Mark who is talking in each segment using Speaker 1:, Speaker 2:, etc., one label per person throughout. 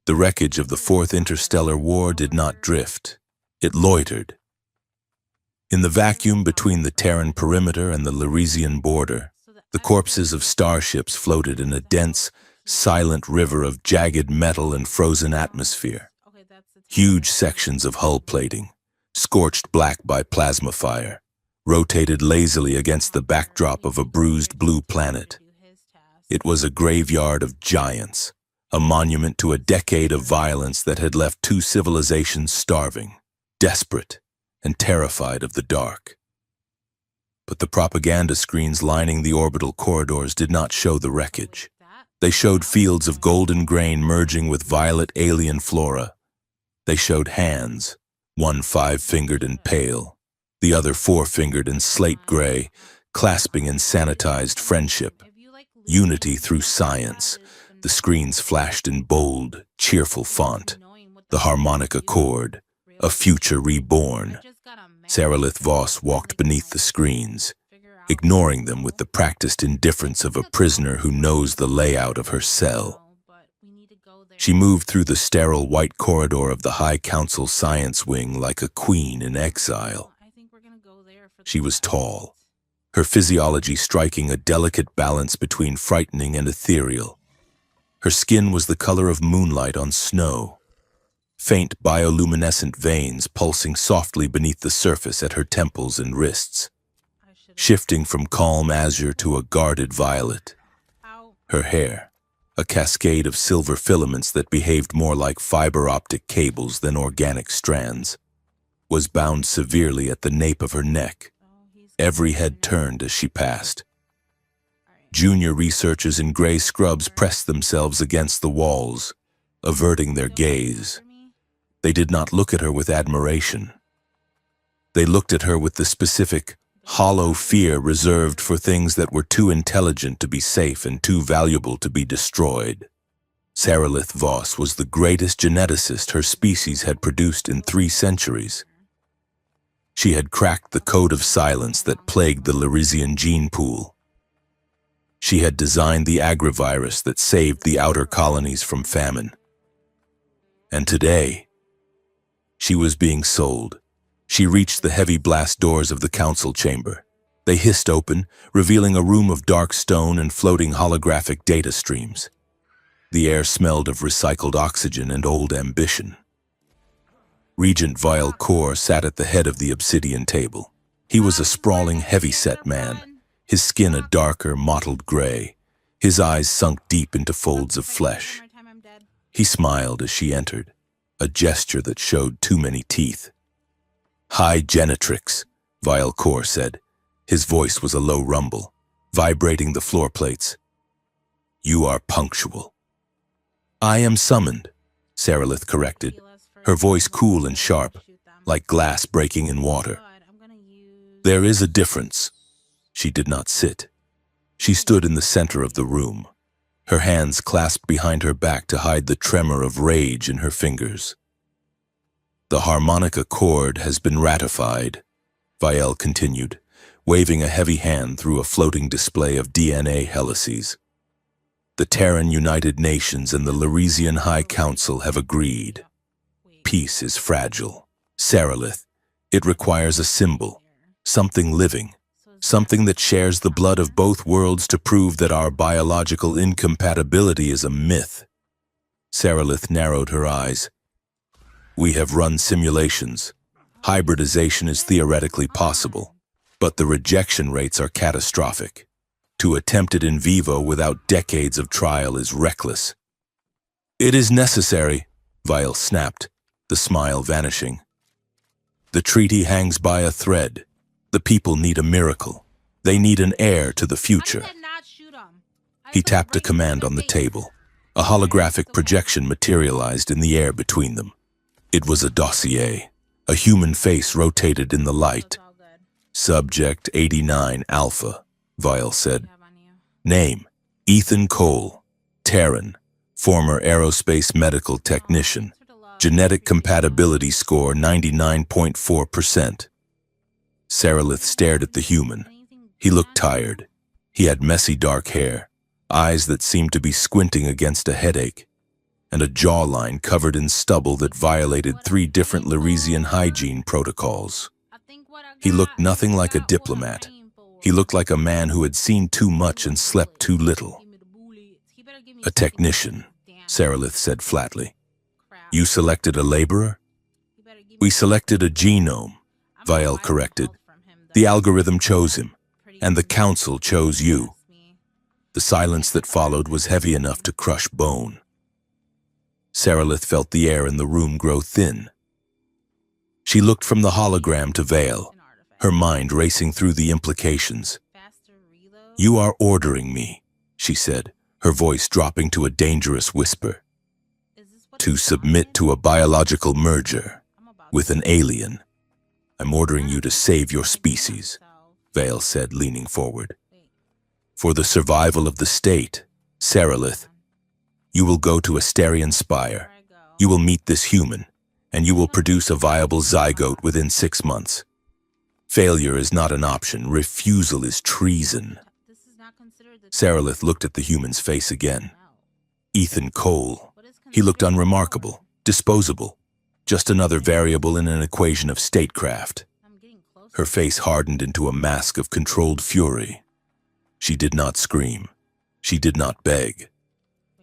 Speaker 1: The wreckage of the Fourth Interstellar War did not drift. It loitered. In the vacuum between the Terran perimeter and the Lyresian border, the corpses of starships floated in a dense, silent river of jagged metal and frozen atmosphere. Huge sections of hull plating, scorched black by plasma fire, rotated lazily against the backdrop of a bruised blue planet. It was a graveyard of giants, a monument to a decade of violence that had left two civilizations starving, desperate, and terrified of the dark. But the propaganda screens lining the orbital corridors did not show the wreckage. They showed fields of golden grain merging with violet alien flora. They showed hands, one five-fingered and pale, the other four-fingered and slate gray, clasping in sanitized friendship. Unity through science. The screens flashed in bold, cheerful font. The harmonic accord, a future reborn. Saralith Voss walked beneath the screens, ignoring them with the practiced indifference of a prisoner who knows the layout of her cell. She moved through the sterile white corridor of the High Council Science Wing like a queen in exile. She was tall, her physiology striking a delicate balance between frightening and ethereal. Her skin was the color of moonlight on snow, faint bioluminescent veins pulsing softly beneath the surface at her temples and wrists, shifting from calm azure to a guarded violet. Her hair, a cascade of silver filaments that behaved more like fiber optic cables than organic strands, was bound severely at the nape of her neck. Every head turned as she passed. Junior researchers in gray scrubs pressed themselves against the walls, averting their gaze. They did not look at her with admiration. They looked at her with the specific, hollow fear reserved for things that were too intelligent to be safe and too valuable to be destroyed. Saralith Voss was the greatest geneticist her species had produced in 3 centuries. She had cracked the code of silence that plagued the Lyresian gene pool. She had designed the agrivirus that saved the outer colonies from famine. And today, she was being sold. She reached the heavy blast doors of the council chamber. They hissed open, revealing a room of dark stone and floating holographic data streams. The air smelled of recycled oxygen and old ambition. Regent Vile Kor sat at the head of the obsidian table. He was a sprawling, heavy-set man, his skin a darker, mottled gray, his eyes sunk deep into folds of flesh. He smiled as she entered, a gesture that showed too many teeth. "High Genetrix," Vile Kor said. His voice was a low rumble, vibrating the floor plates. "You are punctual." "I am summoned," Saralith corrected, her voice cool and sharp, like glass breaking in water. "There is a difference." She did not sit. She stood in the center of the room, her hands clasped behind her back to hide the tremor of rage in her fingers. "The harmonic accord has been ratified," Vielle continued, waving a heavy hand through a floating display of DNA helices. "The Terran United Nations and the Lyresian High Council have agreed. Peace is fragile. Saralith, it requires a symbol, something living, something that shares the blood of both worlds to prove that our biological incompatibility is a myth." Saralith narrowed her eyes. "We have run simulations. Hybridization is theoretically possible, but the rejection rates are catastrophic. To attempt it in vivo without decades of trial is reckless." "It is necessary," Vielle snapped, the smile vanishing. "The treaty hangs by a thread. The people need a miracle. They need an heir to the future." He tapped a command on the table. A holographic projection materialized in the air between them. It was a dossier. A human face rotated in the light. "Subject 89 Alpha," Vielle said. "Name, Ethan Cole, Terran, former aerospace medical technician. Genetic compatibility score 99.4%. Saralith stared at the human. He looked tired. He had messy dark hair, eyes that seemed to be squinting against a headache, and a jawline covered in stubble that violated 3 different Lyresian hygiene protocols. He looked nothing like a diplomat. He looked like a man who had seen too much and slept too little. A technician, Sarilith said flatly. You selected a laborer? We selected a genome, Viel corrected. The algorithm chose him, and the council chose you. The silence that followed was heavy enough to crush bone. Sarilith felt the air in the room grow thin. She looked from the hologram to Viel, her mind racing through the implications. You are ordering me, she said, her voice dropping to a dangerous whisper, to submit to a biological merger with an alien. I'm ordering you to save your species, Viel said, leaning forward. For the survival of the state, Sarilith, you will go to Asterian Spire. You will meet this human, and you will produce a viable zygote within 6 months. Failure is not an option. Refusal is treason. Sarilith looked at the human's face again. Ethan Cole. He looked unremarkable, disposable, just another variable in an equation of statecraft. Her face hardened into a mask of controlled fury. She did not scream. She did not beg.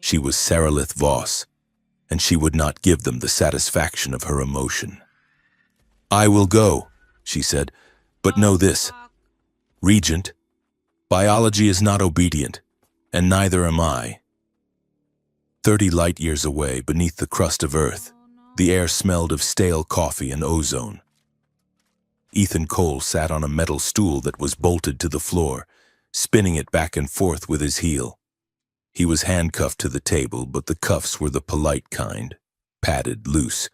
Speaker 1: She was Sarilith Voss, and she would not give them the satisfaction of her emotion. I will go, she said, but know this. Regent, biology is not obedient, and neither am I. 30 light years away, beneath the crust of Earth, the air smelled of stale coffee and ozone. Ethan Cole sat on a metal stool that was bolted to the floor, spinning it back and forth with his heel. He was handcuffed to the table, but the cuffs were the polite kind, padded, loose,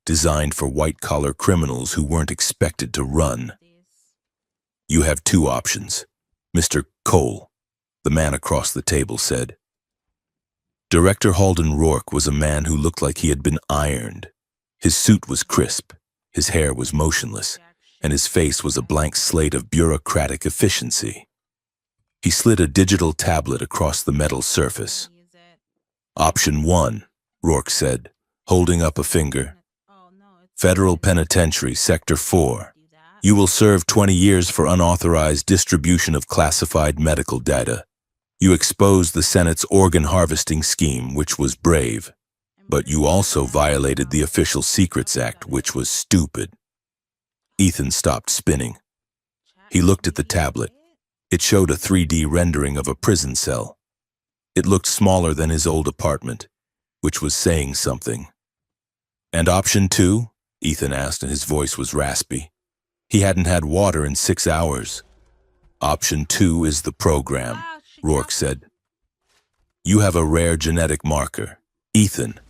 Speaker 1: designed for white-collar criminals who weren't expected to run. You have 2 options, Mr. Cole, the man across the table said. Director Halden Rourke was a man who looked like he had been ironed. His suit was crisp, his hair was motionless, and his face was a blank slate of bureaucratic efficiency. He slid a digital tablet across the metal surface. Option 1, Rourke said, holding up a finger. Federal Penitentiary, Sector 4. You will serve 20 years for unauthorized distribution of classified medical data. You exposed the Senate's organ harvesting scheme, which was brave, but you also violated the Official Secrets Act, which was stupid. Ethan stopped spinning. He looked at the tablet. It showed a 3D rendering of a prison cell. It looked smaller than his old apartment, which was saying something. And option 2? Ethan asked, and his voice was raspy. He hadn't had water in 6 hours. Option 2 is the program, Rourke said. You have a rare genetic marker, Ethan,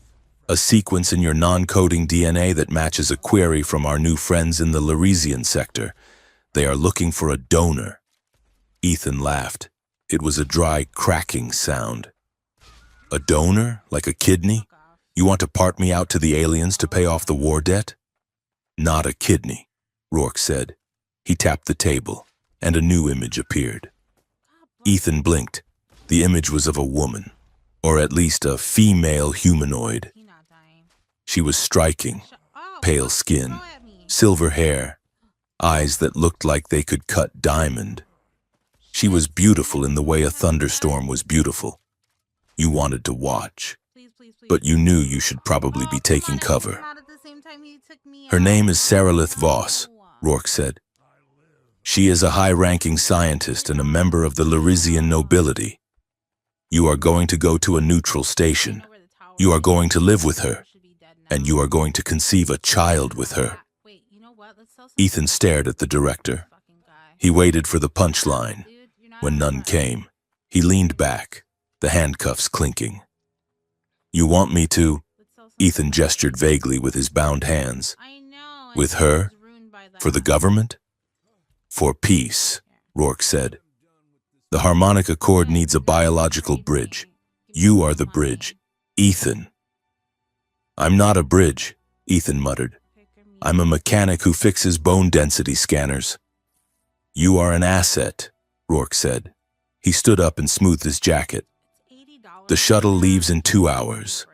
Speaker 1: a sequence in your non-coding DNA that matches a query from our new friends in the Lyresian sector. They are looking for a donor. Ethan laughed. It was a dry, cracking sound. A donor? Like a kidney? You want to part me out to the aliens to pay off the war debt? Not a kidney, Rourke said. He tapped the table, and a new image appeared. Ethan blinked. The image was of a woman, or at least a female humanoid. She was striking, pale skin, silver hair, eyes that looked like they could cut diamond. She was beautiful in the way a thunderstorm was beautiful. You wanted to watch, but you knew you should probably be taking cover. Her name is Sarilith Voss, Rourke said. She is a high-ranking scientist and a member of the Lyresian nobility. You are going to go to a neutral station. You are going to live with her, and you are going to conceive a child with her. Ethan stared at the director. He waited for the punchline. When none came, he leaned back, the handcuffs clinking. You want me to? Ethan gestured vaguely with his bound hands. With her? For the government? For peace, Rourke said. The harmonic accord needs a biological bridge. You are the bridge, Ethan. I'm not a bridge, Ethan muttered. I'm a mechanic who fixes bone density scanners. You are an asset, Rourke said. He stood up and smoothed his jacket. The shuttle leaves in 2 hours.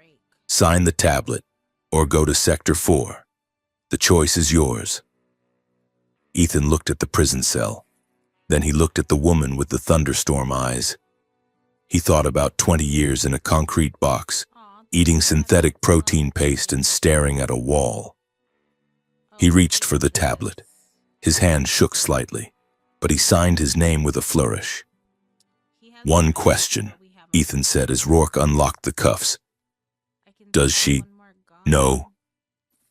Speaker 1: Sign the tablet, or go to Sector 4. The choice is yours. Ethan looked at the prison cell. Then he looked at the woman with the thunderstorm eyes. He thought about 20 years in a concrete box, eating synthetic protein paste and staring at a wall. He reached for the tablet. His hand shook slightly, but he signed his name with a flourish. One question, Ethan said as Rourke unlocked the cuffs. Does she know?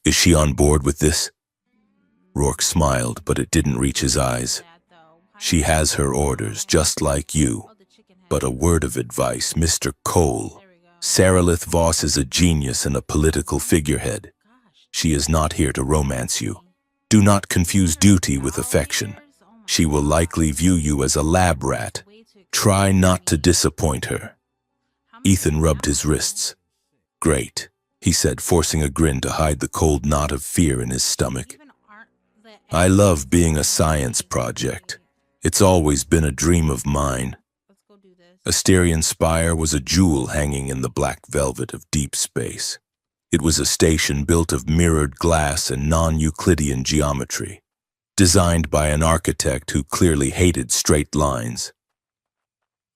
Speaker 1: Is she on board with this? Rourke smiled, but it didn't reach his eyes. She has her orders, just like you. But a word of advice, Mr. Cole. Saralith Voss is a genius and a political figurehead. She is not here to romance you. Do not confuse duty with affection. She will likely view you as a lab rat. Try not to disappoint her. Ethan rubbed his wrists. Great, he said, forcing a grin to hide the cold knot of fear in his stomach. I love being a science project. It's always been a dream of mine. Asterion Spire was a jewel hanging in the black velvet of deep space. It was a station built of mirrored glass and non-Euclidean geometry, designed by an architect who clearly hated straight lines.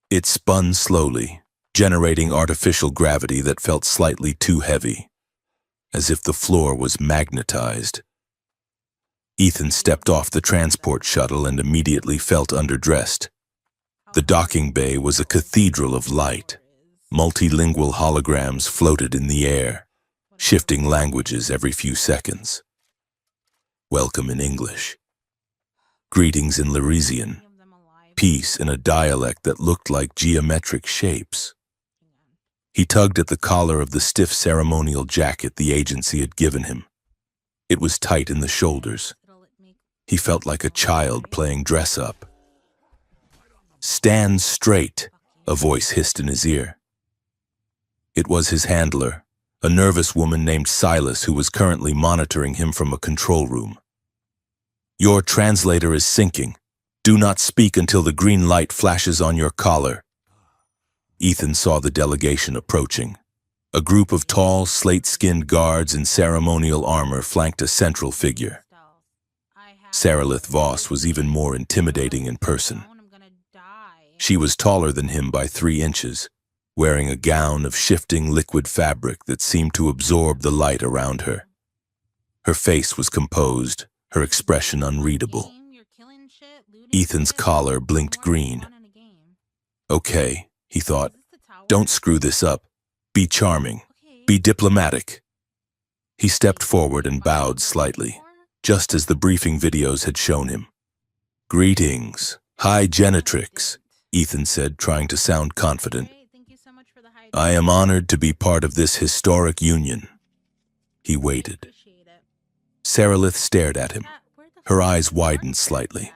Speaker 1: It spun slowly, generating artificial gravity that felt slightly too heavy, as if the floor was magnetized. Ethan stepped off the transport shuttle and immediately felt underdressed. The docking bay was a cathedral of light. Multilingual holograms floated in the air, shifting languages every few seconds. Welcome in English. Greetings in Lyresian. Peace in a dialect that looked like geometric shapes. He tugged at the collar of the stiff ceremonial jacket the agency had given him. It was tight in the shoulders. He felt like a child playing dress-up. Stand straight, a voice hissed in his ear. It was his handler, a nervous woman named Silas who was currently monitoring him from a control room. Your translator is syncing. Do not speak until the green light flashes on your collar. Ethan saw the delegation approaching. A group of tall, slate-skinned guards in ceremonial armor flanked a central figure. Saralith Voss was even more intimidating in person. She was taller than him by 3 inches, wearing a gown of shifting liquid fabric that seemed to absorb the light around her. Her face was composed, her expression unreadable. Ethan's collar blinked green. Okay, he thought, don't screw this up. Be charming. Be diplomatic. He stepped forward and bowed slightly, just as the briefing videos had shown him. Greetings, High Genetrix, Ethan said, trying to sound confident. I am honored to be part of this historic union. He waited. Saralith stared at him. Her eyes widened slightly.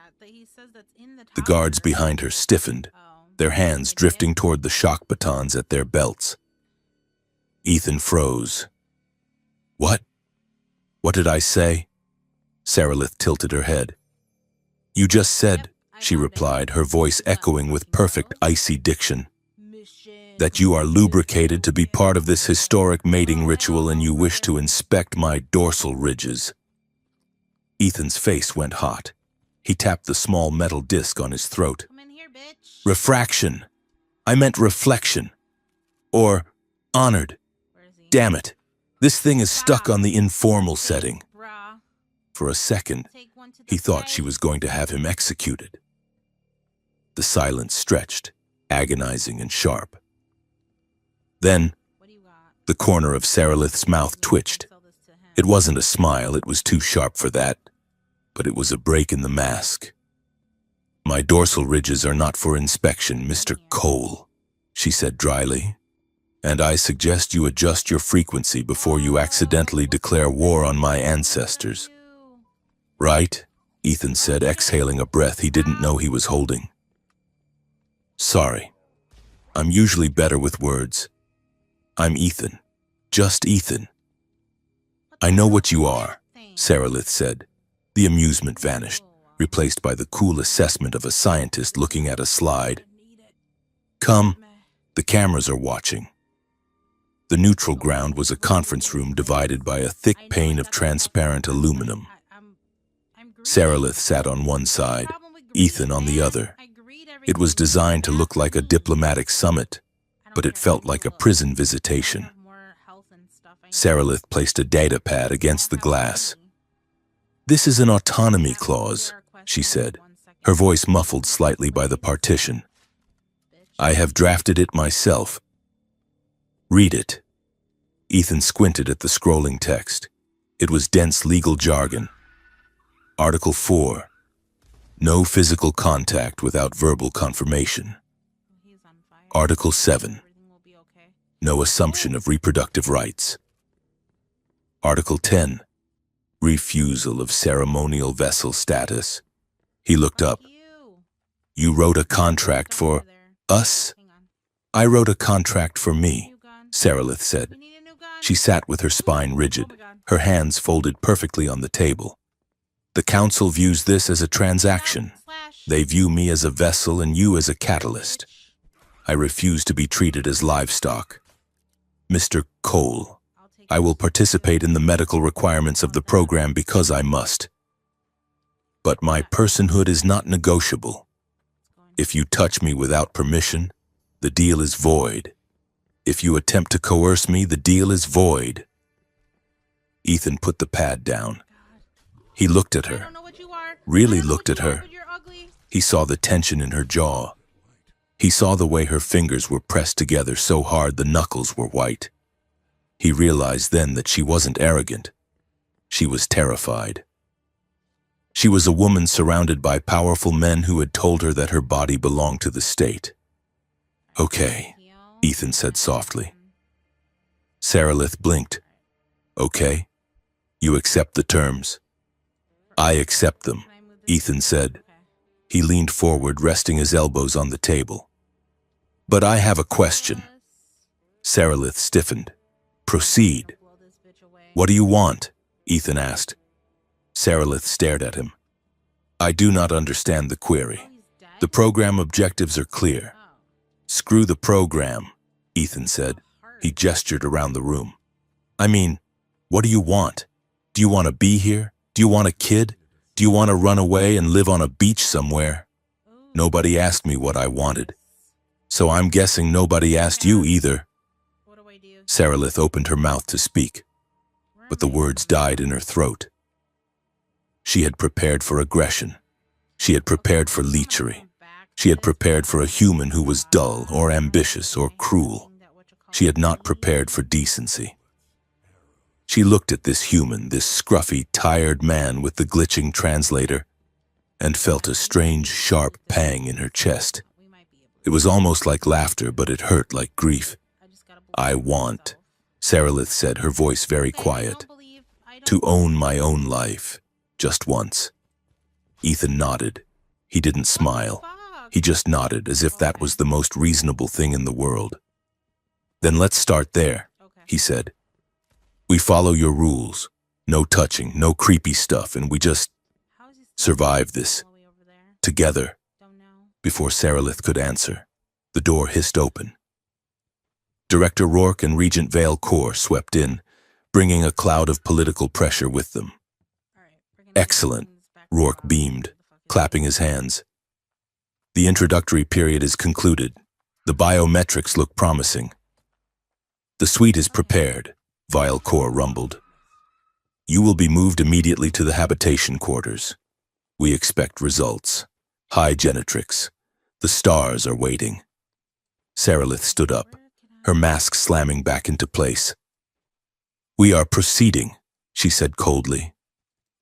Speaker 1: The guards behind her stiffened, their hands drifting toward the shock batons at their belts. Ethan froze. What? What did I say? Saralith tilted her head. You just said, she replied, her voice echoing with perfect icy diction, that you are lubricated to be part of this historic mating ritual and you wish to inspect my dorsal ridges. Ethan's face went hot. He tapped the small metal disc on his throat.
Speaker 2: Come in here, bitch.
Speaker 1: Refraction. I meant reflection. Or honored.
Speaker 2: Where is he?
Speaker 1: Damn it. This thing is stuck on the informal setting.
Speaker 2: Brah.
Speaker 1: For a second,
Speaker 2: Take one to the
Speaker 1: he thought
Speaker 2: face.
Speaker 1: she was going to have him executed. The silence stretched, agonizing and sharp. Then,
Speaker 2: What do you got?
Speaker 1: the corner of Saralith's mouth twitched.
Speaker 2: Sell this to him.
Speaker 1: It wasn't a smile, it was too sharp for that, but it was a break in the mask. My dorsal ridges are not for inspection, Mr. Cole, she said dryly, and I suggest you adjust your frequency before you accidentally declare war on my ancestors. Right? Ethan said, exhaling a breath he didn't know he was holding. Sorry. I'm usually better with words. I'm Ethan. Just Ethan. I know what you are, Saralith said. The amusement vanished, replaced by the cool assessment of a scientist looking at a slide. Come, the cameras are watching. The neutral ground was a conference room divided by a thick pane of transparent aluminum. Saralith sat on one side, Ethan on the other. It was designed to look like a diplomatic summit, but it felt like a prison visitation. Saralith placed a data pad against the glass. "This is an autonomy clause," she said, her voice muffled slightly by the partition. "I have drafted it myself. Read it." Ethan squinted at the scrolling text. It was dense legal jargon. Article 4. No physical contact without verbal confirmation. Article 7. No assumption of reproductive rights. Article 10. Refusal of ceremonial vessel status. He looked up. "You wrote a contract for us?" "I wrote a contract for me," Saralith said. She sat with her spine rigid, her hands folded perfectly on the table. "The council views this as a transaction. They view me as a vessel and you as a catalyst. I refuse to be treated as livestock. Mr. Cole, I will participate in the medical requirements of the program because I must. But my personhood is not negotiable. If you touch me without permission, the deal is void. If you attempt to coerce me, the deal is void." Ethan put the pad down. He looked at her, really looked at her. He saw the tension in her jaw. He saw the way her fingers were pressed together so hard the knuckles were white. He realized then that she wasn't arrogant. She was terrified. She was a woman surrounded by powerful men who had told her that her body belonged to the state. "Okay," Ethan said softly. Saralith blinked. "Okay? You accept the terms?" "I accept them," Ethan said. He leaned forward, resting his elbows on the table. "But I have a question." Saralith stiffened. "Proceed." "What do you want?" Ethan asked. Saralith stared at him. "I do not understand the query. The program objectives are clear." "Screw the program," Ethan said. He gestured around the room. "I mean, what do you want? Do you want to be here? Do you want a kid? Do you want to run away and live on a beach somewhere? Nobody asked me what I wanted. So I'm guessing nobody asked you either." Saralith opened her mouth to speak, but the words died in her throat. She had prepared for aggression. She had prepared for leechery. She had prepared for a human who was dull or ambitious or cruel. She had not prepared for decency. She looked at this human, this scruffy, tired man with the glitching translator, and felt a strange, sharp pang in her chest. It was almost like laughter, but it hurt like grief. "I want," Saralith said, her voice very quiet, "to own my own life, just once." Ethan nodded. He didn't smile. He just nodded, as if that was the most reasonable thing in the world. "Then let's start there," he said. "We follow your rules. No touching, no creepy stuff, and we just survive this together." Before Saralith could answer, the door hissed open. Director Rourke and Regent Vale Corps swept in, bringing a cloud of political pressure with them. "Excellent," Rourke beamed, clapping his hands. "The introductory period is concluded. The biometrics look promising." "The suite is prepared," Vale Corps rumbled. "You will be moved immediately to the habitation quarters. We expect results. High genetrics. The stars are waiting." Saralith stood up, her mask slamming back into place. "We are proceeding," she said coldly.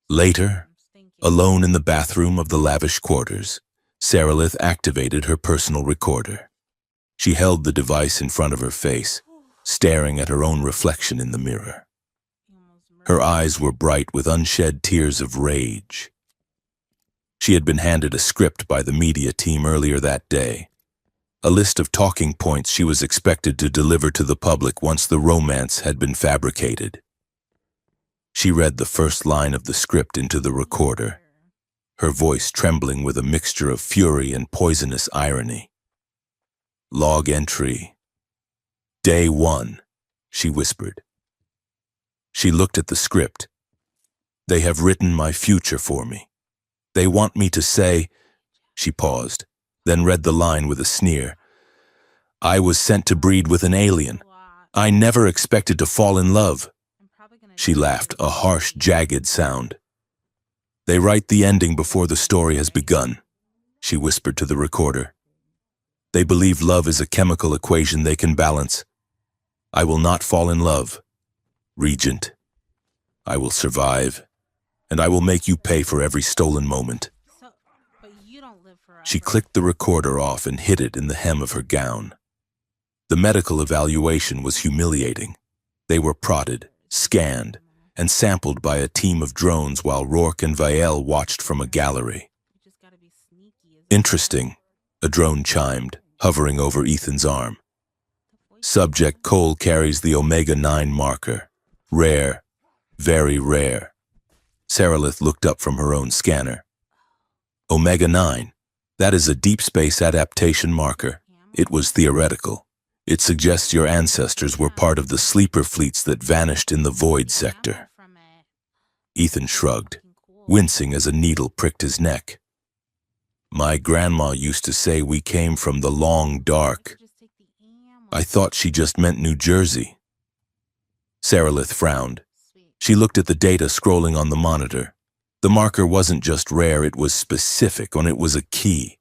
Speaker 1: Later, alone in the bathroom of the lavish quarters, Saralith activated her personal recorder. She held the device in front of her face, staring at her own reflection in the mirror. Her eyes were bright with unshed tears of rage. She had been handed a script by the media team earlier that day, a list of talking points she was expected to deliver to the public once the romance had been fabricated. She read the first line of the script into the recorder, her voice trembling with a mixture of fury and poisonous irony. Log entry. Day 1. she whispered. She looked at the script. They have written my future for me. They want me to say, she paused, then read the line with a sneer. I was sent to breed with an alien. I never expected to fall in love. She laughed, a harsh, jagged sound. They write the ending before the story has begun, she whispered to the recorder. They believe love is a chemical equation they can balance. I will not fall in love, Regent. I will survive, and I will make you pay for every stolen moment. She clicked the recorder off and hid it in the hem of her gown. The medical evaluation was humiliating. They were prodded, scanned, and sampled by a team of drones while Rourke and Vielle watched from a gallery. Interesting, a drone chimed, hovering over Ethan's arm. Subject Cole carries the Omega-9 marker. Rare, very rare. Saralith looked up from her own scanner. Omega-9, that is a deep space adaptation marker. It was theoretical. It suggests your ancestors were part of the sleeper fleets that vanished in the void sector. Ethan shrugged, wincing as a needle pricked his neck. My grandma used to say we came from the long dark. I thought she just meant New Jersey. Saralith frowned. She looked at the data scrolling on the monitor. The marker wasn't just rare, it was specific, and it was a key.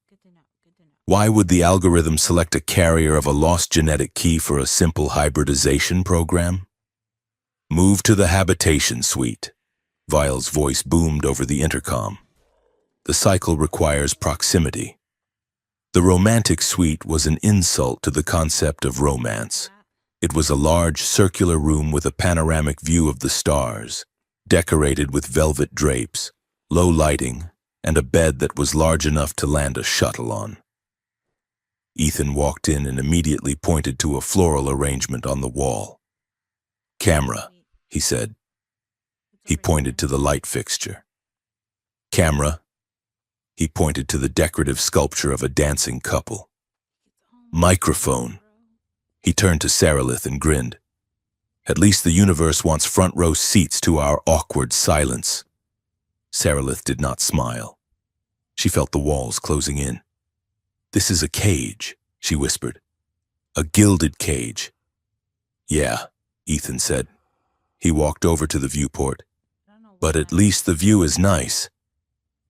Speaker 1: Why would the algorithm select a carrier of a lost genetic key for a simple hybridization program? Move to the habitation suite. Vile's voice boomed over the intercom. The cycle requires proximity. The romantic suite was an insult to the concept of romance. It was a large circular room with a panoramic view of the stars, decorated with velvet drapes, low lighting, and a bed that was large enough to land a shuttle on. Ethan walked in and immediately pointed to a floral arrangement on the wall. Camera, he said. He pointed to the light fixture. Camera. He pointed to the decorative sculpture of a dancing couple. Microphone. He turned to Saralith and grinned. At least the universe wants front row seats to our awkward silence. Saralith did not smile. She felt the walls closing in. This is a cage, she whispered. A gilded cage. Yeah, Ethan said. He walked over to the viewport. But at least the view is nice.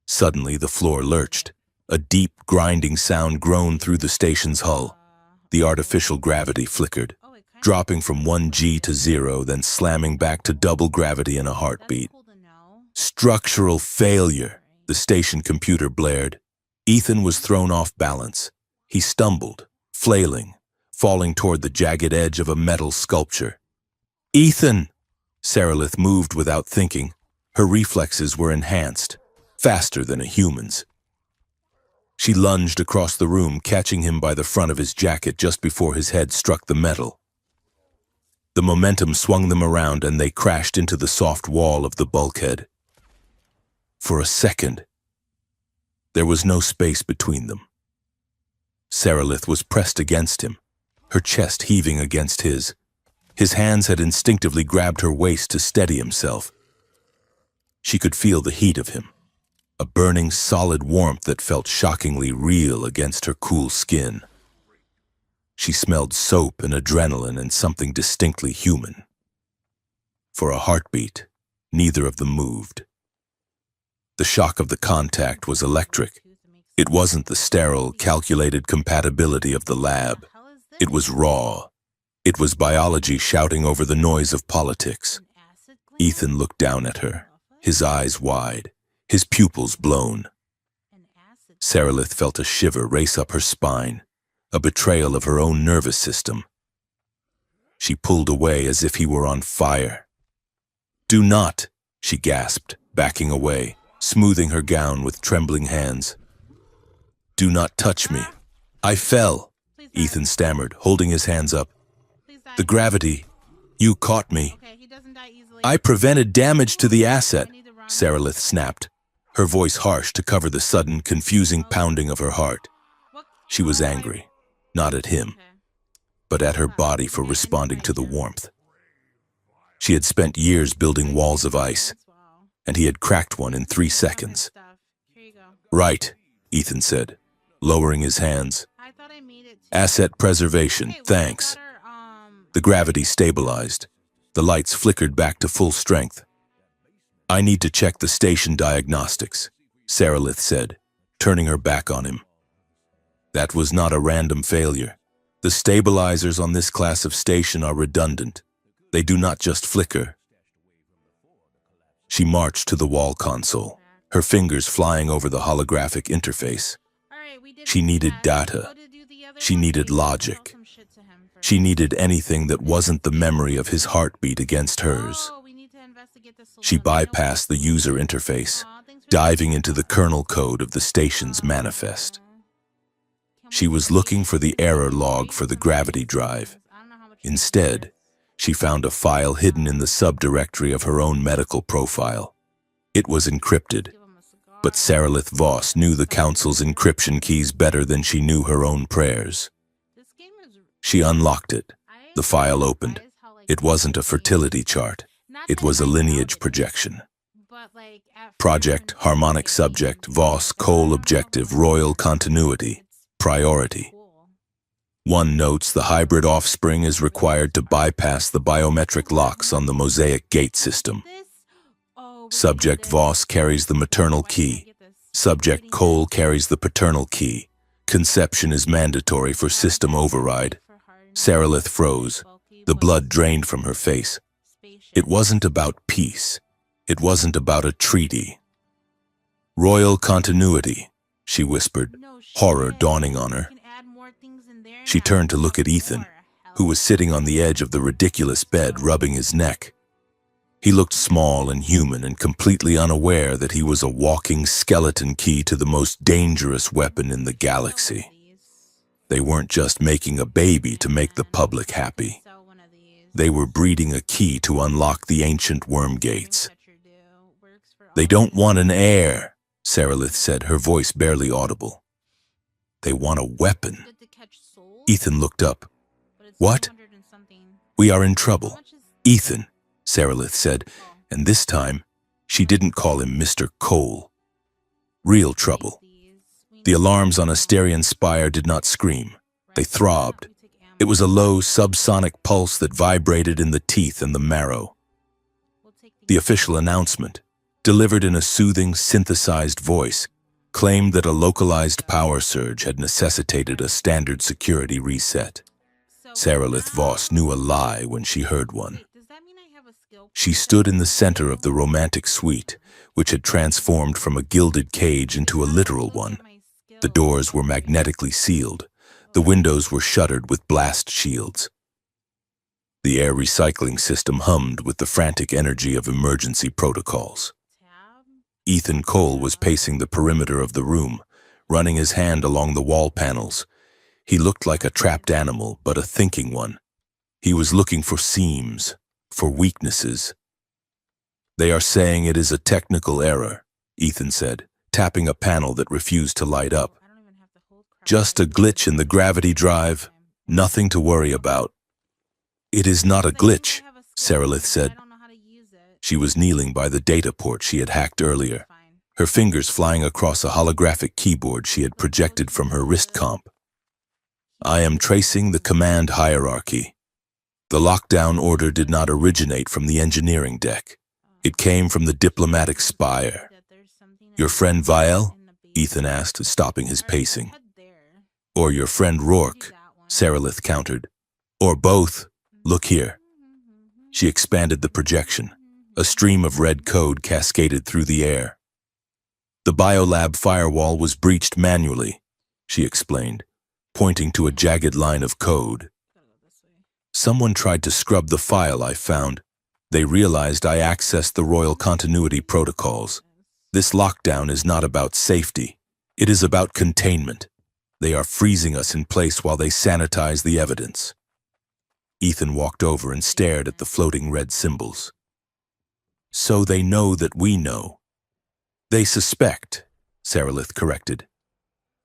Speaker 1: Suddenly the floor lurched. A deep, grinding sound groaned through the station's hull. The artificial gravity flickered, dropping from 1G to 0, then slamming back to double gravity in a heartbeat. Structural failure, the station computer blared. Ethan was thrown off balance. He stumbled, flailing, falling toward the jagged edge of a metal sculpture. Ethan! Saralith moved without thinking. Her reflexes were enhanced, faster than a human's. She lunged across the room, catching him by the front of his jacket just before his head struck the metal. The momentum swung them around and they crashed into the soft wall of the bulkhead. For a second, there was no space between them. Saralith was pressed against him, her chest heaving against his. His hands had instinctively grabbed her waist to steady himself. She could feel the heat of him, a burning solid warmth that felt shockingly real against her cool skin. She smelled soap and adrenaline and something distinctly human. For a heartbeat, neither of them moved. The shock of the contact was electric. It wasn't the sterile, calculated compatibility of the lab. It was raw. It was biology shouting over the noise of politics. Ethan looked down at her, his eyes wide, his pupils blown. Saralith felt a shiver race up her spine, a betrayal of her own nervous system. She pulled away as if he were on fire. "Do not," she gasped, backing away, smoothing her gown with trembling hands. "Do not touch me. I fell," Ethan stammered, holding his hands up. "The gravity. You caught me." "I prevented damage to the asset," Saralith snapped, her voice harsh to cover the sudden, confusing pounding of her heart. She was angry, not at him, but at her body for responding to the warmth. She had spent years building walls of ice, and he had cracked one in 3 seconds. Right, Ethan said, lowering his hands. Asset preservation, thanks. The gravity stabilized. The lights flickered back to full strength. I need to check the station diagnostics, Saralith said, turning her back on him. That was not a random failure. The stabilizers on this class of station are redundant. They do not just flicker. She marched to the wall console, her fingers flying over the holographic interface. She needed data. She needed logic. She needed anything that wasn't the memory of his heartbeat against hers. She bypassed the user interface, diving into the kernel code of the station's manifest. She was looking for the error log for the gravity drive. Instead, she found a file hidden in the subdirectory of her own medical profile. It was encrypted, but Saralith Voss knew the Council's encryption keys better than she knew her own prayers. She unlocked it. The file opened. It wasn't a fertility chart. It was a lineage projection. Project, harmonic subject, Voss, Cole objective, royal continuity, priority. One notes the hybrid offspring is required to bypass the biometric locks on the mosaic gate system. Subject Voss carries the maternal key. Subject Cole carries the paternal key. Conception is mandatory for system override. Saralith froze. The blood drained from her face. It wasn't about peace. It wasn't about a treaty. Royal continuity, she whispered, horror dawning on her. She turned to look at Ethan, who was sitting on the edge of the ridiculous bed, rubbing his neck. He looked small and human and completely unaware that he was a walking skeleton key to the most dangerous weapon in the galaxy. They weren't just making a baby to make the public happy. They were breeding a key to unlock the ancient worm gates. They don't want an heir, Saralith said, her voice barely audible. They want a weapon. Ethan looked up. What? We are in trouble. Ethan, Saralith said, and this time, she didn't call him Mr. Cole. Real trouble. The alarms on Asterian Spire did not scream. They throbbed. It was a low, subsonic pulse that vibrated in the teeth and the marrow. The official announcement, delivered in a soothing, synthesized voice, claimed that a localized power surge had necessitated a standard security reset. Saralith Voss knew a lie when she heard one. She stood in the center of the romantic suite, which had transformed from a gilded cage into a literal one. The doors were magnetically sealed. The windows were shuttered with blast shields. The air recycling system hummed with the frantic energy of emergency protocols. Ethan Cole was pacing the perimeter of the room, running his hand along the wall panels. He looked like a trapped animal, but a thinking one. He was looking for seams, for weaknesses. They are saying it is a technical error, Ethan said, tapping a panel that refused to light up. Just a glitch in the gravity drive, nothing to worry about. It is not a glitch, Saralith said. She was kneeling by the data port she had hacked earlier, her fingers flying across a holographic keyboard she had projected from her wrist comp. I am tracing the command hierarchy. The lockdown order did not originate from the engineering deck. It came from the diplomatic spire. Your friend Vial? Ethan asked, stopping his pacing. Or your friend Rourke, Saralith countered. Or both. Look here. She expanded the projection. A stream of red code cascaded through the air. The biolab firewall was breached manually, she explained, pointing to a jagged line of code. Someone tried to scrub the file I found. They realized I accessed the royal continuity protocols. This lockdown is not about safety. It is about containment. They are freezing us in place while they sanitize the evidence. Ethan walked over and stared at the floating red symbols. So they know that we know. They suspect, Saralith corrected.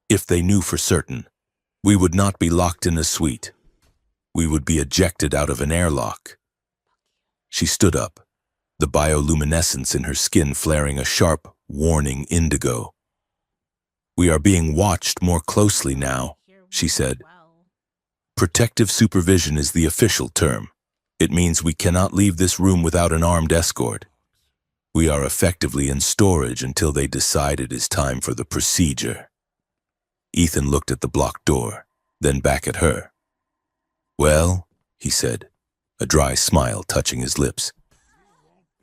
Speaker 1: If they knew for certain, we would not be locked in a suite. We would be ejected out of an airlock. She stood up, the bioluminescence in her skin flaring a sharp, warning indigo. "We are being watched more closely now," she said. "Protective supervision is the official term. It means we cannot leave this room without an armed escort. We are effectively in storage until they decide it is time for the procedure." Ethan looked at the blocked door, then back at her. "Well," he said, a dry smile touching his lips,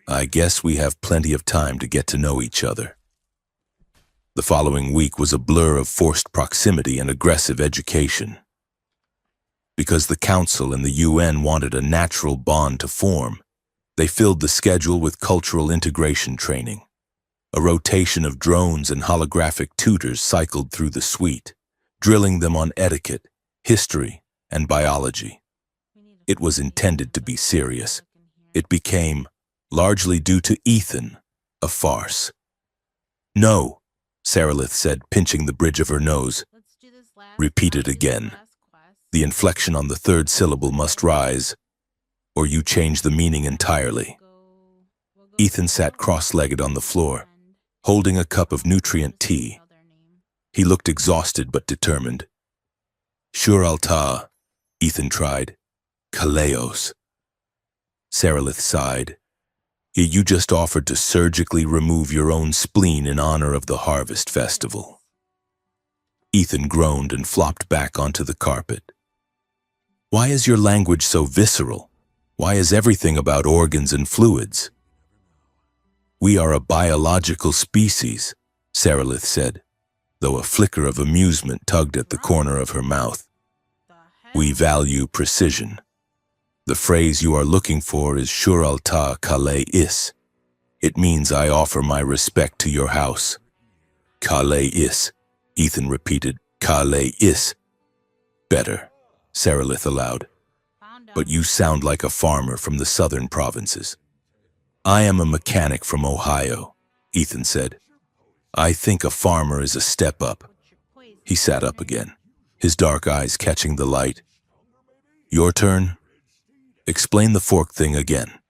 Speaker 1: "I guess we have plenty of time to get to know each other." The following week was a blur of forced proximity and aggressive education. Because the Council and the UN wanted a natural bond to form, they filled the schedule with cultural integration training. A rotation of drones and holographic tutors cycled through the suite, drilling them on etiquette, history, and biology. It was intended to be serious. It became, largely due to Ethan, a farce. "No," Saralith said, pinching the bridge of her nose. "Repeat it again. The inflection on the third syllable must rise, or you change the meaning entirely." Ethan sat cross-legged on the floor, holding a cup of nutrient tea. He looked exhausted but determined. "Shur al-Ta," Ethan tried. "Kaleos." Saralith sighed. "You just offered to surgically remove your own spleen in honor of the Harvest Festival." Ethan groaned and flopped back onto the carpet. "Why is your language so visceral? Why is everything about organs and fluids?" "We are a biological species," Saralith said, though a flicker of amusement tugged at the corner of her mouth. "We value precision. The phrase you are looking for is Shur al-Ta Kale Is. It means I offer my respect to your house." "Kale Is," Ethan repeated. "Kale Is." "Better," Saralith allowed. "But you sound like a farmer from the southern provinces." "I am a mechanic from Ohio," Ethan said. "I think a farmer is a step up." He sat up again, his dark eyes catching the light. "Your turn. Explain the fork thing again.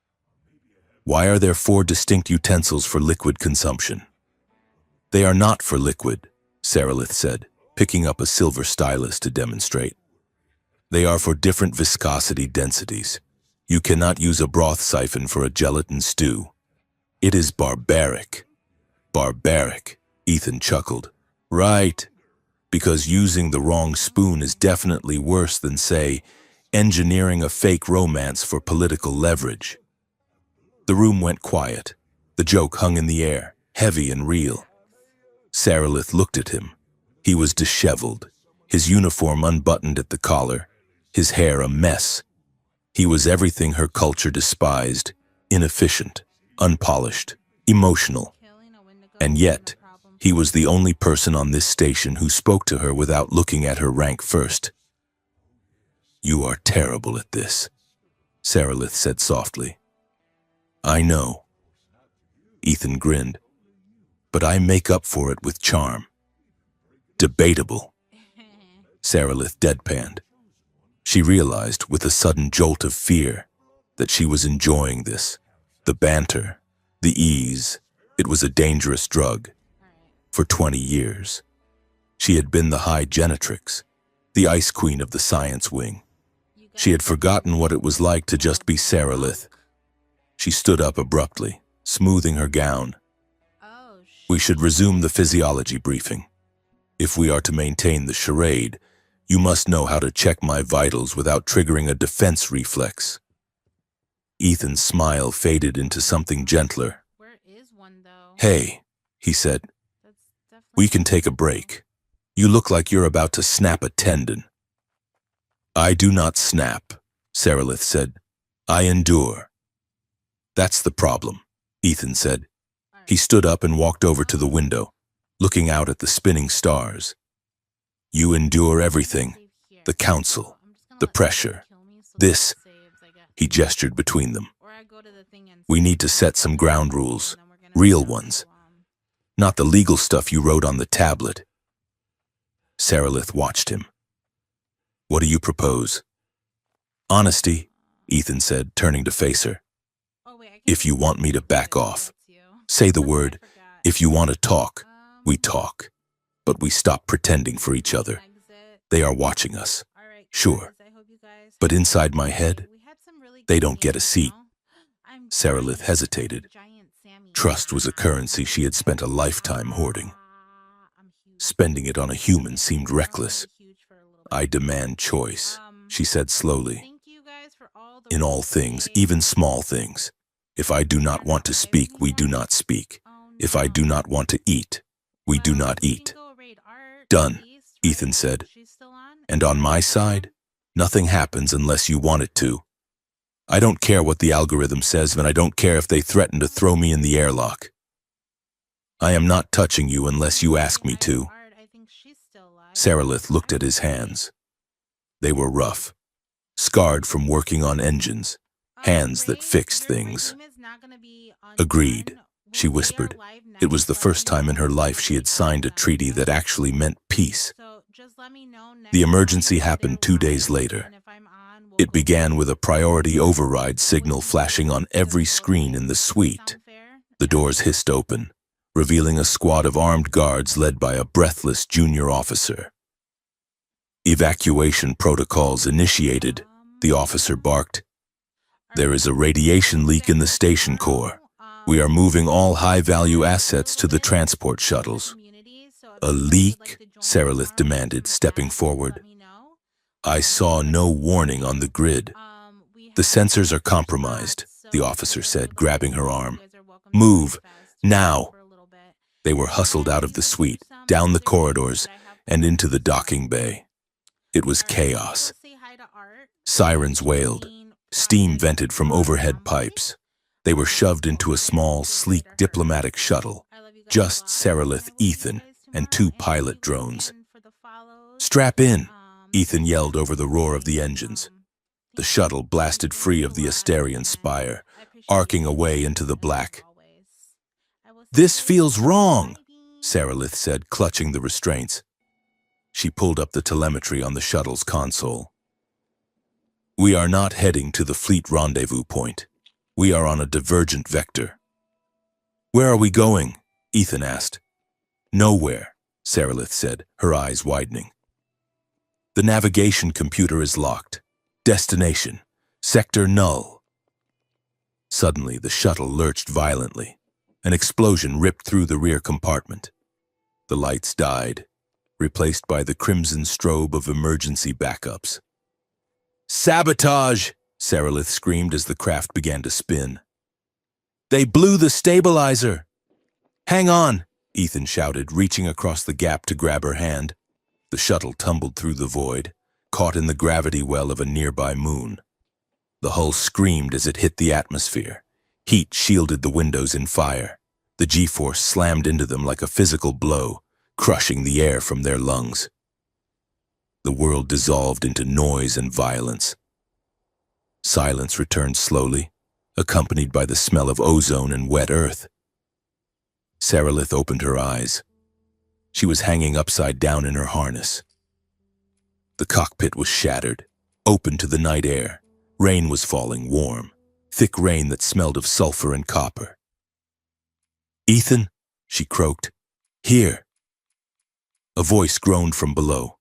Speaker 1: Why are there 4 distinct utensils for liquid consumption?" "They are not for liquid," Saralith said, picking up a silver stylus to demonstrate. "They are for different viscosity densities. You cannot use a broth siphon for a gelatin stew. It is barbaric." "Barbaric," Ethan chuckled. "Right. Because using the wrong spoon is definitely worse than, say, engineering a fake romance for political leverage." The room went quiet. The joke hung in the air, heavy and real. Saralith looked at him. He was disheveled, his uniform unbuttoned at the collar, his hair a mess. He was everything her culture despised: inefficient, unpolished, emotional. And yet, he was the only person on this station who spoke to her without looking at her rank first. "You are terrible at this," Saralith said softly. "I know." Ethan grinned. "But I make up for it with charm." "Debatable," Saralith deadpanned. She realized, with a sudden jolt of fear, that she was enjoying this. The banter, the ease. It was a dangerous drug. For 20 years. She had been the high genetrix, the ice queen of the science wing. She had forgotten what it was like to just be Saralith. She stood up abruptly, smoothing her gown. "We should resume the physiology briefing. If we are to maintain the charade, you must know how to check my vitals without triggering a defense reflex." Ethan's smile faded into something gentler. "Hey," he said, "we can take a break. You look like you're about to snap a tendon." "I do not snap," Saralith said. "I endure." "That's the problem," Ethan said. He stood up and walked over to the window, looking out at the spinning stars. "You endure everything. The council, the pressure. This," he gestured between them. "We need to set some ground rules, real ones. Not the legal stuff you wrote on the tablet." Saralith watched him. "What do you propose?" "Honesty," Ethan said, turning to face her. If you want me to back off, say the word. If you want to talk, we talk. But we stop pretending for each other. They are watching us. Sure. But inside my head, they don't get a seat. Saralith hesitated. Trust was a currency she had spent a lifetime hoarding. Spending it on a human seemed reckless. I demand choice, she said slowly. In all things, even small things. If I do not want to speak, we do not speak. If I do not want to eat, we do not eat. Done, Ethan said. And on my side, nothing happens unless you want it to. I don't care what the algorithm says, and I don't care if they threaten to throw me in the airlock. I am not touching you unless you ask me to. Saralith looked at his hands. They were rough, scarred from working on engines, hands that fixed things. Agreed, she whispered. It was the first time in her life she had signed a treaty that actually meant peace. The emergency happened 2 days later. It began with a priority override signal flashing on every screen in the suite. The doors hissed open, revealing a squad of armed guards led by a breathless junior officer. Evacuation protocols initiated, the officer barked. There is a radiation leak in the station core. We are moving all high-value assets to the transport shuttles. A leak? Saralith demanded, stepping forward. I saw no warning on the grid. The sensors are compromised, the officer said, grabbing her arm. Move, now! They were hustled out of the suite, down the corridors, and into the docking bay. It was chaos. Sirens wailed. Steam vented from overhead pipes. They were shoved into a small, sleek diplomatic shuttle. Just Saralith, Ethan, and 2 pilot drones. Strap in, Ethan yelled over the roar of the engines. The shuttle blasted free of the Asterian spire, arcing away into the black. This feels wrong, Saralith said, clutching the restraints. She pulled up the telemetry on the shuttle's console. We are not heading to the fleet rendezvous point. We are on a divergent vector. Where are we going? Ethan asked. Nowhere, Saralith said, her eyes widening. The navigation computer is locked. Destination, sector null. Suddenly, the shuttle lurched violently. An explosion ripped through the rear compartment. The lights died, replaced by the crimson strobe of emergency backups. Sabotage! Saralith screamed as the craft began to spin. They blew the stabilizer! Hang on, Ethan shouted, reaching across the gap to grab her hand. The shuttle tumbled through the void, caught in the gravity well of a nearby moon. The hull screamed as it hit the atmosphere. Heat shielded the windows in fire. The G-force slammed into them like a physical blow, crushing the air from their lungs. The world dissolved into noise and violence. Silence returned slowly, accompanied by the smell of ozone and wet earth. Saralith opened her eyes. She was hanging upside down in her harness. The cockpit was shattered, open to the night air. Rain was falling, warm, thick rain that smelled of sulfur and copper. Ethan, she croaked, here. A voice groaned from below.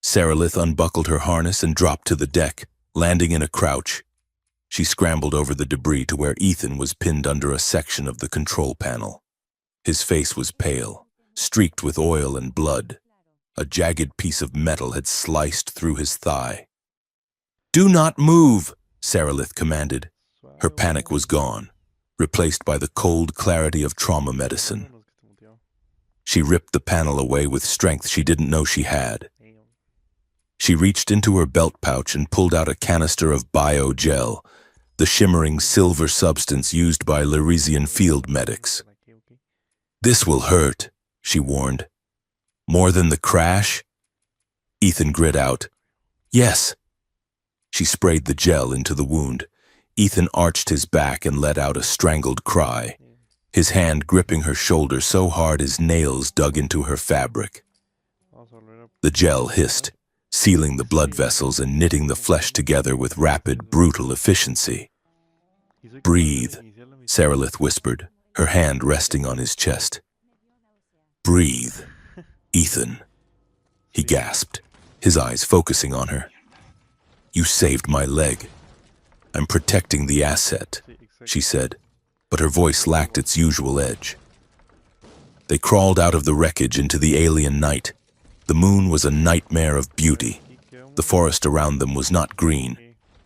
Speaker 1: Saralith unbuckled her harness and dropped to the deck, landing in a crouch. She scrambled over the debris to where Ethan was pinned under a section of the control panel. His face was pale, streaked with oil and blood. A jagged piece of metal had sliced through his thigh. Do not move, Saralith commanded. Her panic was gone, replaced by the cold clarity of trauma medicine. She ripped the panel away with strength she didn't know she had. She reached into her belt pouch and pulled out a canister of bio-gel, the shimmering silver substance used by Lyresian field medics. This will hurt, she warned. More than the crash? Ethan grit out. Yes. She sprayed the gel into the wound. Ethan arched his back and let out a strangled cry, his hand gripping her shoulder so hard his nails dug into her fabric. The gel hissed, sealing the blood vessels and knitting the flesh together with rapid, brutal efficiency. Breathe, Saralith whispered, her hand resting on his chest. Breathe, Ethan, he gasped, his eyes focusing on her. You saved my leg. I'm protecting the asset, she said, but her voice lacked its usual edge. They crawled out of the wreckage into the alien night. The moon was a nightmare of beauty. The forest around them was not green,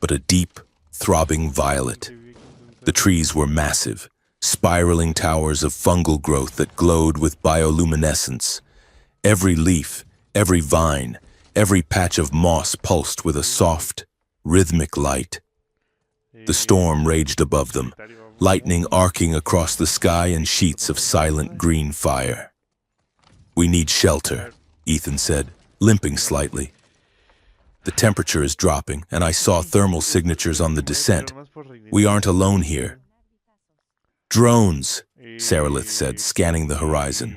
Speaker 1: but a deep, throbbing violet. The trees were massive, spiraling towers of fungal growth that glowed with bioluminescence. Every leaf, every vine, every patch of moss pulsed with a soft, rhythmic light. The storm raged above them, lightning arcing across the sky in sheets of silent green fire. We need shelter, Ethan said, limping slightly. The temperature is dropping, and I saw thermal signatures on the descent. We aren't alone here. Drones, Saralith said, scanning the horizon.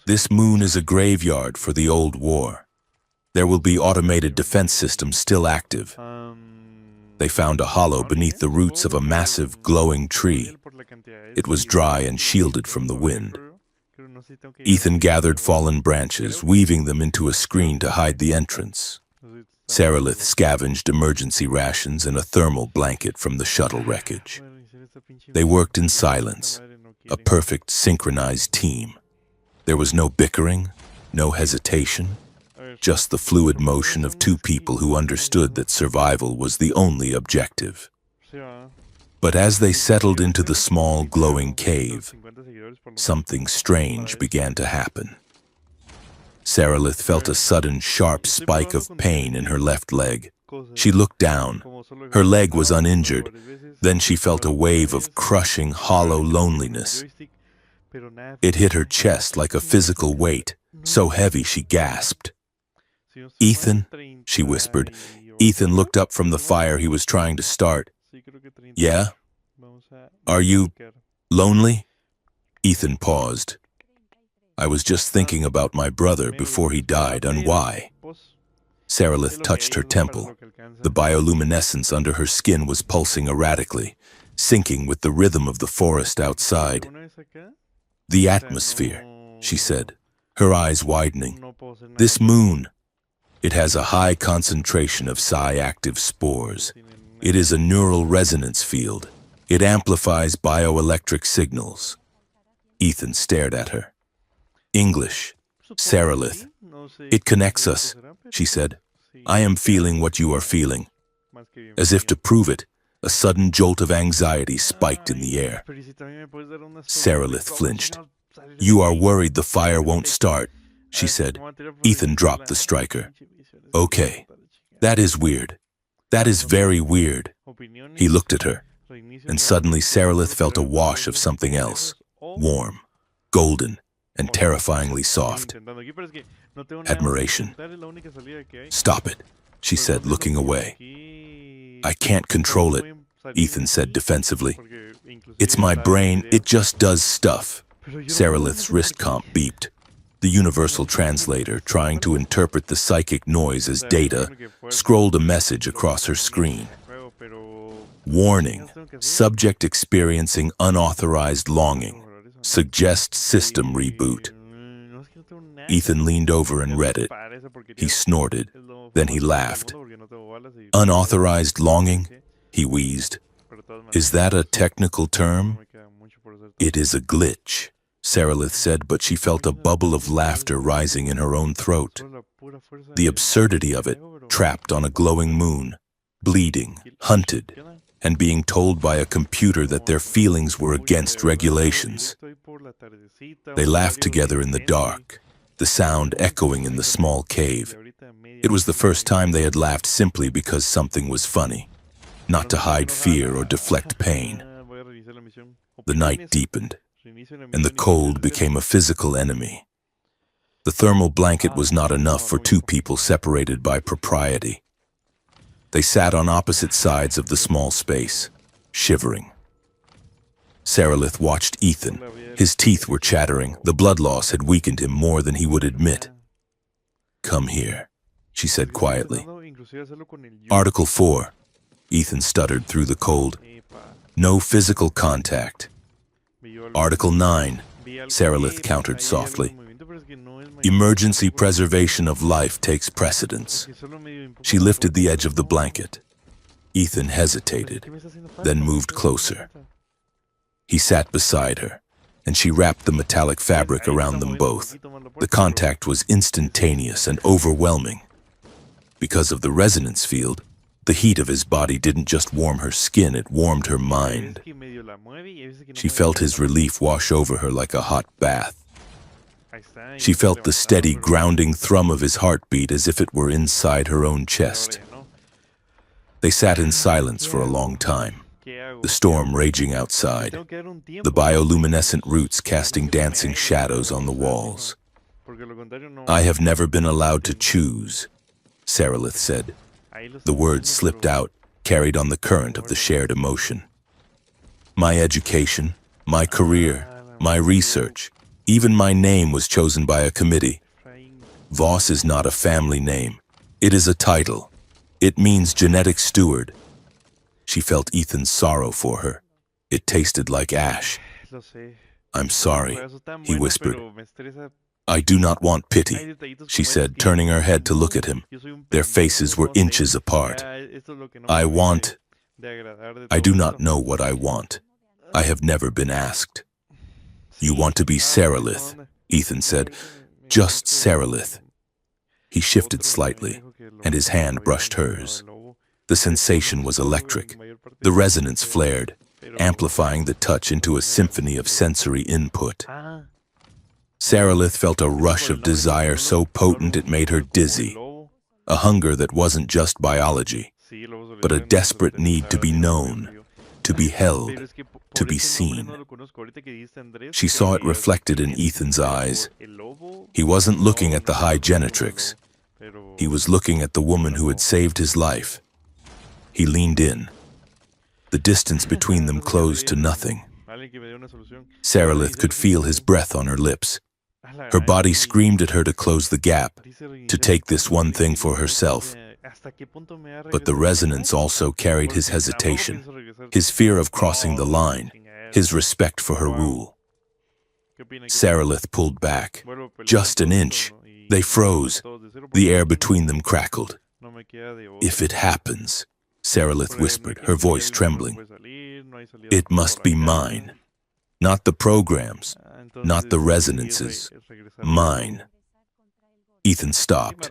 Speaker 1: This moon is a graveyard for the old war. There will be automated defense systems still active. They found a hollow beneath the roots of a massive, glowing tree. It was dry and shielded from the wind. Ethan gathered fallen branches, weaving them into a screen to hide the entrance. Saralith scavenged emergency rations and a thermal blanket from the shuttle wreckage. They worked in silence, a perfect synchronized team. There was no bickering, no hesitation, just the fluid motion of two people who understood that survival was the only objective. But as they settled into the small, glowing cave, something strange began to happen. Saralith felt a sudden, sharp spike of pain in her left leg. She looked down. Her leg was uninjured. Then she felt a wave of crushing, hollow loneliness. It hit her chest like a physical weight, so heavy she gasped. Ethan, she whispered. Ethan looked up from the fire he was trying to start. Yeah? Are you lonely? Ethan paused. I was just thinking about my brother before he died and why. Saralith touched her temple. The bioluminescence under her skin was pulsing erratically, syncing with the rhythm of the forest outside. The atmosphere, she said, her eyes widening. This moon, it has a high concentration of psi-active spores. It is a neural resonance field. It amplifies bioelectric signals. Ethan stared at her. English, Saralith. It connects us, she said. I am feeling what you are feeling. As if to prove it, a sudden jolt of anxiety spiked in the air. Saralith flinched. You are worried the fire won't start, she said. Ethan dropped the striker. Okay, that is weird. That is very weird. He looked at her, and suddenly Saralith felt a wash of something else, warm, golden, and terrifyingly soft. Admiration. Stop it, she said, looking away. I can't control it, Ethan said defensively. It's my brain, it just does stuff. Saralith's wrist comp beeped. The universal translator, trying to interpret the psychic noise as data, scrolled a message across her screen. Warning, subject experiencing unauthorized longing. Suggest system reboot. Ethan leaned over and read it. He snorted, then he laughed. Unauthorized longing? He wheezed. Is that a technical term? It is a glitch, Saralith said, but she felt a bubble of laughter rising in her own throat. The absurdity of it, trapped on a glowing moon, bleeding, hunted, and being told by a computer that their feelings were against regulations. They laughed together in the dark, the sound echoing in the small cave. It was the first time they had laughed simply because something was funny, not to hide fear or deflect pain. The night deepened, and the cold became a physical enemy. The thermal blanket was not enough for two people separated by propriety. They sat on opposite sides of the small space, shivering. Saralith watched Ethan. His teeth were chattering. The blood loss had weakened him more than he would admit. Come here, she said quietly. Article 4. Ethan stuttered through the cold. No physical contact. Article 9, Saralith countered softly. Emergency preservation of life takes precedence. She lifted the edge of the blanket. Ethan hesitated, then moved closer. He sat beside her, and she wrapped the metallic fabric around them both. The contact was instantaneous and overwhelming. Because of the resonance field, the heat of his body didn't just warm her skin, it warmed her mind. She felt his relief wash over her like a hot bath. She felt the steady, grounding thrum of his heartbeat as if it were inside her own chest. They sat in silence for a long time, the storm raging outside, the bioluminescent roots casting dancing shadows on the walls. "I have never been allowed to choose," Saralith said. The words slipped out, carried on the current of the shared emotion. "My education, my career, my research, even my name was chosen by a committee. Voss is not a family name. It is a title. It means genetic steward." She felt Ethan's sorrow for her. It tasted like ash. "I'm sorry," he whispered. "I do not want pity," she said, turning her head to look at him. Their faces were inches apart. I do not know what I want. I have never been asked." "You want to be Saralith," Ethan said. "Just Saralith." He shifted slightly, and his hand brushed hers. The sensation was electric. The resonance flared, amplifying the touch into a symphony of sensory input. Saralith felt a rush of desire so potent it made her dizzy, a hunger that wasn't just biology, but a desperate need to be known, to be held, to be seen. She saw it reflected in Ethan's eyes. He wasn't looking at the high genetrix. He was looking at the woman who had saved his life. He leaned in. The distance between them closed to nothing. Saralith could feel his breath on her lips. Her body screamed at her to close the gap, to take this one thing for herself. But the resonance also carried his hesitation, his fear of crossing the line, his respect for her rule. Saralith pulled back. Just an inch. They froze. The air between them crackled. "If it happens," Saralith whispered, her voice trembling, "it must be mine. Not the programs, not the resonances. Mine." Ethan stopped.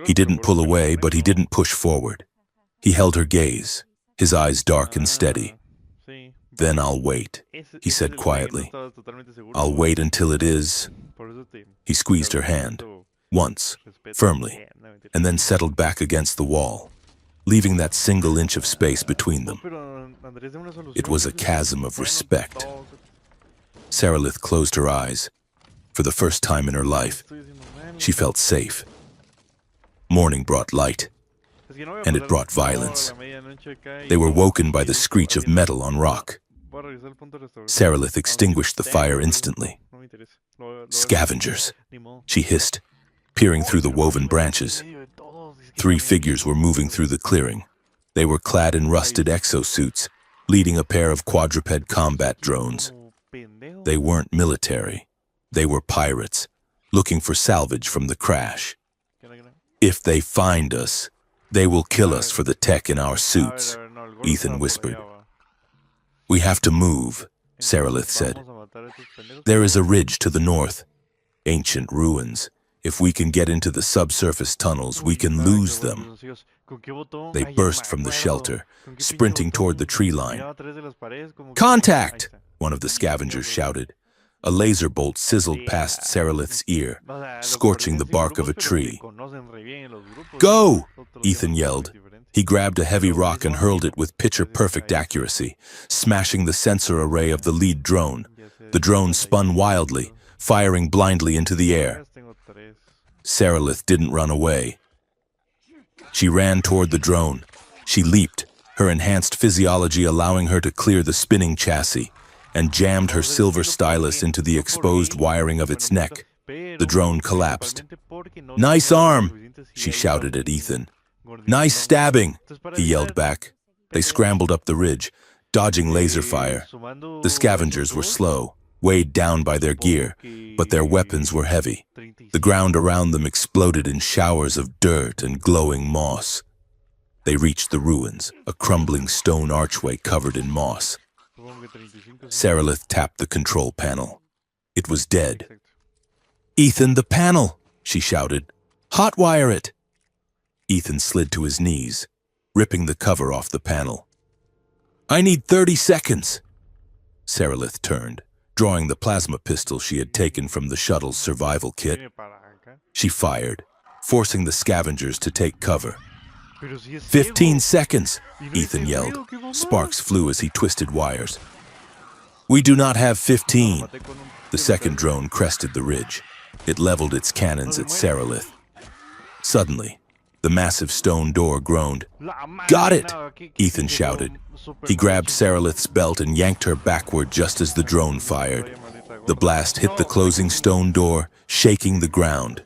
Speaker 1: He didn't pull away, but he didn't push forward. He held her gaze, his eyes dark and steady. "Then I'll wait," he said quietly. "I'll wait until it is." He squeezed her hand, once, firmly, and then settled back against the wall, leaving that single inch of space between them. It was a chasm of respect. Saralith closed her eyes. For the first time in her life, she felt safe. Morning brought light, and it brought violence. They were woken by the screech of metal on rock. Saralith extinguished the fire instantly. "Scavengers," she hissed, peering through the woven branches. 3 figures were moving through the clearing. They were clad in rusted exosuits, leading a pair of quadruped combat drones. They weren't military. They were pirates, looking for salvage from the crash. "If they find us, they will kill us for the tech in our suits," Ethan whispered. "We have to move," Saralith said. "There is a ridge to the north, ancient ruins. If we can get into the subsurface tunnels, we can lose them." They burst from the shelter, sprinting toward the tree line. "Contact!" one of the scavengers shouted. A laser bolt sizzled past Saralith's ear, scorching the bark of a tree. "Go!" Ethan yelled. He grabbed a heavy rock and hurled it with picture-perfect accuracy, smashing the sensor array of the lead drone. The drone spun wildly, firing blindly into the air. Saralith didn't run away. She ran toward the drone. She leaped, her enhanced physiology allowing her to clear the spinning chassis, and jammed her silver stylus into the exposed wiring of its neck. The drone collapsed. "Nice arm!" she shouted at Ethan. "Nice stabbing!" he yelled back. They scrambled up the ridge, dodging laser fire. The scavengers were slow, weighed down by their gear, but their weapons were heavy. The ground around them exploded in showers of dirt and glowing moss. They reached the ruins, a crumbling stone archway covered in moss. Sarilith tapped the control panel. It was dead. "Ethan, the panel!" she shouted. "Hotwire it!" Ethan slid to his knees, ripping the cover off the panel. "I need 30 seconds!" Sarilith turned, drawing the plasma pistol she had taken from the shuttle's survival kit. She fired, forcing the scavengers to take cover. 15 seconds, Ethan yelled. Sparks flew as he twisted wires. "We do not have 15. The second drone crested the ridge. It leveled its cannons at Sarilith. Suddenly, the massive stone door groaned. "Got it!" Ethan shouted. He grabbed Sarilith's belt and yanked her backward just as the drone fired. The blast hit the closing stone door, shaking the ground.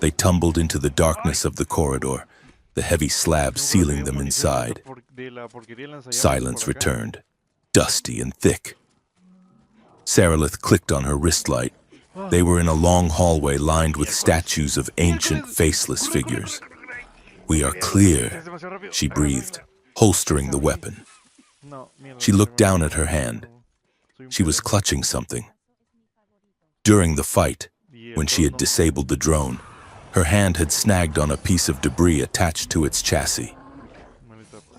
Speaker 1: They tumbled into the darkness of the corridor, the heavy slabs sealing them inside. Silence returned, dusty and thick. Sarilith clicked on her wristlight. They were in a long hallway lined with statues of ancient, faceless figures. "We are clear," she breathed, holstering the weapon. She looked down at her hand. She was clutching something. During the fight, when she had disabled the drone, her hand had snagged on a piece of debris attached to its chassis.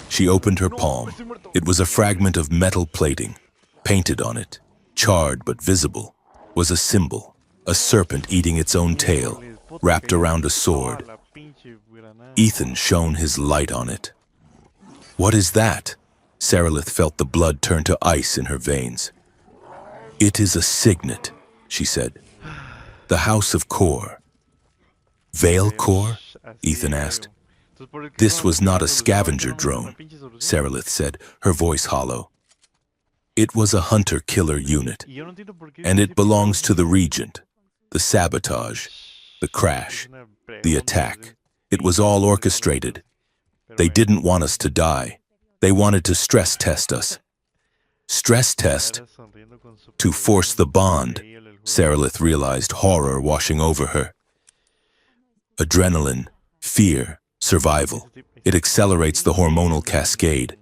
Speaker 1: She opened her palm. It was a fragment of metal plating. Painted on it, charred but visible, was a symbol, a serpent eating its own tail, wrapped around a sword. Ethan shone his light on it. "What is that?" Sarilith felt the blood turn to ice in her veins. "It is a signet," she said. "The House of Kor." "Veil Kor?" Ethan asked. "This was not a scavenger drone," Sarilith said, her voice hollow. "It was a hunter-killer unit, and it belongs to the Regent. The sabotage, the crash, the attack. It was all orchestrated. They didn't want us to die. They wanted to stress test us." "Stress test?" "To force the bond," Sarilith realized, horror washing over her. "Adrenaline, fear, survival. It accelerates the hormonal cascade.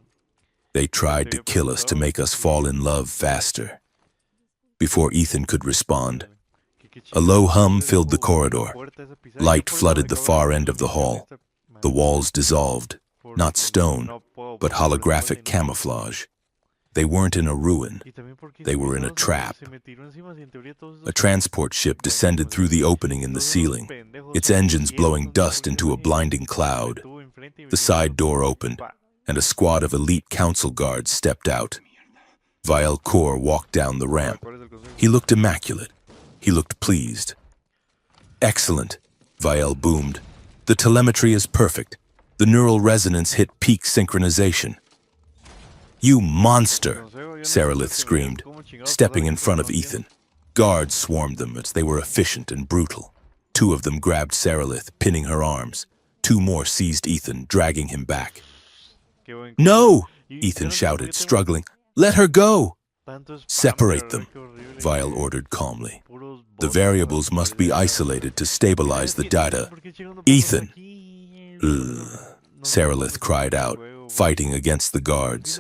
Speaker 1: They tried to kill us to make us fall in love faster." Before Ethan could respond, a low hum filled the corridor. Light flooded the far end of the hall. The walls dissolved, not stone, but holographic camouflage. They weren't in a ruin. They were in a trap. A transport ship descended through the opening in the ceiling, its engines blowing dust into a blinding cloud. The side door opened, and a squad of elite council guards stepped out. Veil Kor walked down the ramp. He looked immaculate. He looked pleased. "Excellent," Veil boomed. "The telemetry is perfect. The neural resonance hit peak synchronization." "You monster!" Sarilith screamed, stepping in front of Ethan. Guards swarmed them as they were efficient and brutal. Two of them grabbed Sarilith, pinning her arms. Two more seized Ethan, dragging him back. "No!" Ethan shouted, struggling. "Let her go!" "Separate them," Veil ordered calmly. "The variables must be isolated to stabilize the data." "Ethan!" "Ugh," Sarilith cried out, fighting against the guards.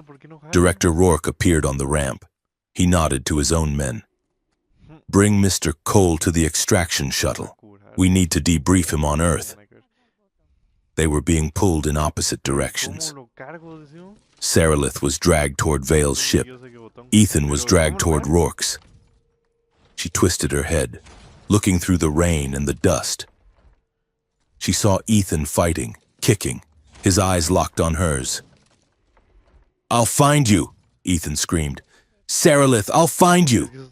Speaker 1: Director Rourke appeared on the ramp. He nodded to his own men. "Bring Mr. Cole to the extraction shuttle. We need to debrief him on Earth." They were being pulled in opposite directions. Sarilith was dragged toward Veil's ship. Ethan was dragged toward Rourke's. She twisted her head, looking through the rain and the dust. She saw Ethan fighting, kicking, his eyes locked on hers. "I'll find you," Ethan screamed. "Sarilith, I'll find you!"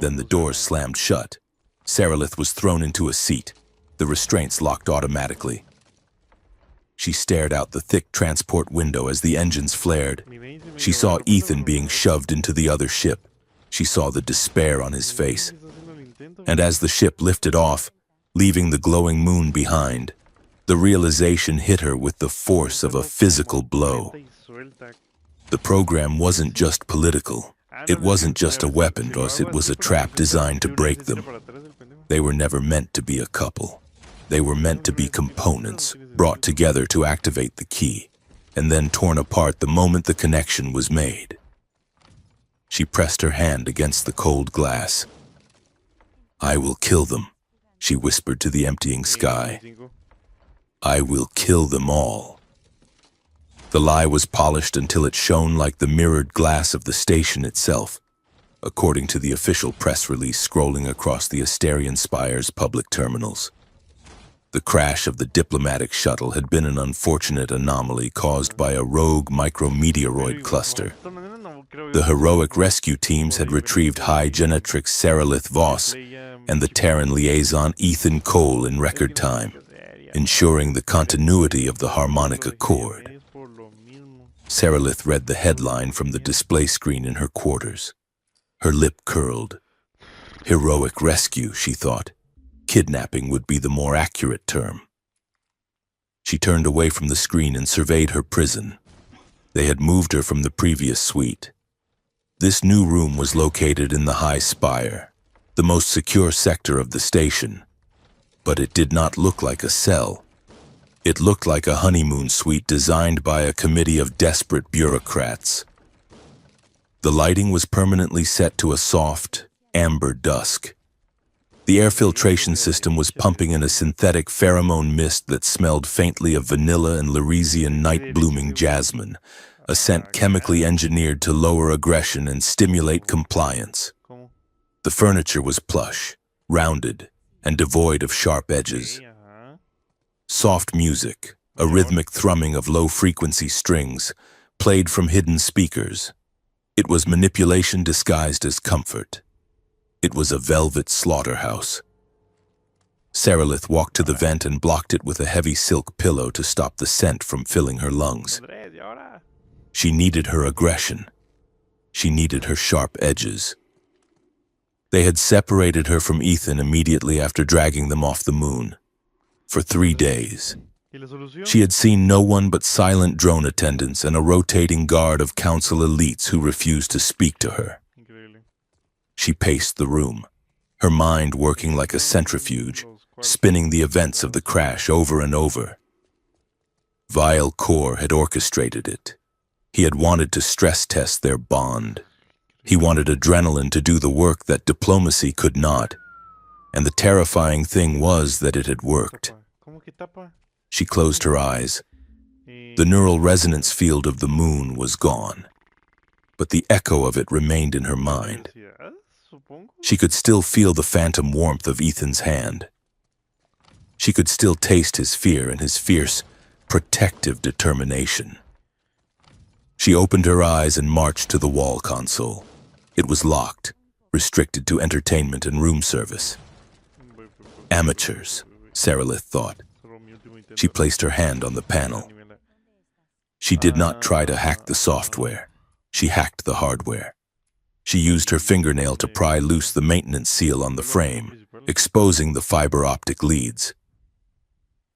Speaker 1: Then the doors slammed shut. Sarilith was thrown into a seat. The restraints locked automatically. She stared out the thick transport window as the engines flared. She saw Ethan being shoved into the other ship. She saw the despair on his face. And as the ship lifted off, leaving the glowing moon behind, the realization hit her with the force of a physical blow. The program wasn't just political. It wasn't just a weapon, Ross. It was a trap designed to break them. They were never meant to be a couple. They were meant to be components, brought together to activate the key, and then torn apart the moment the connection was made. She pressed her hand against the cold glass. "I will kill them," she whispered to the emptying sky. "I will kill them all." The lie was polished until it shone like the mirrored glass of the station itself, according to the official press release scrolling across the Asterian Spire's public terminals. The crash of the diplomatic shuttle had been an unfortunate anomaly caused by a rogue micrometeoroid cluster. The heroic rescue teams had retrieved High Genetrix Seralith Voss and the Terran liaison Ethan Cole in record time, ensuring the continuity of the harmonic accord. Seralith read the headline from the display screen in her quarters. Her lip curled. Heroic rescue, she thought. Kidnapping would be the more accurate term. She turned away from the screen and surveyed her prison. They had moved her from the previous suite. This new room was located in the High Spire, the most secure sector of the station. But it did not look like a cell. It looked like a honeymoon suite designed by a committee of desperate bureaucrats. The lighting was permanently set to a soft, amber dusk. The air filtration system was pumping in a synthetic pheromone mist that smelled faintly of vanilla and Lyresian night-blooming jasmine, a scent chemically engineered to lower aggression and stimulate compliance. The furniture was plush, rounded, and devoid of sharp edges. Soft music, a rhythmic thrumming of low-frequency strings, played from hidden speakers. It was manipulation disguised as comfort. It was a velvet slaughterhouse. Seralith walked to the vent and blocked it with a heavy silk pillow to stop the scent from filling her lungs. She needed her aggression. She needed her sharp edges. They had separated her from Ethan immediately after dragging them off the moon. For 3 days. She had seen no one but silent drone attendants and a rotating guard of council elites who refused to speak to her. She paced the room, her mind working like a centrifuge, spinning the events of the crash over and over. Vile Core had orchestrated it. He had wanted to stress test their bond. He wanted adrenaline to do the work that diplomacy could not. And the terrifying thing was that it had worked. She closed her eyes. The neural resonance field of the moon was gone, but the echo of it remained in her mind. She could still feel the phantom warmth of Ethan's hand. She could still taste his fear and his fierce, protective determination. She opened her eyes and marched to the wall console. It was locked, restricted to entertainment and room service. Amateurs, Seralith thought. She placed her hand on the panel. She did not try to hack the software. She hacked the hardware. She used her fingernail to pry loose the maintenance seal on the frame, exposing the fiber optic leads.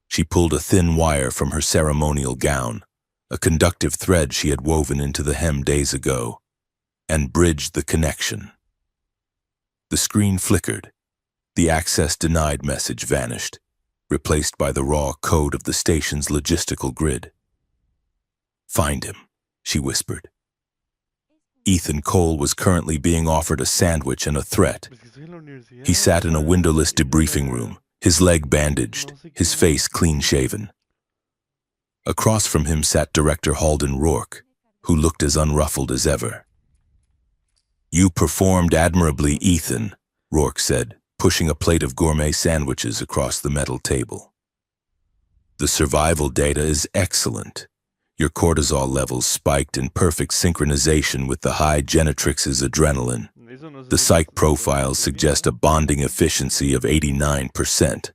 Speaker 1: She pulled a thin wire from her ceremonial gown, a conductive thread she had woven into the hem days ago, and bridged the connection. The screen flickered. The access denied message vanished, replaced by the raw code of the station's logistical grid. "Find him," she whispered. Ethan Cole was currently being offered a sandwich and a threat. He sat in a windowless debriefing room, his leg bandaged, his face clean-shaven. Across from him sat Director Halden Rourke, who looked as unruffled as ever. "You performed admirably, Ethan," Rourke said, pushing a plate of gourmet sandwiches across the metal table. "The survival data is excellent. Your cortisol levels spiked in perfect synchronization with the High Genetrix's adrenaline. The psych profiles suggest a bonding efficiency of 89%.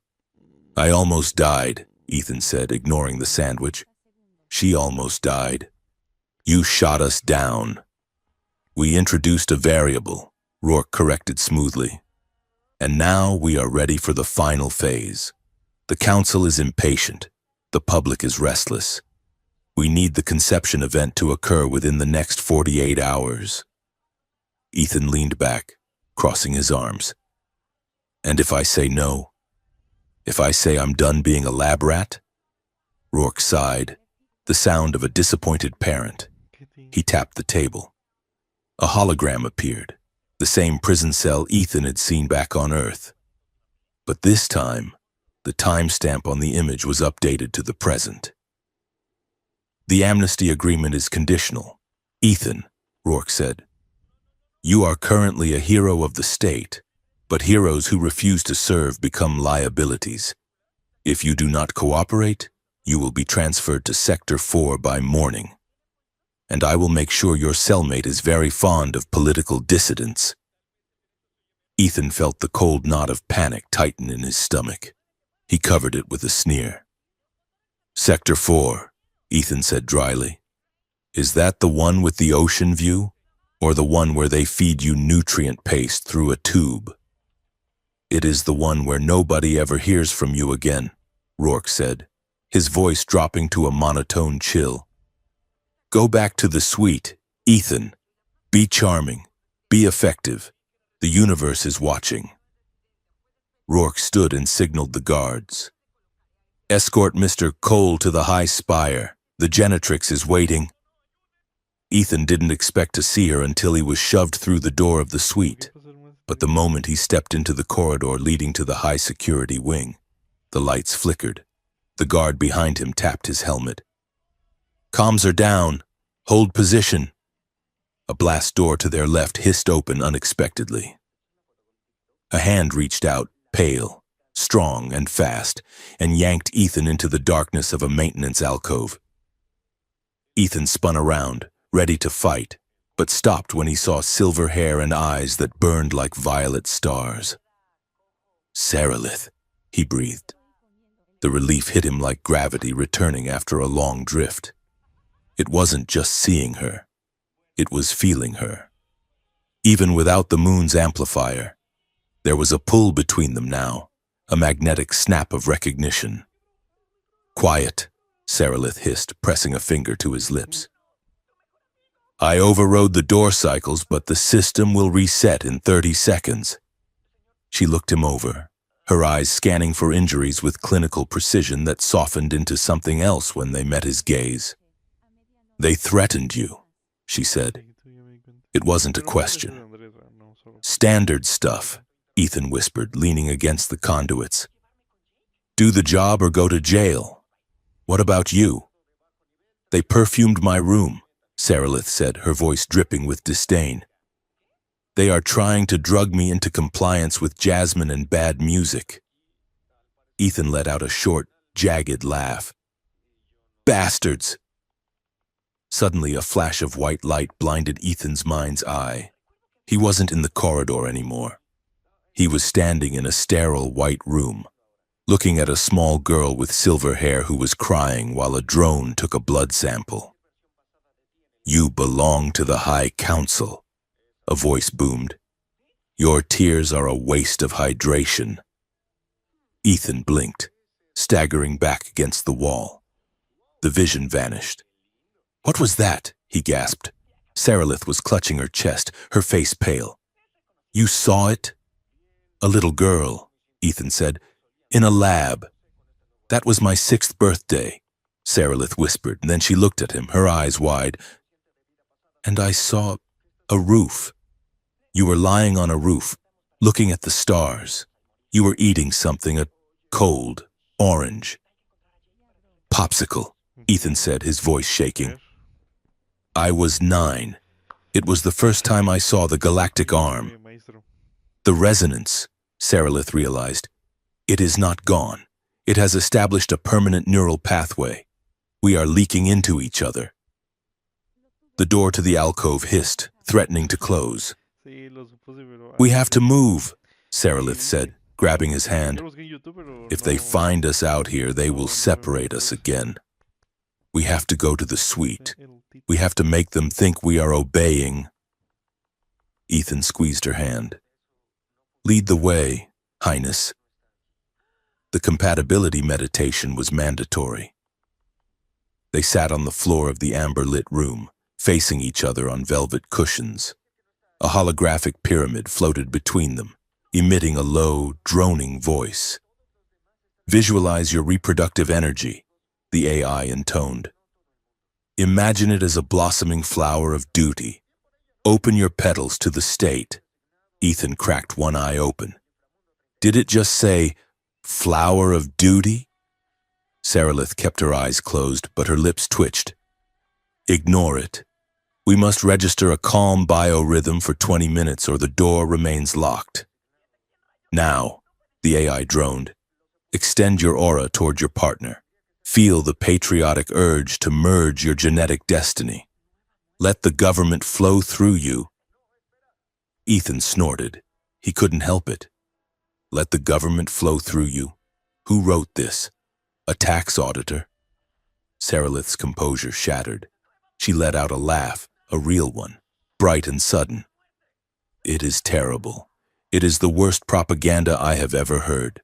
Speaker 1: "I almost died," Ethan said, ignoring the sandwich. "She almost died. You shot us down." "We introduced a variable," Rourke corrected smoothly. "And now we are ready for the final phase. The council is impatient. The public is restless. We need the conception event to occur within the next 48 hours. Ethan leaned back, crossing his arms. And if I say no? If I say I'm done being a lab rat? Rourke sighed, the sound of a disappointed parent. He tapped the table. A hologram appeared, the same prison cell Ethan had seen back on Earth. But this time, the timestamp on the image was updated to the present. The amnesty agreement is conditional. Ethan, Rourke said, you are currently a hero of the state, but heroes who refuse to serve become liabilities. If you do not cooperate, you will be transferred to Sector 4 by morning. And I will make sure your cellmate is very fond of political dissidents. Ethan felt the cold knot of panic tighten in his stomach. He covered it with a sneer. Sector 4, Ethan said dryly. Is that the one with the ocean view, or the one where they feed you nutrient paste through a tube? It is the one where nobody ever hears from you again, Rourke said, his voice dropping to a monotone chill. Go back to the suite, Ethan. Be charming. Be effective. The universe is watching. Rourke stood and signaled the guards. Escort Mr. Cole to the high spire. The genitrix is waiting. Ethan didn't expect to see her until he was shoved through the door of the suite. But the moment he stepped into the corridor leading to the high-security wing, the lights flickered. The guard behind him tapped his helmet. Comms are down. Hold position. A blast door to their left hissed open unexpectedly. A hand reached out, pale, strong and fast, and yanked Ethan into the darkness of a maintenance alcove. Ethan spun around, ready to fight, but stopped when he saw silver hair and eyes that burned like violet stars. Sarilith, he breathed. The relief hit him like gravity returning after a long drift. It wasn't just seeing her. It was feeling her. Even without the moon's amplifier, there was a pull between them now, a magnetic snap of recognition. Quiet, Sarilith hissed, pressing a finger to his lips. I overrode the door cycles, but the system will reset in 30 seconds. She looked him over, her eyes scanning for injuries with clinical precision that softened into something else when they met his gaze. They threatened you, she said. It wasn't a question. Standard stuff, Ethan whispered, leaning against the conduits. Do the job or go to jail. What about you? They perfumed my room, Sarilith said, her voice dripping with disdain. They are trying to drug me into compliance with Jasmine and bad music. Ethan let out a short, jagged laugh. Bastards! Suddenly, a flash of white light blinded Ethan's mind's eye. He wasn't in the corridor anymore. He was standing in a sterile white room, looking at a small girl with silver hair who was crying while a drone took a blood sample. You belong to the High Council, a voice boomed. Your tears are a waste of hydration. Ethan blinked, staggering back against the wall. The vision vanished. What was that? He gasped. Sarilith was clutching her chest, her face pale. You saw it? A little girl, Ethan said, in a lab. That was my 6th birthday, Sarilith whispered, and then she looked at him, her eyes wide. And I saw a roof. You were lying on a roof, looking at the stars. You were eating something, a cold orange. Popsicle, Ethan said, his voice shaking. I was 9. It was the first time I saw the galactic arm. The resonance, Sarilith realized. It is not gone. It has established a permanent neural pathway. We are leaking into each other. The door to the alcove hissed, threatening to close. We have to move, Sarilith said, grabbing his hand. If they find us out here, they will separate us again. We have to go to the suite. We have to make them think we are obeying. Ethan squeezed her hand. Lead the way, Highness. The compatibility meditation was mandatory. They sat on the floor of the amber-lit room, facing each other on velvet cushions. A holographic pyramid floated between them, emitting a low, droning voice. Visualize your reproductive energy, the AI intoned. Imagine it as a blossoming flower of duty. Open your petals to the state. Ethan cracked one eye open. Did it just say, flower of duty? Saralith kept her eyes closed, but her lips twitched. Ignore it. We must register a calm biorhythm for 20 minutes or the door remains locked. Now, the AI droned, extend your aura toward your partner. Feel the patriotic urge to merge your genetic destiny. Let the government flow through you. Ethan snorted. He couldn't help it. Let the government flow through you. Who wrote this? A tax auditor? Saralith's composure shattered. She let out a laugh, a real one, bright and sudden. It is terrible. It is the worst propaganda I have ever heard.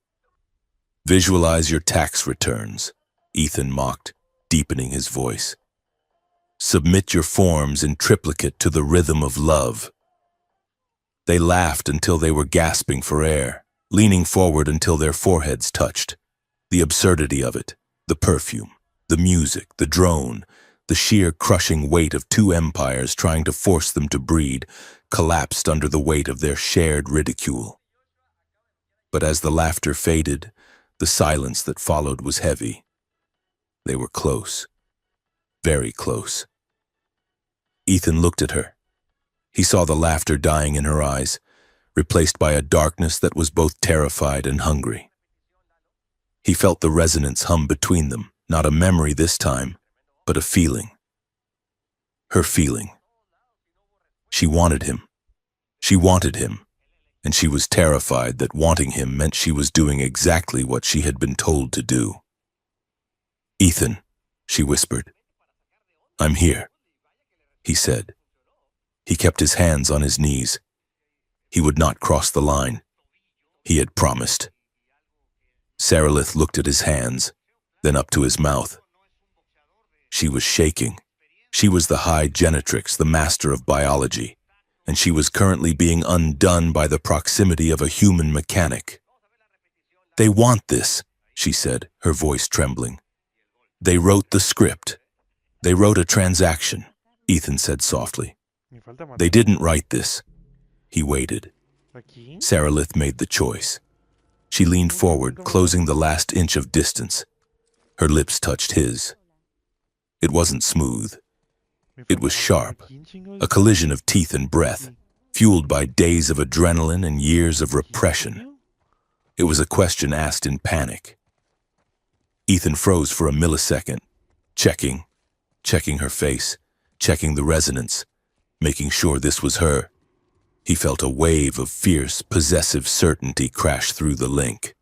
Speaker 1: Visualize your tax returns, Ethan mocked, deepening his voice. Submit your forms in triplicate to the rhythm of love. They laughed until they were gasping for air, leaning forward until their foreheads touched. The absurdity of it, the perfume, the music, the drone, the sheer crushing weight of two empires trying to force them to breed, collapsed under the weight of their shared ridicule. But as the laughter faded, the silence that followed was heavy. They were close, very close. Ethan looked at her. He saw the laughter dying in her eyes, replaced by a darkness that was both terrified and hungry. He felt the resonance hum between them, not a memory this time, but a feeling. Her feeling. She wanted him. She wanted him, and she was terrified that wanting him meant she was doing exactly what she had been told to do. Ethan, she whispered. I'm here, he said. He kept his hands on his knees. He would not cross the line. He had promised. Saralith looked at his hands, then up to his mouth. She was shaking. She was the high genetrix, the master of biology, and she was currently being undone by the proximity of a human mechanic. They want this, she said, her voice trembling. They wrote the script. They wrote a transaction, Ethan said softly. They didn't write this. He waited. Saralith made the choice. She leaned forward, closing the last inch of distance. Her lips touched his. It wasn't smooth. It was sharp, a collision of teeth and breath, fueled by days of adrenaline and years of repression. It was a question asked in panic. Ethan froze for a millisecond, checking her face, checking the resonance, making sure this was her. He felt a wave of fierce, possessive certainty crash through the link.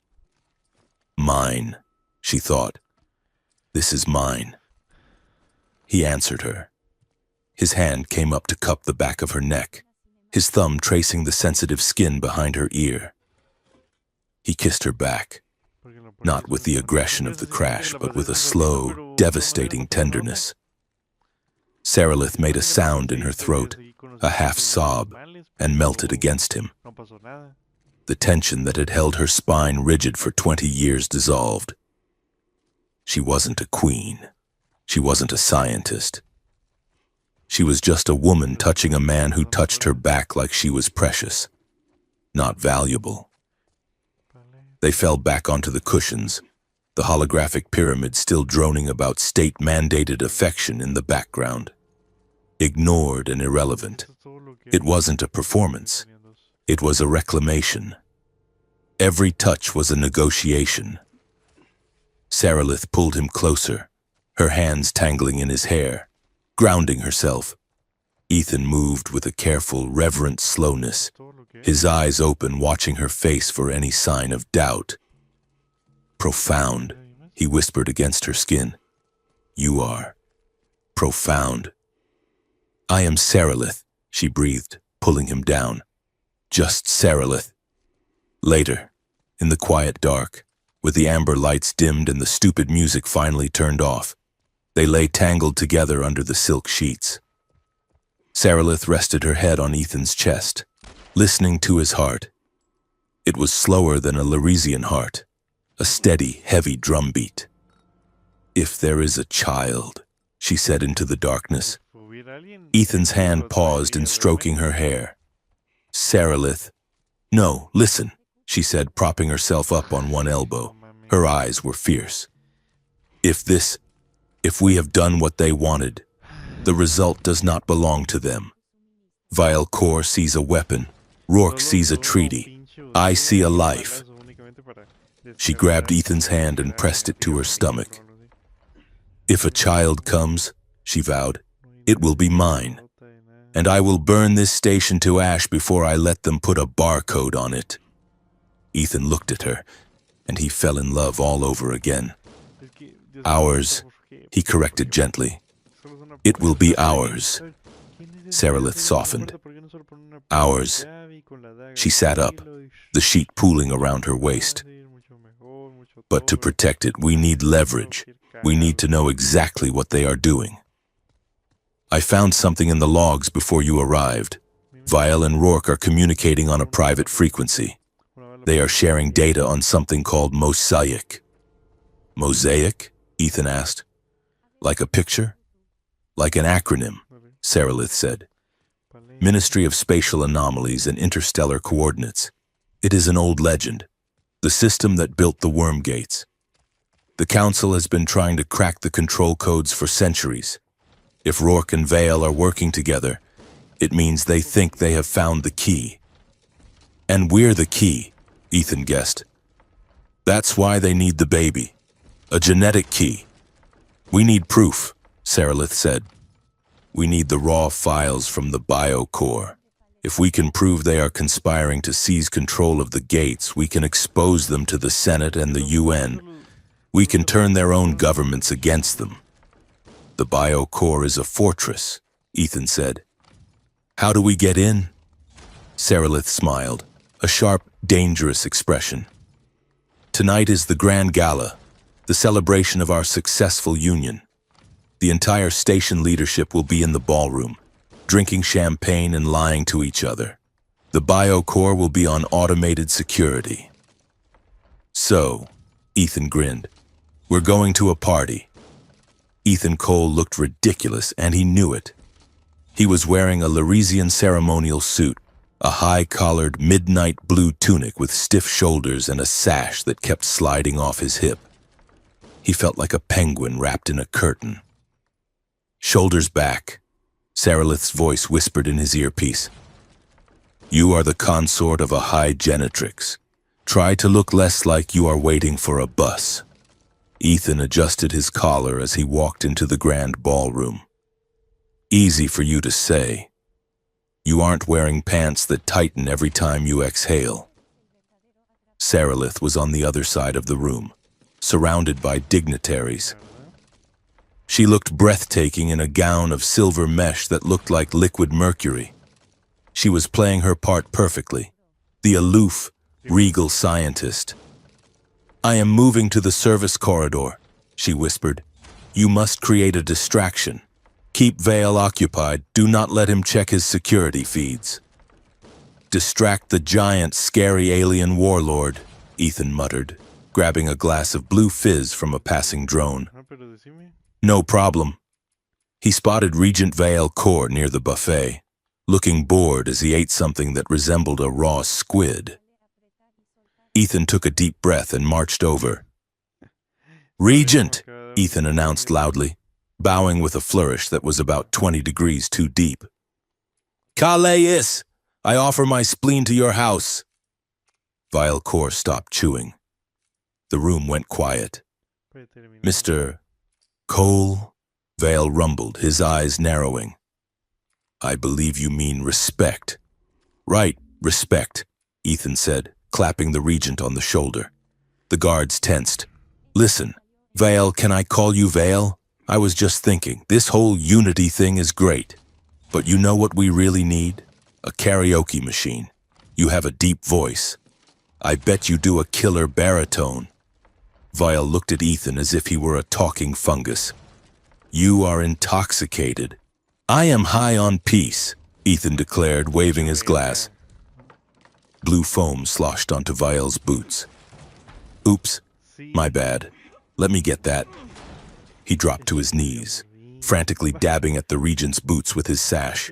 Speaker 1: Mine, she thought. This is mine. He answered her. His hand came up to cup the back of her neck, his thumb tracing the sensitive skin behind her ear. He kissed her back, not with the aggression of the crash, but with a slow, devastating tenderness. Saralith made a sound in her throat, a half sob, and melted against him. The tension that had held her spine rigid for 20 years dissolved. She wasn't a queen. She wasn't a scientist. She was just a woman touching a man who touched her back like she was precious, not valuable. They fell back onto the cushions, the holographic pyramid still droning about state-mandated affection in the background. Ignored and irrelevant. It wasn't a performance. It was a reclamation. Every touch was a negotiation. Saralith pulled him closer, her hands tangling in his hair, grounding herself. Ethan moved with a careful, reverent slowness, his eyes open, watching her face for any sign of doubt. Profound, he whispered against her skin. You are. Profound. I am Saralith, she breathed, pulling him down. Just Saralith. Later, in the quiet dark, with the amber lights dimmed and the stupid music finally turned off, They lay tangled together under the silk sheets. Saralith rested her head on Ethan's chest, listening to his heart. It was slower than a Lyresian heart, a steady, heavy drumbeat. "If there is a child," she said into the darkness. Ethan's hand paused in stroking her hair. "Saralith." "No, listen," she said, propping herself up on one elbow. Her eyes were fierce. If we have done what they wanted, the result does not belong to them. Vile Core sees a weapon. Rourke sees a treaty. I see a life." She grabbed Ethan's hand and pressed it to her stomach. "If a child comes," she vowed, "it will be mine. And I will burn this station to ash before I let them put a barcode on it." Ethan looked at her, and he fell in love all over again. "Ours," he corrected gently. "It will be ours." Saralith softened. "Ours." She sat up, the sheet pooling around her waist. "But to protect it, we need leverage. We need to know exactly what they are doing. I found something in the logs before you arrived. Vile and Rourke are communicating on a private frequency. They are sharing data on something called mosaic." "Mosaic?" Ethan asked. "Like a picture?" "Like an acronym," Saralith said. "Ministry of Spatial Anomalies and Interstellar Coordinates. It is an old legend, the system that built the worm gates. The Council has been trying to crack the control codes for centuries. If Rourke and Vale are working together, it means they think they have found the key." "And we're the key," Ethan guessed. "That's why they need the baby. A genetic key." "We need proof," Saralith said. "We need the raw files from the biocore. If we can prove they are conspiring to seize control of the gates, we can expose them to the Senate and the UN. We can turn their own governments against them." "The biocore is a fortress," Ethan said. "How do we get in?" Saralith smiled, a sharp, dangerous expression. "Tonight is the Grand Gala, the celebration of our successful union. The entire station leadership will be in the ballroom, drinking champagne and lying to each other. The biocore will be on automated security." "So," Ethan grinned, "we're going to a party." Ethan Cole looked ridiculous, and he knew it. He was wearing a Lyresian ceremonial suit, a high-collared midnight blue tunic with stiff shoulders and a sash that kept sliding off his hip. He felt like a penguin wrapped in a curtain. "Shoulders back," Saralith's voice whispered in his earpiece. "You are the consort of a high genetrix. Try to look less like you are waiting for a bus." Ethan adjusted his collar as he walked into the grand ballroom. "Easy for you to say. You aren't wearing pants that tighten every time you exhale." Saralith was on the other side of the room, surrounded by dignitaries. She looked breathtaking in a gown of silver mesh that looked like liquid mercury. She was playing her part perfectly, the aloof, regal scientist. "I am moving to the service corridor," she whispered. "You must create a distraction. Keep Vale occupied. Do not let him check his security feeds." "Distract the giant, scary alien warlord," Ethan muttered, grabbing a glass of blue fizz from a passing drone. "No problem." He spotted Regent Vale Core near the buffet, looking bored as he ate something that resembled a raw squid. Ethan took a deep breath and marched over. "Regent," Ethan announced loudly, bowing with a flourish that was about 20 degrees too deep. "Calais, I offer my spleen to your house." Vile Core stopped chewing. The room went quiet. "Mr. Cole?" Vale rumbled, his eyes narrowing. "I believe you mean respect." "Right, respect," Ethan said, clapping the Regent on the shoulder. The guards tensed. "Listen, Vale, can I call you Vale? I was just thinking, this whole unity thing is great. But you know what we really need? A karaoke machine. You have a deep voice. I bet you do a killer baritone." Vile looked at Ethan as if he were a talking fungus. You are intoxicated. I am high on peace, Ethan declared, waving his glass. Blue foam sloshed onto Vial's boots. Oops, my bad. Let me get that. He dropped to his knees, frantically dabbing at the regent's boots with his sash.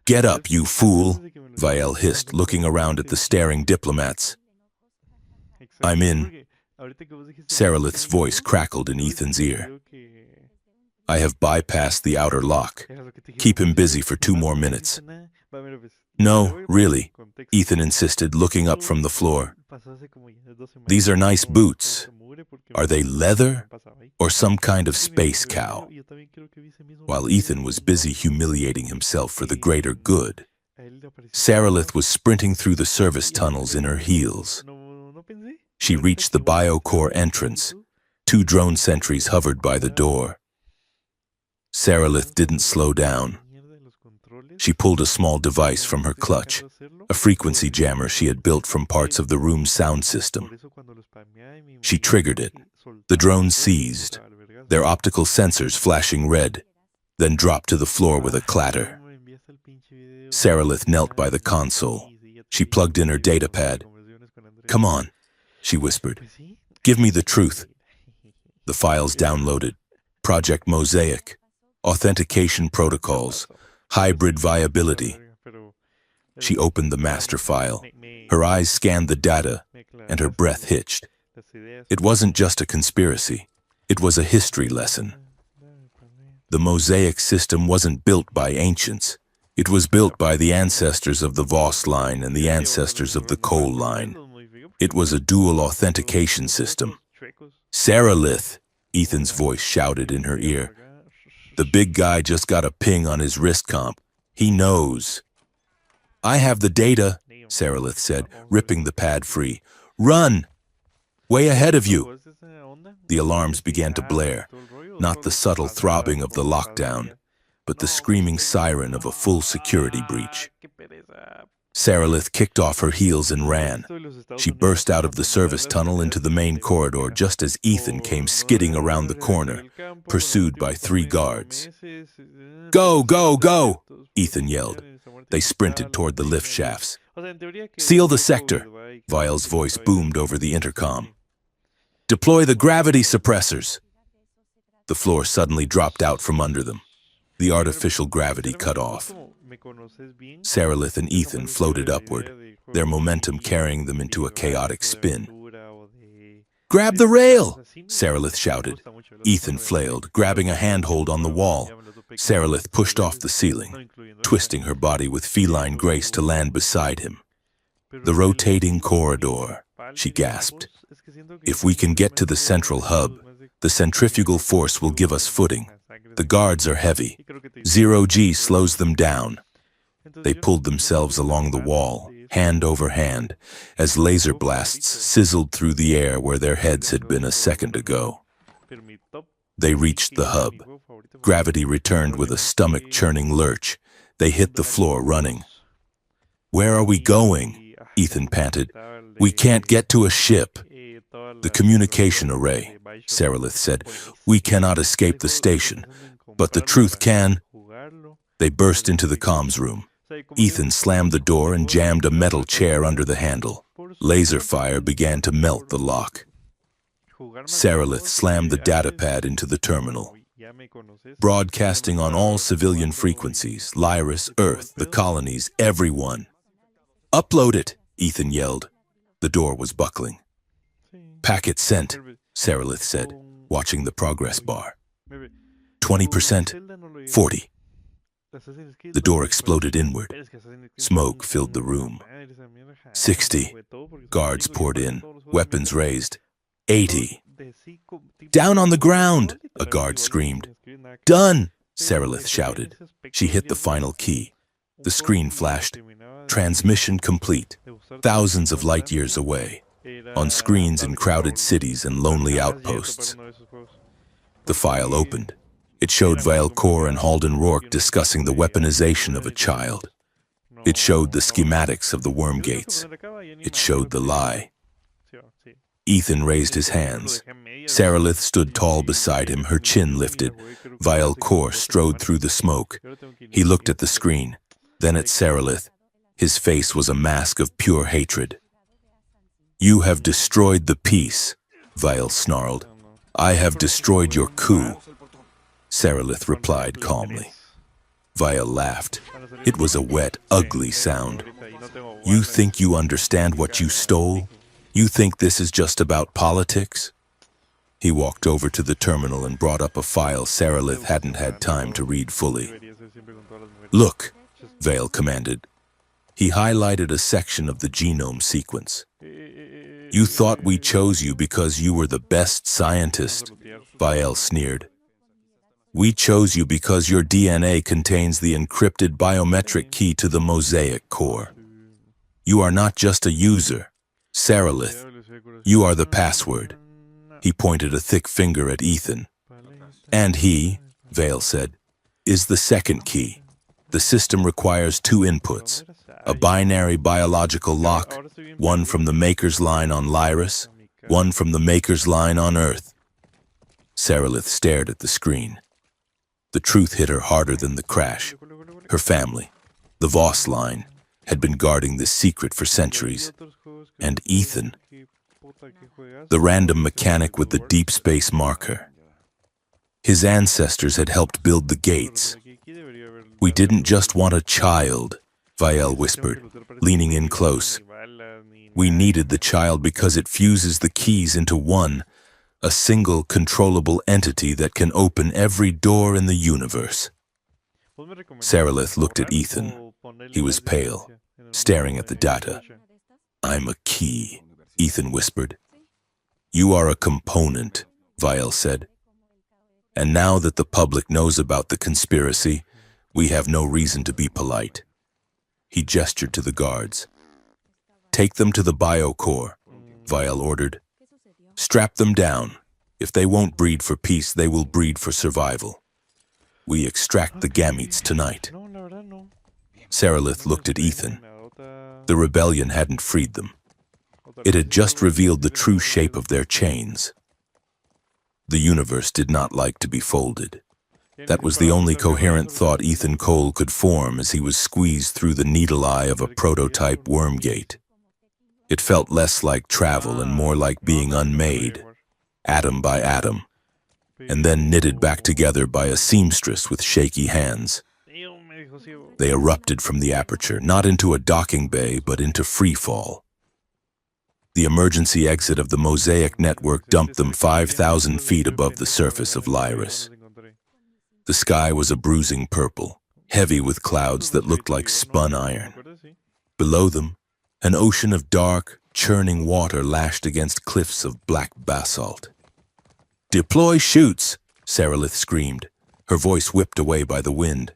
Speaker 1: Get up, you fool, Vial hissed, looking around at the staring diplomats. I'm in. Saralith's voice crackled in Ethan's ear. I have bypassed the outer lock. Keep him busy for 2 more minutes. No, really, Ethan insisted, looking up from the floor. These are nice boots. Are they leather or some kind of space cow? While Ethan was busy humiliating himself for the greater good, Saralith was sprinting through the service tunnels in her heels. She reached the biocore entrance. 2 drone sentries hovered by the door. Saralith didn't slow down. She pulled a small device from her clutch, a frequency jammer she had built from parts of the room's sound system. She triggered it. The drones seized, their optical sensors flashing red, then dropped to the floor with a clatter. Saralith knelt by the console. She plugged in her datapad. Come on, she whispered. Give me the truth. The files downloaded. Project Mosaic. Authentication protocols. Hybrid viability. She opened the master file. Her eyes scanned the data, and her breath hitched. It wasn't just a conspiracy. It was a history lesson. The Mosaic system wasn't built by ancients. It was built by the ancestors of the Voss line and the ancestors of the Cole line. It was a dual authentication system. Saralith, Ethan's voice shouted in her ear. The big guy just got a ping on his wrist comp. He knows. I have the data, Saralith said, ripping the pad free. Run! Way ahead of you! The alarms began to blare, not the subtle throbbing of the lockdown, but the screaming siren of a full security breach. Saralith kicked off her heels and ran. She burst out of the service tunnel into the main corridor just as Ethan came skidding around the corner, pursued by 3 guards. Go, go, go! Ethan yelled. They sprinted toward the lift shafts. Seal the sector, Vial's voice boomed over the intercom. Deploy the gravity suppressors. The floor suddenly dropped out from under them. The artificial gravity cut off. Saralith and Ethan floated upward, their momentum carrying them into a chaotic spin. Grab the rail! Saralith shouted. Ethan flailed, grabbing a handhold on the wall. Saralith pushed off the ceiling, twisting her body with feline grace to land beside him. The rotating corridor, she gasped. If we can get to the central hub, the centrifugal force will give us footing. The guards are heavy. 0G slows them down. They pulled themselves along the wall, hand over hand, as laser blasts sizzled through the air where their heads had been a second ago. They reached the hub. Gravity returned with a stomach-churning lurch. They hit the floor running. Where are we going? Ethan panted. We can't get to a ship. The communication array, Saralith said. We cannot escape the station, but the truth can. They burst into the comms room. Ethan slammed the door and jammed a metal chair under the handle. Laser fire began to melt the lock. Saralith slammed the datapad into the terminal. Broadcasting on all civilian frequencies, Lyris, Earth, the colonies, everyone. Upload it, Ethan yelled. The door was buckling. Packet sent, Saralith said, watching the progress bar. 20%, 40. The door exploded inward. Smoke filled the room. 60. Guards poured in, weapons raised. 80. Down on the ground, a guard screamed. Done, Saralith shouted. She hit the final key. The screen flashed. Transmission complete. Thousands of light years away. On screens in crowded cities and lonely outposts. The file opened. It showed Vial Kor and Halden Rourke discussing the weaponization of a child. It showed the schematics of the worm gates. It showed the lie. Ethan raised his hands. Saralith stood tall beside him, her chin lifted. Vile Kor strode through the smoke. He looked at the screen, then at Saralith. His face was a mask of pure hatred. "You have destroyed the peace," Vile snarled. "I have destroyed your coup," Saralith replied calmly. Vile laughed. It was a wet, ugly sound. "You think you understand what you stole? You think this is just about politics?" He walked over to the terminal and brought up a file Saralith hadn't had time to read fully. "Look," Vale commanded. He highlighted a section of the genome sequence. "You thought we chose you because you were the best scientist," Vale sneered. "We chose you because your DNA contains the encrypted biometric key to the mosaic core. You are not just a user, Saralith. You are the password." He pointed a thick finger at Ethan. "And he," Vale said, "is the second key. The system requires two inputs, a binary biological lock, one from the Maker's line on Lyris, one from the Maker's line on Earth." Saralith stared at the screen. The truth hit her harder than the crash. Her family, the Voss line, had been guarding this secret for centuries. And Ethan, the random mechanic with the deep space marker. His ancestors had helped build the gates. "We didn't just want a child," Vale whispered, leaning in close. "We needed the child because it fuses the keys into one, a single controllable entity that can open every door in the universe." Saralith looked at Ethan. He was pale, staring at the data. "I'm a key," Ethan whispered. "You are a component," Vile said. "And now that the public knows about the conspiracy, we have no reason to be polite." He gestured to the guards. "Take them to the biocore," Vile ordered. "Strap them down. If they won't breed for peace, they will breed for survival. We extract the gametes tonight." Saralith looked at Ethan. The rebellion hadn't freed them. It had just revealed the true shape of their chains. The universe did not like to be folded. That was the only coherent thought Ethan Cole could form as he was squeezed through the needle eye of a prototype wormgate. It felt less like travel and more like being unmade, atom by atom, and then knitted back together by a seamstress with shaky hands. They erupted from the aperture, not into a docking bay, but into free fall. The emergency exit of the Mosaic network dumped them 5,000 feet above the surface of Lyris. The sky was a bruising purple, heavy with clouds that looked like spun iron. Below them, an ocean of dark, churning water lashed against cliffs of black basalt. "Deploy chutes!" Saralith screamed, her voice whipped away by the wind.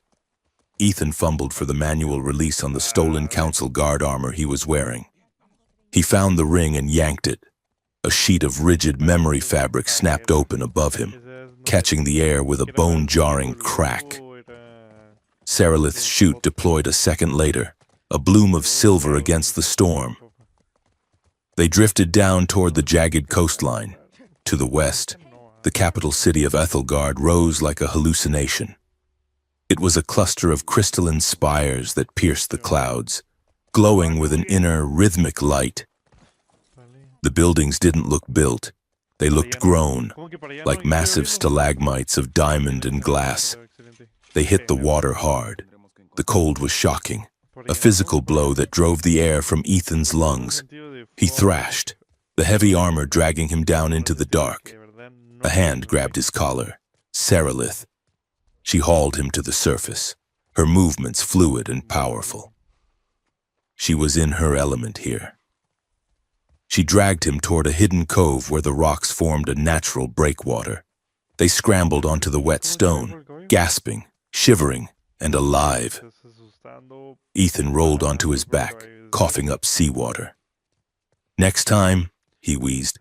Speaker 1: Ethan fumbled for the manual release on the stolen council guard armor he was wearing. He found the ring and yanked it. A sheet of rigid memory fabric snapped open above him, catching the air with a bone-jarring crack. Saralith's chute deployed a second later, a bloom of silver against the storm. They drifted down toward the jagged coastline. To the west, the capital city of Ethelgard rose like a hallucination. It was a cluster of crystalline spires that pierced the clouds, glowing with an inner, rhythmic light. The buildings didn't look built. They looked grown, like massive stalagmites of diamond and glass. They hit the water hard. The cold was shocking, a physical blow that drove the air from Ethan's lungs. He thrashed, the heavy armor dragging him down into the dark. A hand grabbed his collar. Saralith. She hauled him to the surface, her movements fluid and powerful. She was in her element here. She dragged him toward a hidden cove where the rocks formed a natural breakwater. They scrambled onto the wet stone, gasping, shivering, and alive. Ethan rolled onto his back, coughing up seawater. "Next time," he wheezed,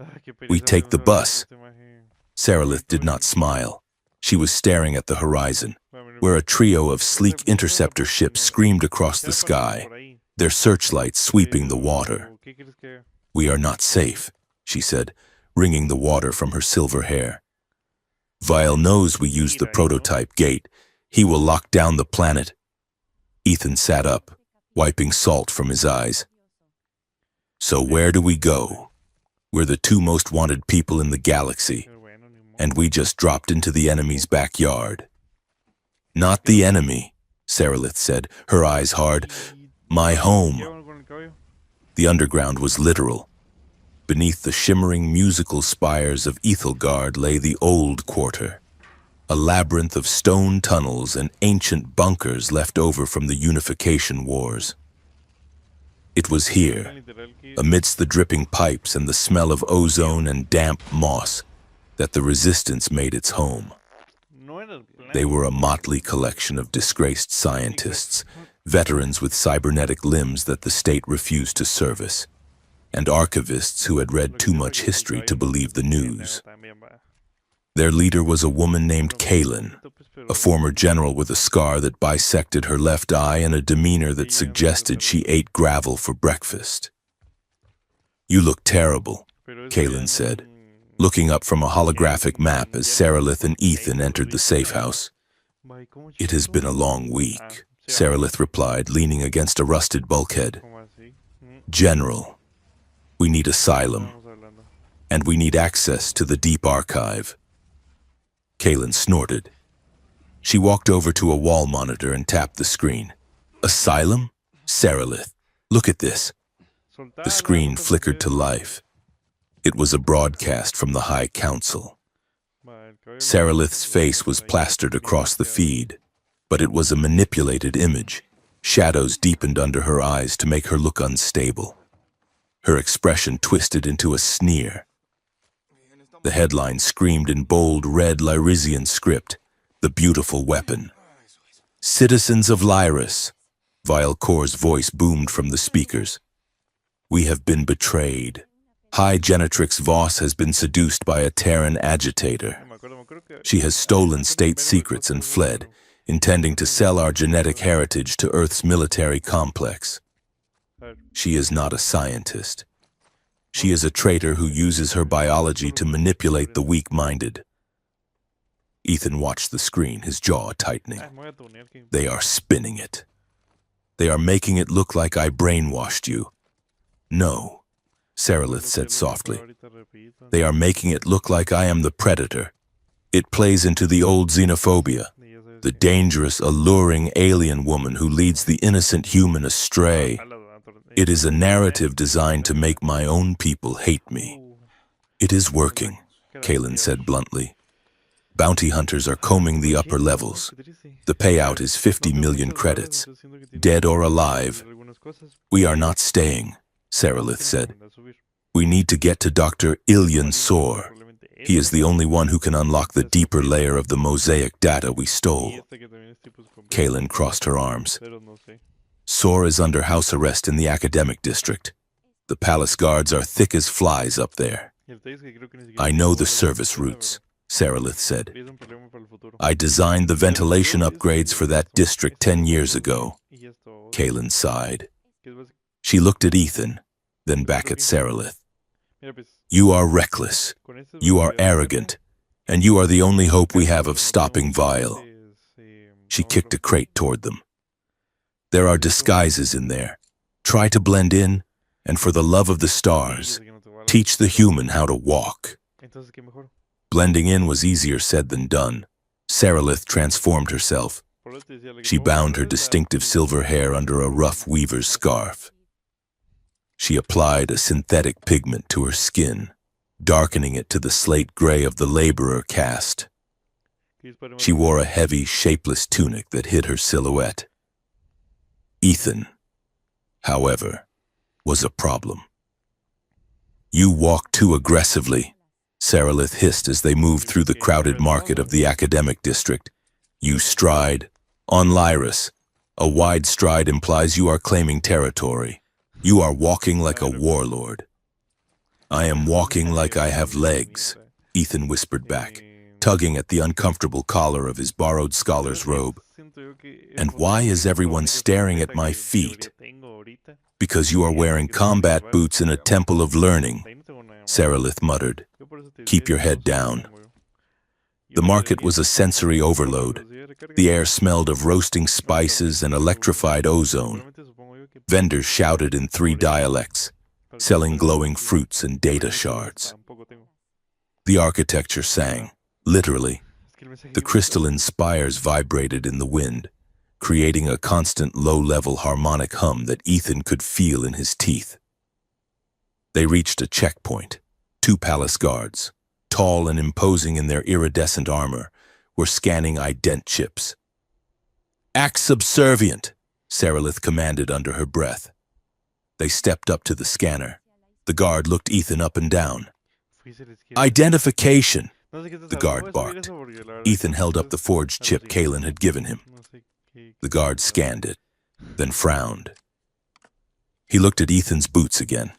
Speaker 1: "we take the bus." Saralith did not smile. She was staring at the horizon, where a trio of sleek interceptor ships screamed across the sky, their searchlights sweeping the water. "We are not safe," she said, wringing the water from her silver hair. Vile knows we used the prototype gate. He will lock down the planet. Ethan sat up, wiping salt from his eyes. So where do we go? We're the two most wanted people in the galaxy, and we just dropped into the enemy's backyard. Not the enemy, Saralith said, her eyes hard. My home. The underground was literal. Beneath the shimmering musical spires of Ethelgard lay the Old Quarter, a labyrinth of stone tunnels and ancient bunkers left over from the Unification Wars. It was here, amidst the dripping pipes and the smell of ozone and damp moss, that the Resistance made its home. They were a motley collection of disgraced scientists, veterans with cybernetic limbs that the state refused to service, and archivists who had read too much history to believe the news. Their leader was a woman named Kaylin, a former general with a scar that bisected her left eye and a demeanor that suggested she ate gravel for breakfast. You look terrible, Kaylin said, looking up from a holographic map as Saralith and Ethan entered the safe house. It has been a long week, Saralith replied, leaning against a rusted bulkhead. General, we need asylum, and we need access to the deep archive. Kaylin snorted. She walked over to a wall monitor and tapped the screen. Asylum? Saralith, look at this. The screen flickered to life. It was a broadcast from the High Council. Saralith's face was plastered across the feed, but it was a manipulated image. Shadows deepened under her eyes to make her look unstable. Her expression twisted into a sneer. The headline screamed in bold red Lyrisian script, "The beautiful weapon." Citizens of Lyris, Vilecor's voice boomed from the speakers. We have been betrayed. High Genetrix Voss has been seduced by a Terran agitator. She has stolen state secrets and fled, intending to sell our genetic heritage to Earth's military complex. She is not a scientist. She is a traitor who uses her biology to manipulate the weak-minded. Ethan watched the screen, his jaw tightening. They are spinning it. They are making it look like I brainwashed you. No, Saralith said softly. They are making it look like I am the predator. It plays into the old xenophobia, the dangerous, alluring alien woman who leads the innocent human astray. It is a narrative designed to make my own people hate me. It is working, Kaylin said bluntly. Bounty hunters are combing the upper levels. The payout is 50 million credits. Dead or alive. We are not staying, Saralith said. We need to get to Dr. Ilyan Sor. He is the only one who can unlock the deeper layer of the mosaic data we stole. Kaylin crossed her arms. Sor is under house arrest in the academic district. The palace guards are thick as flies up there. I know the service routes, Saralith said. I designed the ventilation upgrades for that district 10 years ago. Kaylin sighed. She looked at Ethan, then back at Saralith. You are reckless, you are arrogant, and you are the only hope we have of stopping Vile. She kicked a crate toward them. There are disguises in there. Try to blend in, and for the love of the stars, teach the human how to walk. Blending in was easier said than done. Saralith transformed herself. She bound her distinctive silver hair under a rough weaver's scarf. She applied a synthetic pigment to her skin, darkening it to the slate gray of the laborer caste. She wore a heavy, shapeless tunic that hid her silhouette. Ethan, however, was a problem. You walk too aggressively, Saralith hissed as they moved through the crowded market of the academic district. You stride. On Lyris, a wide stride implies you are claiming territory. You are walking like a warlord. I am walking like I have legs, Ethan whispered back, tugging at the uncomfortable collar of his borrowed scholar's robe. And why is everyone staring at my feet? Because you are wearing combat boots in a temple of learning, Saralith muttered. Keep your head down. The market was a sensory overload. The air smelled of roasting spices and electrified ozone. Vendors shouted in 3 dialects, selling glowing fruits and data shards. The architecture sang, literally. The crystalline spires vibrated in the wind, creating a constant low-level harmonic hum that Ethan could feel in his teeth. They reached a checkpoint. 2 palace guards, tall and imposing in their iridescent armor, were scanning ident chips. "Act subservient," Saralith commanded under her breath. They stepped up to the scanner. The guard looked Ethan up and down. "Identification," the guard barked. Ethan held up the forged chip Kalen had given him. The guard scanned it, then frowned. He looked at Ethan's boots again.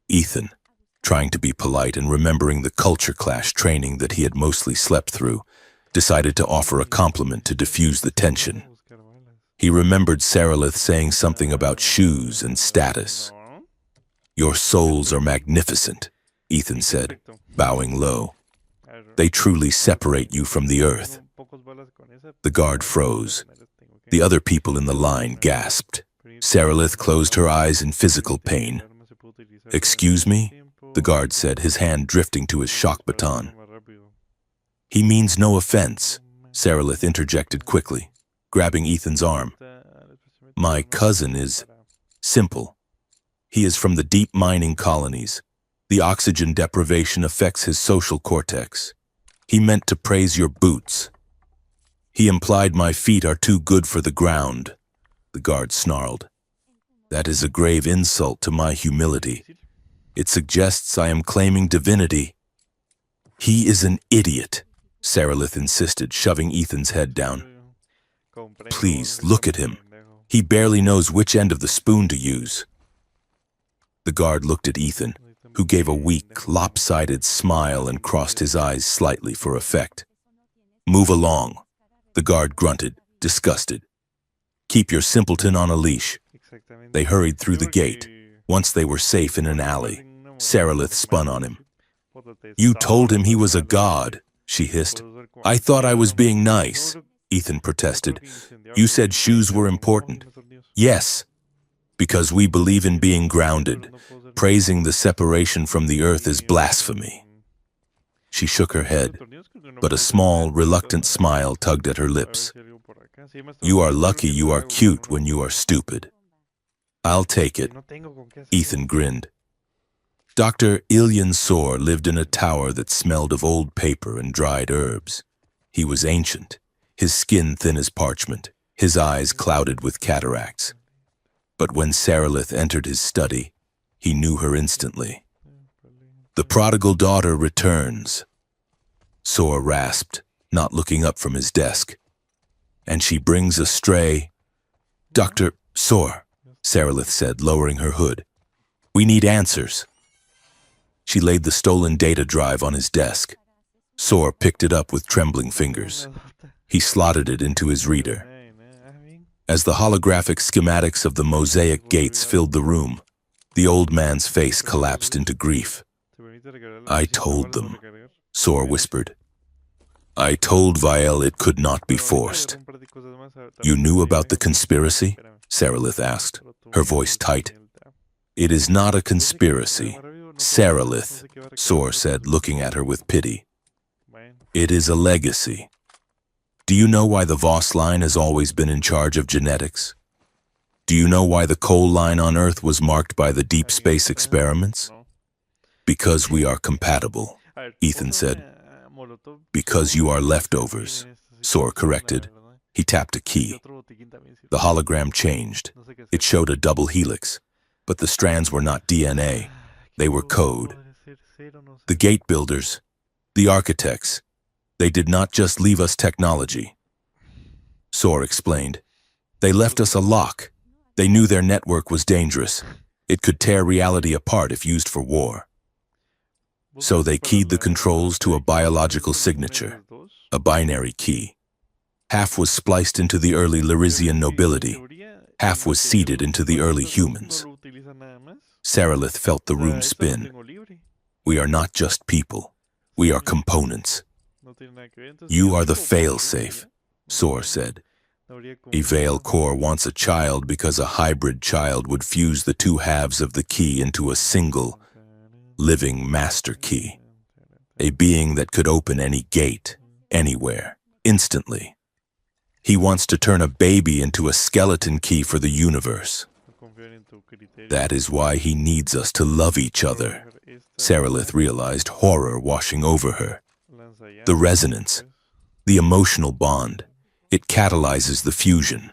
Speaker 1: Ethan, trying to be polite and remembering the culture clash training that he had mostly slept through, decided to offer a compliment to diffuse the tension. He remembered Saralith saying something about shoes and status. "Your soles are magnificent," Ethan said, bowing low. "They truly separate you from the earth." The guard froze. The other people in the line gasped. Saralith closed her eyes in physical pain. "Excuse me?" the guard said, his hand drifting to his shock baton. "He means no offense," Saralith interjected quickly, grabbing Ethan's arm. "My cousin is simple. He is from the deep mining colonies. The oxygen deprivation affects his social cortex. He meant to praise your boots. He implied my feet are too good for the ground," the guard snarled. "That is a grave insult to my humility. It suggests I am claiming divinity." "He is an idiot," Saralith insisted, shoving Ethan's head down. "Please, look at him. He barely knows which end of the spoon to use." The guard looked at Ethan, who gave a weak, lopsided smile and crossed his eyes slightly for effect. "Move along," the guard grunted, disgusted. "Keep your simpleton on a leash." They hurried through the gate. Once they were safe in an alley, Saralith spun on him. "You told him he was a god," she hissed. "I thought I was being nice," Ethan protested. "You said shoes were important." "Yes, because we believe in being grounded. Praising the separation from the earth is blasphemy." She shook her head, but a small, reluctant smile tugged at her lips. "You are lucky you are cute when you are stupid." "I'll take it," Ethan grinned. Dr. Ilyan Sor lived in a tower that smelled of old paper and dried herbs. He was ancient, his skin thin as parchment, his eyes clouded with cataracts. But when Saralith entered his study, he knew her instantly. "The prodigal daughter returns," Sor rasped, not looking up from his desk. "And she brings a stray—" "Dr. Sor," Saralith said, lowering her hood. "We need answers." She laid the stolen data drive on his desk. Sor picked it up with trembling fingers. He slotted it into his reader. As the holographic schematics of the mosaic gates filled the room, the old man's face collapsed into grief. "I told them," Sor whispered. "I told Vael it could not be forced." "You knew about the conspiracy?" Saralith asked, her voice tight. "It is not a conspiracy, Saralith," Sor said, looking at her with pity. "It is a legacy. Do you know why the Voss line has always been in charge of genetics? Do you know why the coal line on Earth was marked by the deep space experiments? Because we are compatible," Ethan said. "Because you are leftovers," Sor corrected. He tapped a key. The hologram changed. It showed a double helix, but the strands were not DNA. They were code. The gate builders, the architects, they did not just leave us technology. Sor explained. They left us a lock. They knew their network was dangerous. It could tear reality apart if used for war. So they keyed the controls to a biological signature, a binary key. Half was spliced into the early Lyrizian nobility. Half was seeded into the early humans. Saralith felt the room spin. We are not just people. We are components. You are the fail-safe, Sor said. A Veil core wants a child because a hybrid child would fuse the two halves of the key into a single, living master key. A being that could open any gate, anywhere, instantly. He wants to turn a baby into a skeleton key for the universe. That is why he needs us to love each other. Saralith realized horror washing over her. The resonance, the emotional bond, it catalyzes the fusion.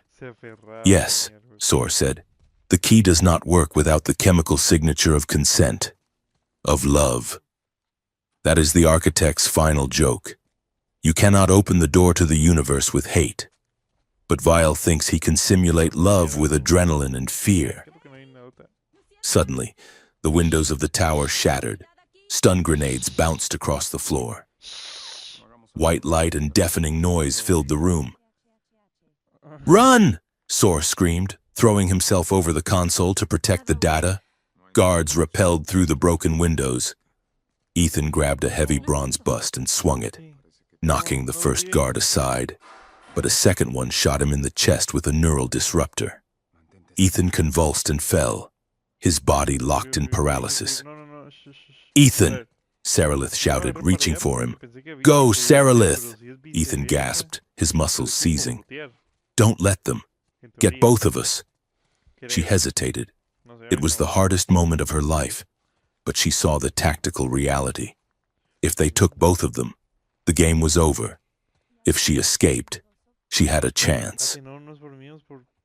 Speaker 1: Yes, Sor said, the key does not work without the chemical signature of consent, of love. That is the architect's final joke. You cannot open the door to the universe with hate. But Vile thinks he can simulate love with adrenaline and fear. Suddenly, the windows of the tower shattered. Stun grenades bounced across the floor. White light and deafening noise filled the room. Run! Sor screamed, throwing himself over the console to protect the data. Guards rappelled through the broken windows. Ethan grabbed a heavy bronze bust and swung it, knocking the first guard aside, but a second one shot him in the chest with a neural disruptor. Ethan convulsed and fell, his body locked in paralysis. Ethan! Saralith shouted, reaching for him. Go, Saralith! Ethan gasped, his muscles seizing. Don't let them. Get both of us. She hesitated. It was the hardest moment of her life, but she saw the tactical reality. If they took both of them, the game was over. If she escaped, she had a chance.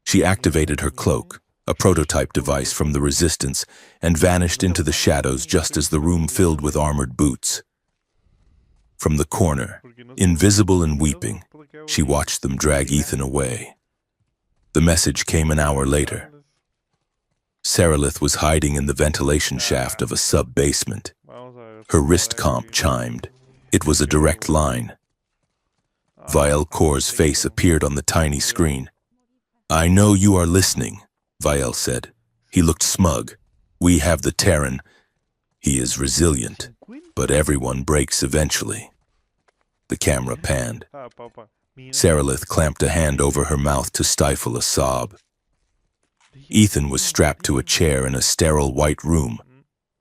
Speaker 1: She activated her cloak, a prototype device from the Resistance, and vanished into the shadows just as the room filled with armored boots. From the corner, invisible and weeping, she watched them drag Ethan away. The message came an hour later. Saralith was hiding in the ventilation shaft of a sub-basement. Her wrist comp chimed. It was a direct line. Vile Core's face appeared on the tiny screen. I know you are listening, Vile said. He looked smug. We have the Terran. He is resilient, but everyone breaks eventually. The camera panned. Saralith clamped a hand over her mouth to stifle a sob. Ethan was strapped to a chair in a sterile white room.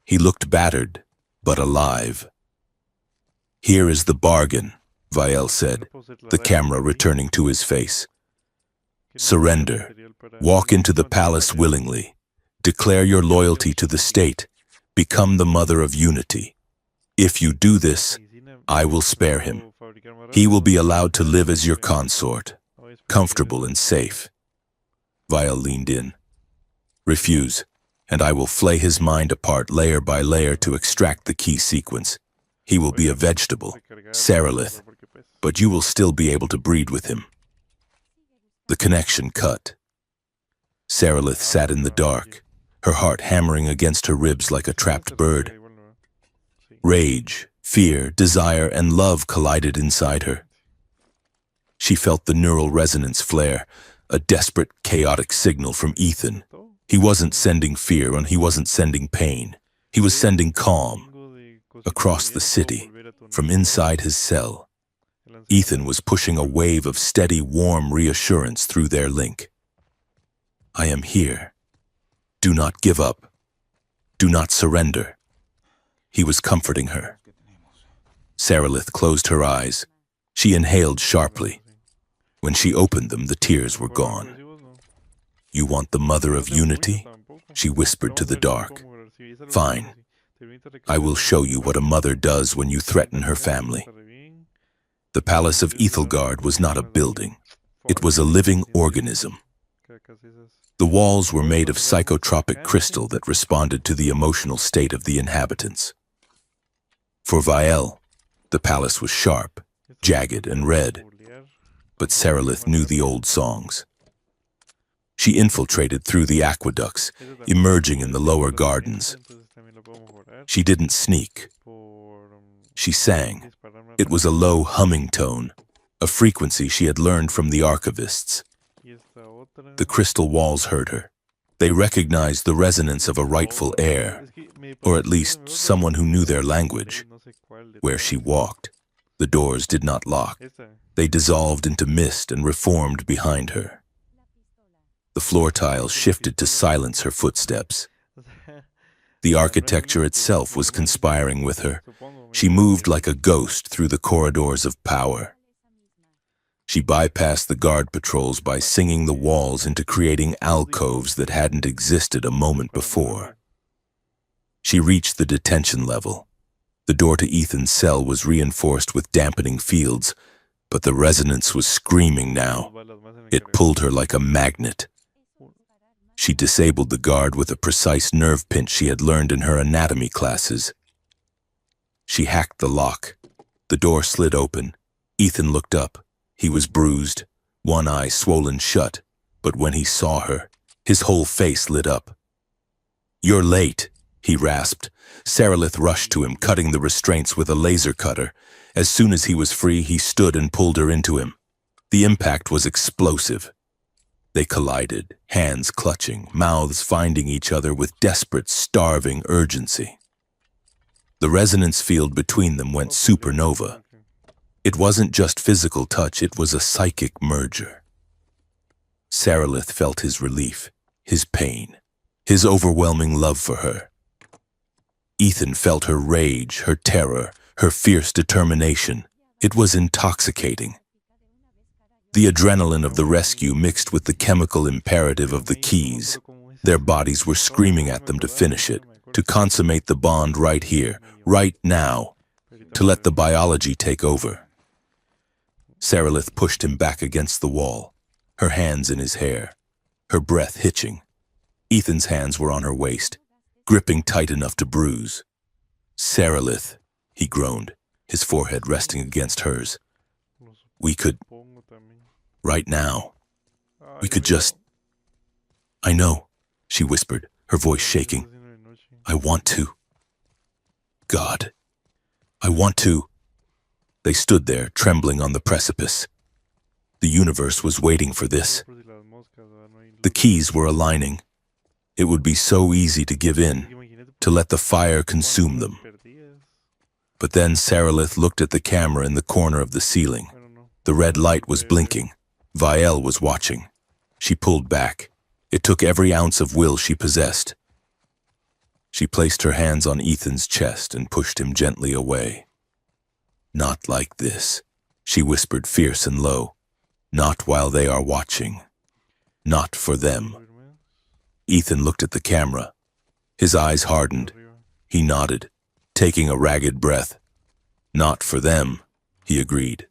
Speaker 1: He looked battered, but alive. Here is the bargain, Vile said, the camera returning to his face. Surrender. Walk into the palace willingly. Declare your loyalty to the state. Become the mother of unity. If you do this, I will spare him. He will be allowed to live as your consort, comfortable and safe. Vile leaned in. Refuse, and I will flay his mind apart layer by layer to extract the key sequence. He will be a vegetable, Saralith, but you will still be able to breed with him. The connection cut. Saralith sat in the dark, her heart hammering against her ribs like a trapped bird. Rage, fear, desire, and love collided inside her. She felt the neural resonance flare, a desperate, chaotic signal from Ethan. He wasn't sending fear and he wasn't sending pain. He was sending calm. Across the city, from inside his cell, Ethan was pushing a wave of steady, warm reassurance through their link. I am here. Do not give up. Do not surrender. He was comforting her. Saralith closed her eyes. She inhaled sharply. When she opened them, the tears were gone. You want the mother of unity? She whispered to the dark. Fine. I will show you what a mother does when you threaten her family. The palace of Ethelgard was not a building. It was a living organism. The walls were made of psychotropic crystal that responded to the emotional state of the inhabitants. For Vile, the palace was sharp, jagged, and red. But Saralith knew the old songs. She infiltrated through the aqueducts, emerging in the lower gardens. She didn't sneak. She sang. It was a low humming tone, a frequency she had learned from the archivists. The crystal walls heard her. They recognized the resonance of a rightful heir, or at least someone who knew their language. Where she walked, the doors did not lock. They dissolved into mist and reformed behind her. The floor tiles shifted to silence her footsteps. The architecture itself was conspiring with her. She moved like a ghost through the corridors of power. She bypassed the guard patrols by singing the walls into creating alcoves that hadn't existed a moment before. She reached the detention level. The door to Ethan's cell was reinforced with dampening fields, but the resonance was screaming now. It pulled her like a magnet. She disabled the guard with a precise nerve pinch she had learned in her anatomy classes. She hacked the lock. The door slid open. Ethan looked up. He was bruised, one eye swollen shut, but when he saw her, his whole face lit up. "You're late," he rasped. Sarilith rushed to him, cutting the restraints with a laser cutter. As soon as he was free, he stood and pulled her into him. The impact was explosive. They collided, hands clutching, mouths finding each other with desperate, starving urgency. The resonance field between them went supernova. It wasn't just physical touch, it was a psychic merger. Sarilith felt his relief, his pain, his overwhelming love for her. Ethan felt her rage, her terror, her fierce determination. It was intoxicating. The adrenaline of the rescue mixed with the chemical imperative of the keys. Their bodies were screaming at them to finish it, to consummate the bond right here, right now, to let the biology take over. Sarilith pushed him back against the wall, her hands in his hair, her breath hitching. Ethan's hands were on her waist, gripping tight enough to bruise. "Sarilith," he groaned, his forehead resting against hers. "We could, right now, we could just—" "I know," she whispered, her voice shaking. "I want to. God, I want to." They stood there, trembling on the precipice. The universe was waiting for this. The keys were aligning. It would be so easy to give in, to let the fire consume them. But then Sarilith looked at the camera in the corner of the ceiling. The red light was blinking. Vielle was watching. She pulled back. It took every ounce of will she possessed. She placed her hands on Ethan's chest and pushed him gently away. "Not like this," she whispered fierce and low. "Not while they are watching. Not for them." Ethan looked at the camera. His eyes hardened. He nodded, taking a ragged breath. "Not for them," he agreed.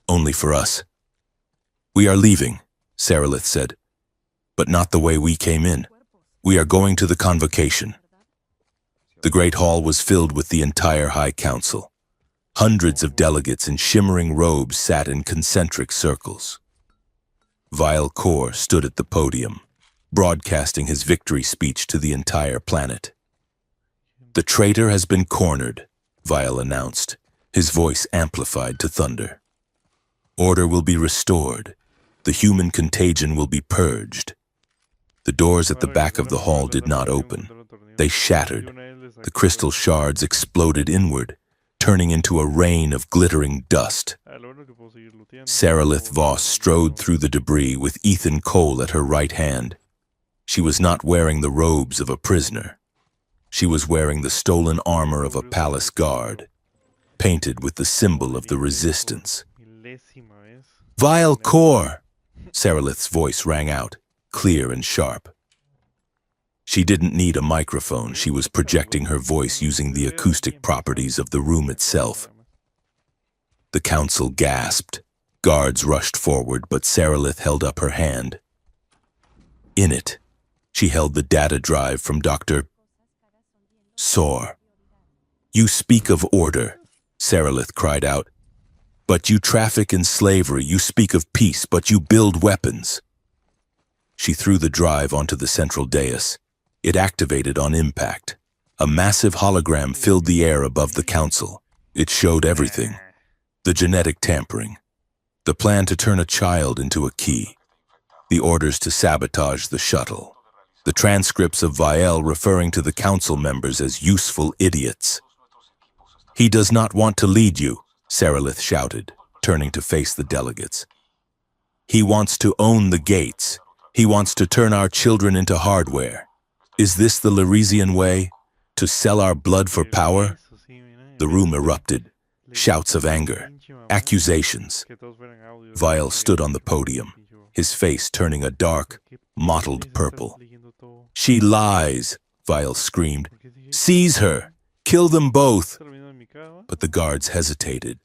Speaker 1: "Only for us." "We are leaving," Sarilith said. "But not the way we came in. We are going to the convocation." The great hall was filled with the entire High Council. Hundreds of delegates in shimmering robes sat in concentric circles. Vielle Kor stood at the podium, broadcasting his victory speech to the entire planet. "The traitor has been cornered," Vielle announced, his voice amplified to thunder. "Order will be restored. The human contagion will be purged." The doors at the back of the hall did not open. They shattered. The crystal shards exploded inward, turning into a rain of glittering dust. Sarilith Voss strode through the debris with Ethan Cole at her right hand. She was not wearing the robes of a prisoner. She was wearing the stolen armor of a palace guard, painted with the symbol of the resistance. "Vielle Kor!" Sarilith's voice rang out, clear and sharp. She didn't need a microphone. She was projecting her voice using the acoustic properties of the room itself. The council gasped. Guards rushed forward, but Sarilith held up her hand. In it, she held the data drive from Dr. Soar. "You speak of order," Sarilith cried out. "But you traffic in slavery. You speak of peace, but you build weapons." She threw the drive onto the central dais. It activated on impact. A massive hologram filled the air above the council. It showed everything. The genetic tampering. The plan to turn a child into a key. The orders to sabotage the shuttle. the transcripts of Viel referring to the council members as useful idiots. "He does not want to lead you," Sarilith shouted, turning to face the delegates. "He wants to own the gates. He wants to turn our children into hardware. Is this the Lyresian way? To sell our blood for power?" The room erupted. Shouts of anger, accusations. Viel stood on the podium, his face turning a dark, mottled purple. "She lies," Viel screamed. "Seize her! Kill them both!" But the guards hesitated.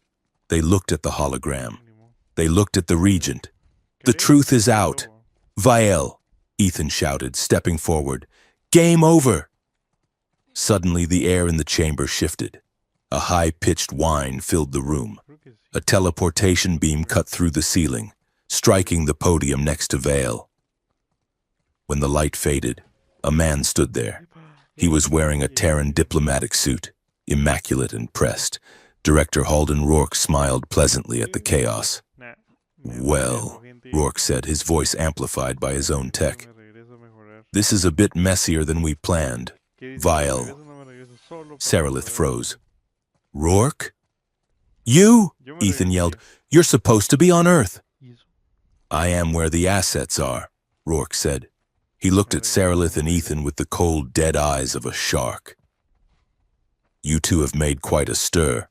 Speaker 1: They looked at the hologram. They looked at the regent. "The truth is out." "Viel," Ethan shouted, stepping forward. "Game over!" Suddenly the air in the chamber shifted. A high-pitched whine filled the room. A teleportation beam cut through the ceiling, striking the podium next to Viel. When the light faded, a man stood there. He was wearing a Terran diplomatic suit, immaculate and pressed. Director Halden Rourke smiled pleasantly at the chaos. "Well," Rourke said, his voice amplified by his own tech. "This is a bit messier than we planned. Viel." Sarilith froze. "Rourke? You?" Ethan yelled. "You're supposed to be on Earth." "I am where the assets are," Rourke said. He looked at Sarilith and Ethan with the cold, dead eyes of a shark. "You two have made quite a stir,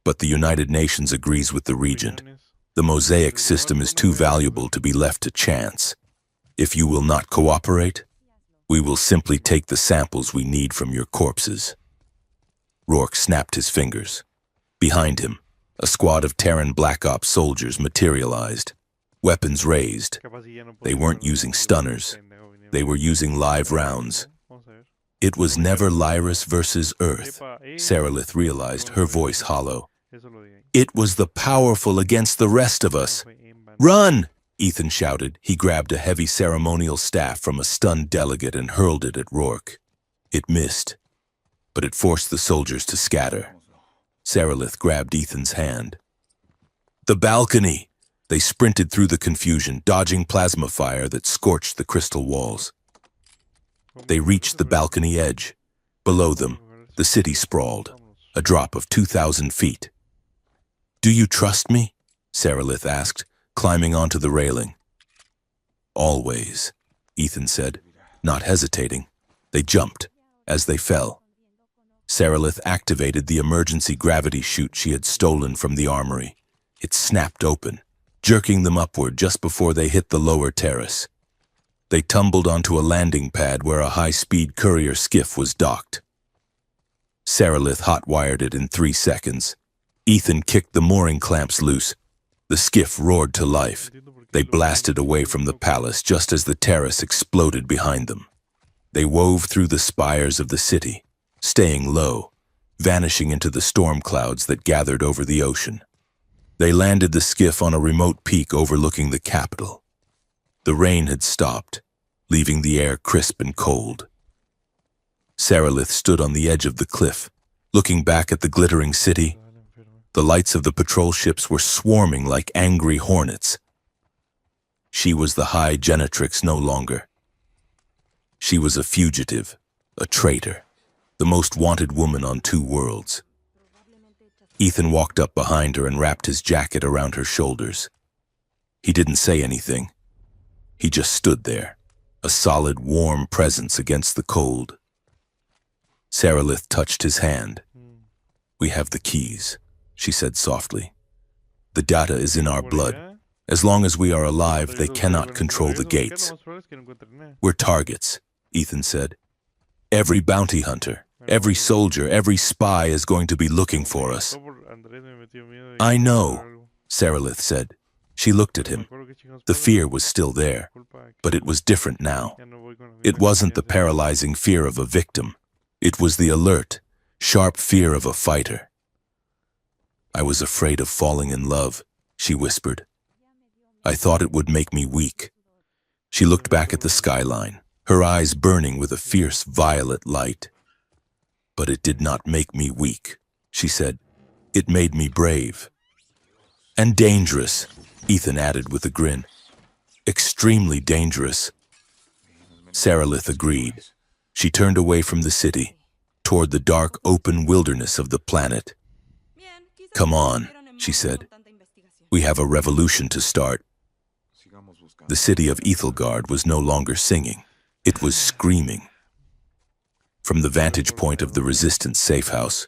Speaker 1: but the United Nations agrees with the Regent. The Mosaic system is too valuable to be left to chance. If you will not cooperate, we will simply take the samples we need from your corpses." Rourke snapped his fingers. Behind him, a squad of Terran Black Ops soldiers materialized, weapons raised. They weren't using stunners. They were using live rounds. It was never Lyris versus Earth, Sarilith realized, her voice hollow. It was the powerful against the rest of us. "Run!" Ethan shouted. He grabbed a heavy ceremonial staff from a stunned delegate and hurled it at Rourke. It missed, but it forced the soldiers to scatter. Sarilith grabbed Ethan's hand. "The balcony!" They sprinted through the confusion, dodging plasma fire that scorched the crystal walls. They reached the balcony edge. Below them, the city sprawled, a drop of 2,000 feet. "Do you trust me?" Sarilith asked, climbing onto the railing. "Always," Ethan said, not hesitating. They jumped. As they fell, Sarilith activated the emergency gravity chute she had stolen from the armory. It snapped open, jerking them upward just before they hit the lower terrace. They tumbled onto a landing pad where a high-speed courier skiff was docked. Sarilith hot-wired it in 3 seconds. Ethan kicked the mooring clamps loose. The skiff roared to life. They blasted away from the palace just as the terrace exploded behind them. They wove through the spires of the city, staying low, vanishing into the storm clouds that gathered over the ocean. They landed the skiff on a remote peak overlooking the capital. The rain had stopped, leaving the air crisp and cold. Sarilith stood on the edge of the cliff, looking back at the glittering city. The lights of the patrol ships were swarming like angry hornets. She was the High Genetrix no longer. She was a fugitive, a traitor, the most wanted woman on 2 worlds. Ethan walked up behind her and wrapped his jacket around her shoulders. He didn't say anything. He just stood there, a solid, warm presence against the cold. Sarilith touched his hand. "We have the keys," she said softly. "The data is in our blood. As long as we are alive, they cannot control the gates." "We're targets," Ethan said. "Every bounty hunter, every soldier, every spy is going to be looking for us." "I know," Sarilith said. She looked at him. The fear was still there, but it was different now. It wasn't the paralyzing fear of a victim. It was the alert, sharp fear of a fighter. "I was afraid of falling in love," she whispered. "I thought it would make me weak." She looked back at the skyline, her eyes burning with a fierce violet light. "But it did not make me weak," she said. "It made me brave." "And dangerous," Ethan added with a grin. "Extremely dangerous." Saralith agreed. She turned away from the city, toward the dark, open wilderness of the planet. "Come on," she said. "We have a revolution to start." The city of Ethelgard was no longer singing. It was screaming. From the vantage point of the Resistance safe house,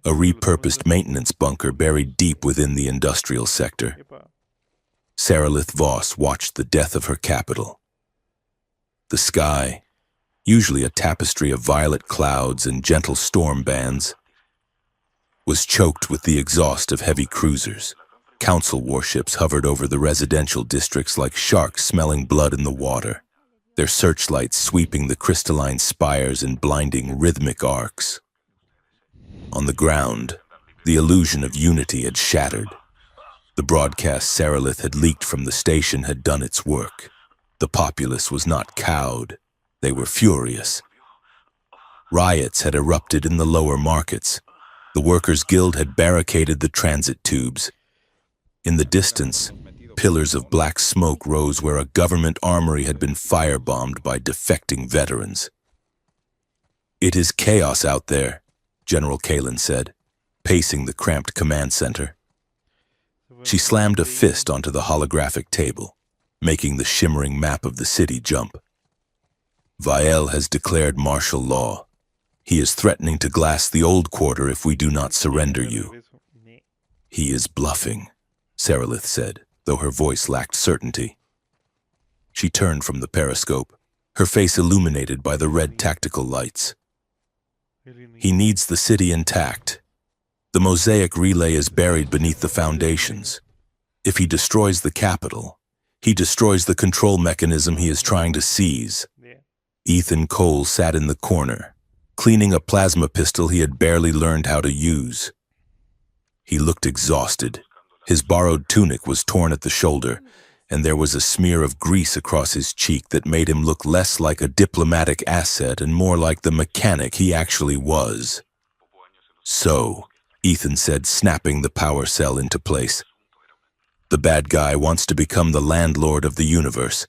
Speaker 1: a repurposed maintenance bunker buried deep within the industrial sector, Saralith Voss watched the death of her capital. The sky, usually a tapestry of violet clouds and gentle storm bands, was choked with the exhaust of heavy cruisers. Council warships hovered over the residential districts like sharks smelling blood in the water, their searchlights sweeping the crystalline spires in blinding rhythmic arcs. On the ground, the illusion of unity had shattered. The broadcast Saralith had leaked from the station had done its work. The populace was not cowed. They were furious. Riots had erupted in the lower markets. The Workers' Guild had barricaded the transit tubes. In the distance, pillars of black smoke rose where a government armory had been firebombed by defecting veterans. "It is chaos out there," General Kalin said, pacing the cramped command center. She slammed a fist onto the holographic table, making the shimmering map of the city jump. "Vael has declared martial law. He is threatening to glass the old quarter if we do not surrender you." "He is bluffing," Saralith said, though her voice lacked certainty. She turned from the periscope, her face illuminated by the red tactical lights. "He needs the city intact. The mosaic relay is buried beneath the foundations. If he destroys the capital, he destroys the control mechanism he is trying to seize." Ethan Cole sat in the corner, cleaning a plasma pistol he had barely learned how to use. He looked exhausted. His borrowed tunic was torn at the shoulder, and there was a smear of grease across his cheek that made him look less like a diplomatic asset and more like the mechanic he actually was. "So," Ethan said, snapping the power cell into place, "the bad guy wants to become the landlord of the universe,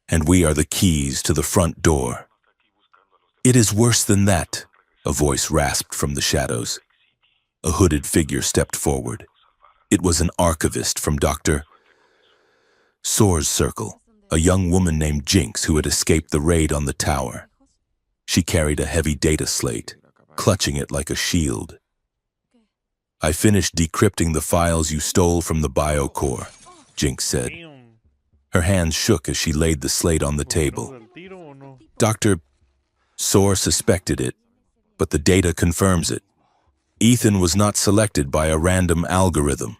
Speaker 1: and we are the keys to the front door." "It is worse than that," a voice rasped from the shadows. A hooded figure stepped forward. It was an archivist from Dr. Soar's circle, a young woman named Jinx who had escaped the raid on the tower. She carried a heavy data slate, clutching it like a shield. "I finished decrypting the files you stole from the biocore," Jinx said. Her hands shook as she laid the slate on the table. "Dr. Soar suspected it, but the data confirms it. Ethan was not selected by a random algorithm."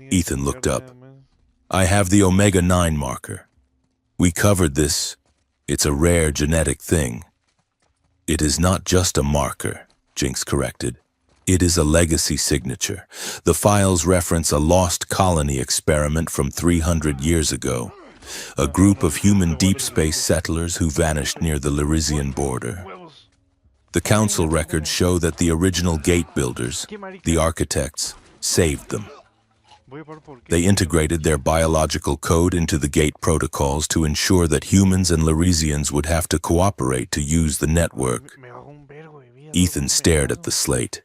Speaker 1: Ethan looked up. "I have the Omega-9 marker. We covered this. It's a rare genetic thing." "It is not just a marker," Jinx corrected. "It is a legacy signature. The files reference a lost colony experiment from 300 years ago. A group of human deep space settlers who vanished near the Lyrizian border. The council records show that the original gate builders, the architects, saved them. They integrated their biological code into the gate protocols to ensure that humans and Lyrizians would have to cooperate to use the network." Ethan stared at the slate.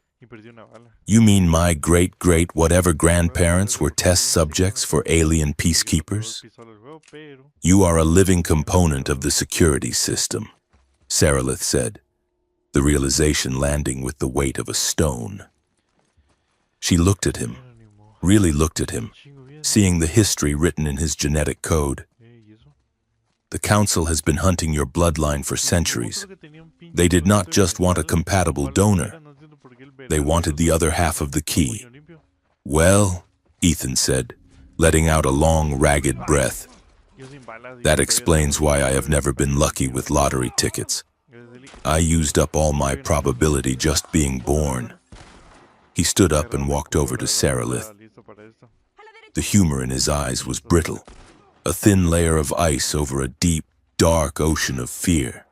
Speaker 1: "You mean my great-great-whatever grandparents were test subjects for alien peacekeepers? You are a living component of the security system," Saralith said, the realization landing with the weight of a stone. She looked at him, really looked at him, seeing the history written in his genetic code. "The council has been hunting your bloodline for centuries. They did not just want a compatible donor. They wanted the other half of the key." "Well," Ethan said, letting out a long, ragged breath, "that explains why I have never been lucky with lottery tickets. I used up all my probability just being born." He stood up and walked over to Saralith. The humor in his eyes was brittle, a thin layer of ice over a deep, dark ocean of fear.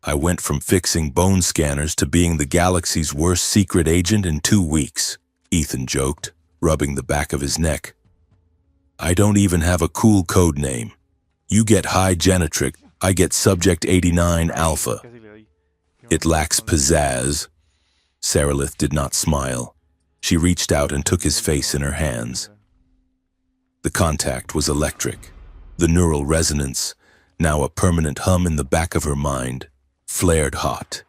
Speaker 1: "I went from fixing bone scanners to being the galaxy's worst secret agent in 2 weeks," Ethan joked, rubbing the back of his neck. "I don't even have a cool code name. You get high genetric, I get Subject 89 Alpha.
Speaker 2: Casi le doy.
Speaker 1: It lacks pizzazz. Sarilith did not smile. She reached out and took his face in her hands. The contact was electric. The neural resonance, now a permanent hum in the back of her mind, flared hot.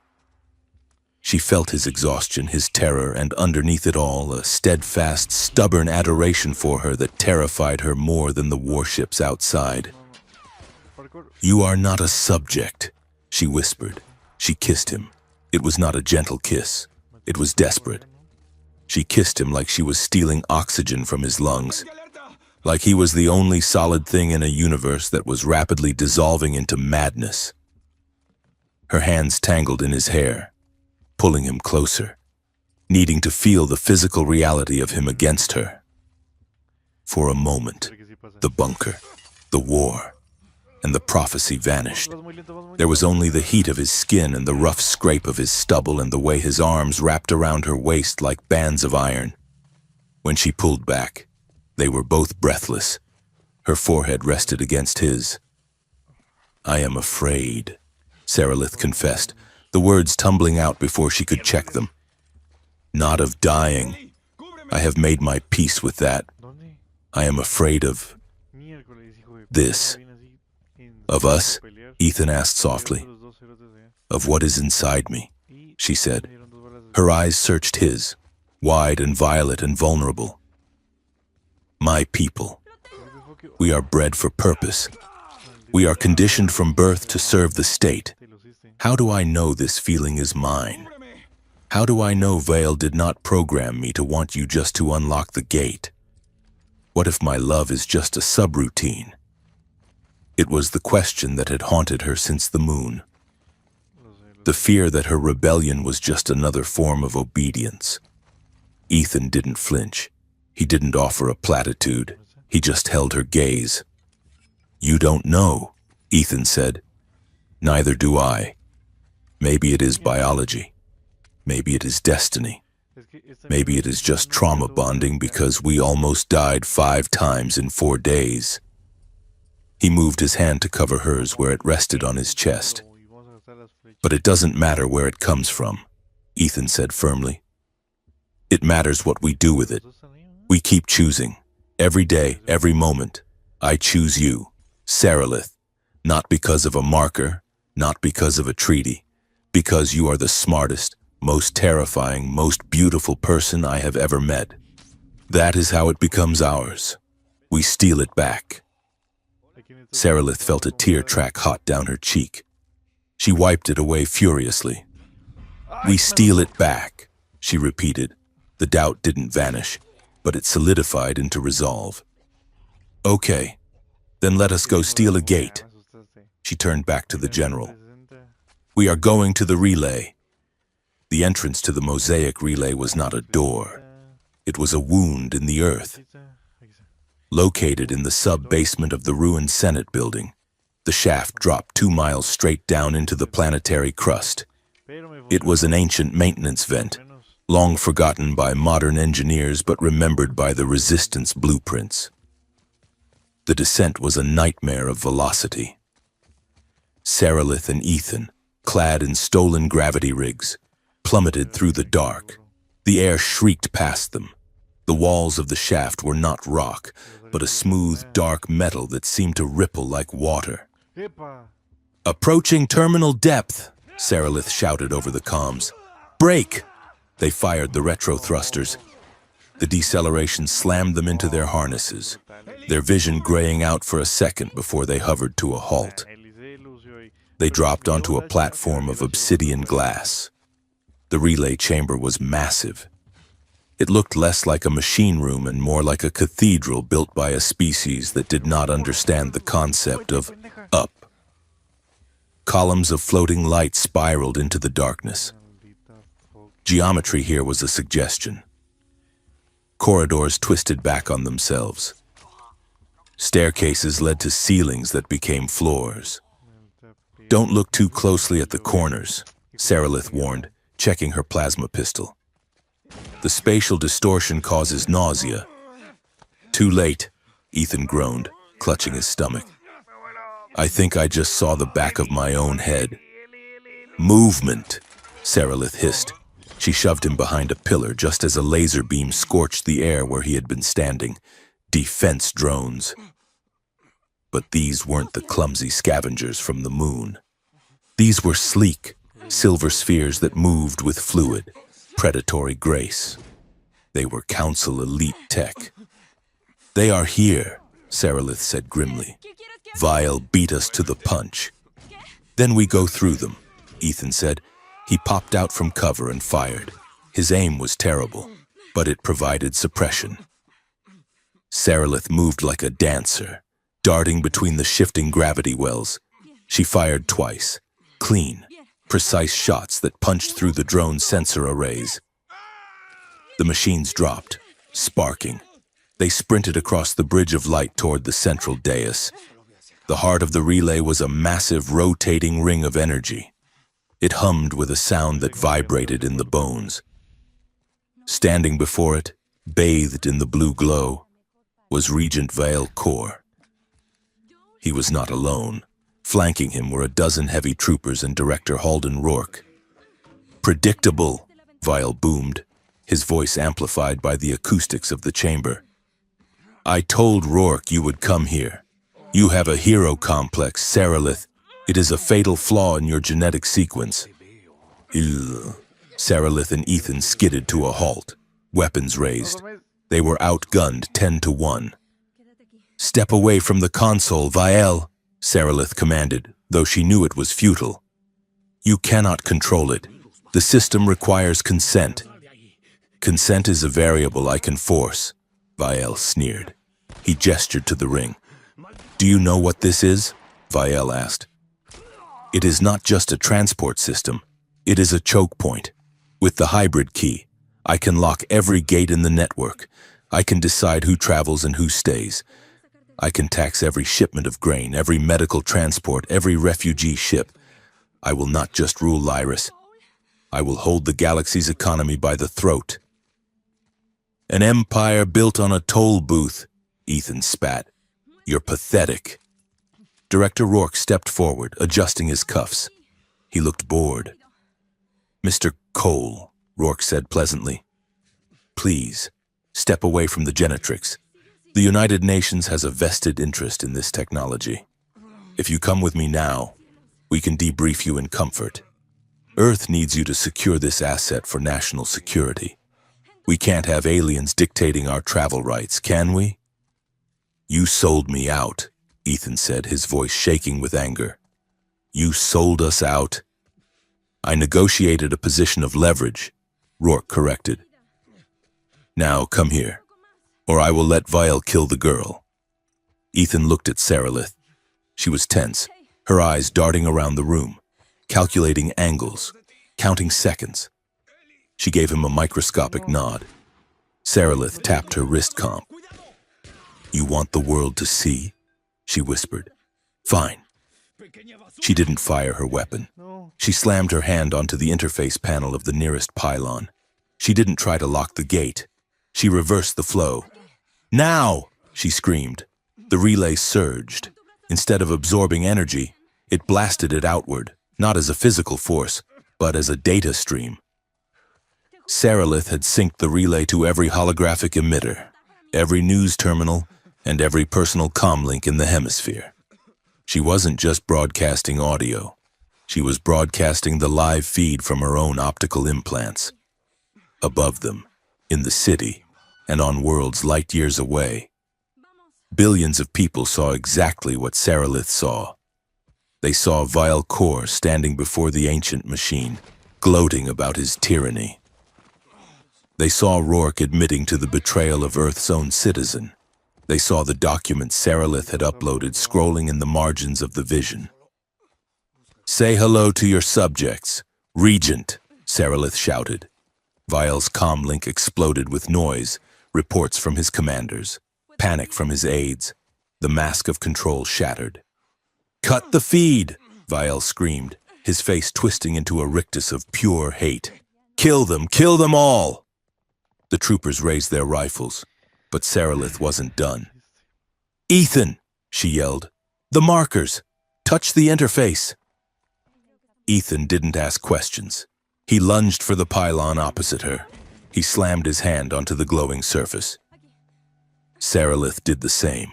Speaker 1: She felt his exhaustion, his terror, and underneath it all, a steadfast, stubborn adoration for her that terrified her more than the warships outside.
Speaker 2: Parkour.
Speaker 1: "You are not a subject," she whispered. She kissed him. It was not a gentle kiss. It was desperate. She kissed him like she was stealing oxygen from his lungs, like he was the only solid thing in a universe that was rapidly dissolving into madness. Her hands tangled in his hair, pulling him closer, needing to feel the physical reality of him against her. For a moment,
Speaker 2: Creo que sí pasa.
Speaker 1: the bunker, the war, and the prophecy vanished.
Speaker 2: Vas muy lento, vas muy
Speaker 1: There was only the heat of his skin and the rough scrape of his stubble and the way his arms wrapped around her waist like bands of iron. When she pulled back, they were both breathless. Her forehead rested against his. "I am afraid," Sarilith confessed, the words tumbling out before she could check them. "Not of dying. I have made my peace with that.
Speaker 2: ¿Dónde?
Speaker 1: I am afraid of
Speaker 2: Miércoles, hijo de
Speaker 1: This.
Speaker 2: puta, viene así en
Speaker 1: Of us?"
Speaker 2: pelear.
Speaker 1: Ethan asked softly.
Speaker 2: Los dos cerotes allá.
Speaker 1: "Of what is inside me,"
Speaker 2: Y
Speaker 1: she said.
Speaker 2: me dieron 2 balas de-
Speaker 1: Her eyes searched his, wide and violet and vulnerable. "My people. We are bred for purpose. We are conditioned from birth to serve the state.
Speaker 2: Te luciste.
Speaker 1: How do I know this feeling is mine? How do I know Vale did not program me to want you just to unlock the gate? What if my love is just a subroutine?" It was the question that had haunted her since the moon.
Speaker 2: Lo sé, lo
Speaker 1: The fear that her rebellion was just another form of obedience. Ethan didn't flinch. He didn't offer a platitude. He just held her gaze. "You don't know," Ethan said. "Neither do I. Maybe it is biology. Maybe it is destiny.
Speaker 2: Es que esta
Speaker 1: Maybe
Speaker 2: mierda
Speaker 1: it is
Speaker 2: es
Speaker 1: just
Speaker 2: una
Speaker 1: trauma
Speaker 2: mierda,
Speaker 1: bonding
Speaker 2: güey.
Speaker 1: because we almost died 5 times in 4 days." He moved his hand to cover hers where it rested on his chest.
Speaker 2: Y vamos a gastar las flechas.
Speaker 1: "But it doesn't matter where it comes from," Ethan said firmly. "It matters what we do with it.
Speaker 2: Los dos están ahí, ¿no?
Speaker 1: We keep choosing. Every day, every moment. I choose you, Sarilith, not because of a marker, not because of a treaty, because you are the smartest, most terrifying, most beautiful person I have ever met. That is how it becomes ours. We steal it back."
Speaker 2: Aquí en estos-
Speaker 1: Sarilith felt a tear track hot down her cheek. She wiped it away furiously. "We steal it back," she repeated. The doubt didn't vanish, but it solidified into resolve. "Okay, then let us go steal a gate."
Speaker 2: Me asustaste.
Speaker 1: She turned back to the general.
Speaker 2: 360.
Speaker 1: "We are going to the relay." The entrance to the mosaic relay was not a door. It was a wound in the earth,
Speaker 2: Aquí está, aquí está.
Speaker 1: located in the sub-basement of the ruined Senate building. The shaft dropped 2 miles straight down into the planetary crust.
Speaker 2: Pero me
Speaker 1: It was an
Speaker 2: funcionó,
Speaker 1: ancient maintenance vent,
Speaker 2: menos.
Speaker 1: long forgotten by modern engineers but remembered by the Resistance blueprints. The descent was a nightmare of velocity. Sarilith and Ethan, clad in stolen gravity rigs, plummeted through the dark. The air shrieked past them. The walls of the shaft were not rock, but a smooth, dark metal that seemed to ripple like water.
Speaker 2: ¡Epa!
Speaker 1: "Approaching terminal depth," Sarilith shouted over the comms. "Brake!" They fired the retro thrusters. The deceleration slammed them into their harnesses, their vision graying out for a second before they hovered to a halt.
Speaker 2: Eliseo, Lucio y-
Speaker 1: They
Speaker 2: Pero
Speaker 1: dropped
Speaker 2: yo
Speaker 1: onto a
Speaker 2: la
Speaker 1: platform
Speaker 2: chica
Speaker 1: of
Speaker 2: que
Speaker 1: obsidian
Speaker 2: recibo-
Speaker 1: glass. The relay chamber was massive. It looked less like a machine room and more like a cathedral built by a species that did not understand the concept of up. Columns of floating light spiraled into the darkness.
Speaker 2: Maldita fuck.
Speaker 1: Geometry here was a suggestion. Corridors twisted back on themselves. Staircases led to ceilings that became floors.
Speaker 2: Maldita pi-
Speaker 1: "Don't look too closely at the corners," Sarilith warned, checking her plasma pistol. "The spatial distortion causes nausea." "Too late," Ethan groaned, clutching his stomach. I think I just saw the back of my own head. Movement, Sarilith hissed. She shoved him behind a pillar just as a laser beam scorched the air where he had been standing. Defense drones. But these weren't the clumsy scavengers from the moon. These were sleek, silver spheres that moved with fluid, predatory grace. They were Council elite tech. They are here, Sarilith said grimly. Vile beat us to the punch. Then we go through them, Ethan said. He popped out from cover and fired. His aim was terrible, but it provided suppression. Sarilith moved like a dancer, darting between the shifting gravity wells. She fired twice, clean, precise shots that punched through the drone's sensor arrays. The machines dropped, sparking. They sprinted across the bridge of light toward the central dais. The heart of the relay was a massive rotating ring of energy. It hummed with a sound that vibrated in the bones. Standing before it, bathed in the blue glow, was Regent Vale Kor. He was not alone. Flanking him were a dozen heavy troopers and Director Halden Rourke. Predictable, Vile boomed, his voice amplified by the acoustics of the chamber. I told Rourke you would come here. You have a hero complex, Sarilith. It is a fatal flaw in your genetic sequence. Sarilith and Ethan skidded to a halt, weapons raised. They were outgunned 10-1. Step away from the console, Viel, Sarilith commanded, though she knew it was futile. You cannot control it. The system requires consent. Consent is a variable I can force, Viel sneered. He gestured to the ring. Do you know what this is? Viel asked. It is not just a transport system. It is a choke point. With the hybrid key, I can lock every gate in the network. I can decide who travels and who stays. I can tax every shipment of grain, every medical transport, every refugee ship. I will not just rule Lyris. I will hold the galaxy's economy by the throat. An empire built on a toll booth, Ethan spat. You're pathetic. Director Rourke stepped forward, adjusting his cuffs. He looked bored. Mr. Cole, Rourke said pleasantly. Please, step away from the Genetrix. The United Nations has a vested interest in this technology. If you come with me now, we can debrief you in comfort. Earth needs you to secure this asset for national security. We can't have aliens dictating our travel rights, can we? You sold me out, Ethan said, his voice shaking with anger. You sold us out. I negotiated a position of leverage, Rourke corrected. Now, come here, or I will let Vial kill the girl. Ethan looked at Sarilith. She was tense, her eyes darting around the room, calculating angles, counting seconds. She gave him a microscopic nod. Sarilith tapped her wrist comp. You want the world to see? She whispered. Fine. She didn't fire her weapon. She slammed her hand onto the interface panel of the nearest pylon. She didn't try to lock the gate. She reversed the flow. Now! She screamed. The relay surged. Instead of absorbing energy, it blasted it outward, not as a physical force, but as a data stream. Sarilith had synced the relay to every holographic emitter, every news terminal, and every personal comlink in the hemisphere. She wasn't just broadcasting audio. She was broadcasting the live feed from her own optical implants. Above them, in the city, and on worlds light years away, billions of people saw exactly what Sarilith saw. They saw Vial Kor standing before the ancient machine, gloating about his tyranny. They saw Rourke admitting to the betrayal of Earth's own citizen. They saw the documents Sarilith had uploaded scrolling in the margins of the vision. Say hello to your subjects, Regent, Sarilith shouted. Vial's comlink exploded with noise, reports from his commanders, panic from his aides. The mask of control shattered. Cut the feed, Vial screamed, his face twisting into a rictus of pure hate. Kill them all! The troopers raised their rifles, but Sarilith wasn't done. Ethan, she yelled. The markers! Touch the interface. Ethan didn't ask questions. He lunged for the pylon opposite her. He slammed his hand onto the glowing surface. Sarilith did the same.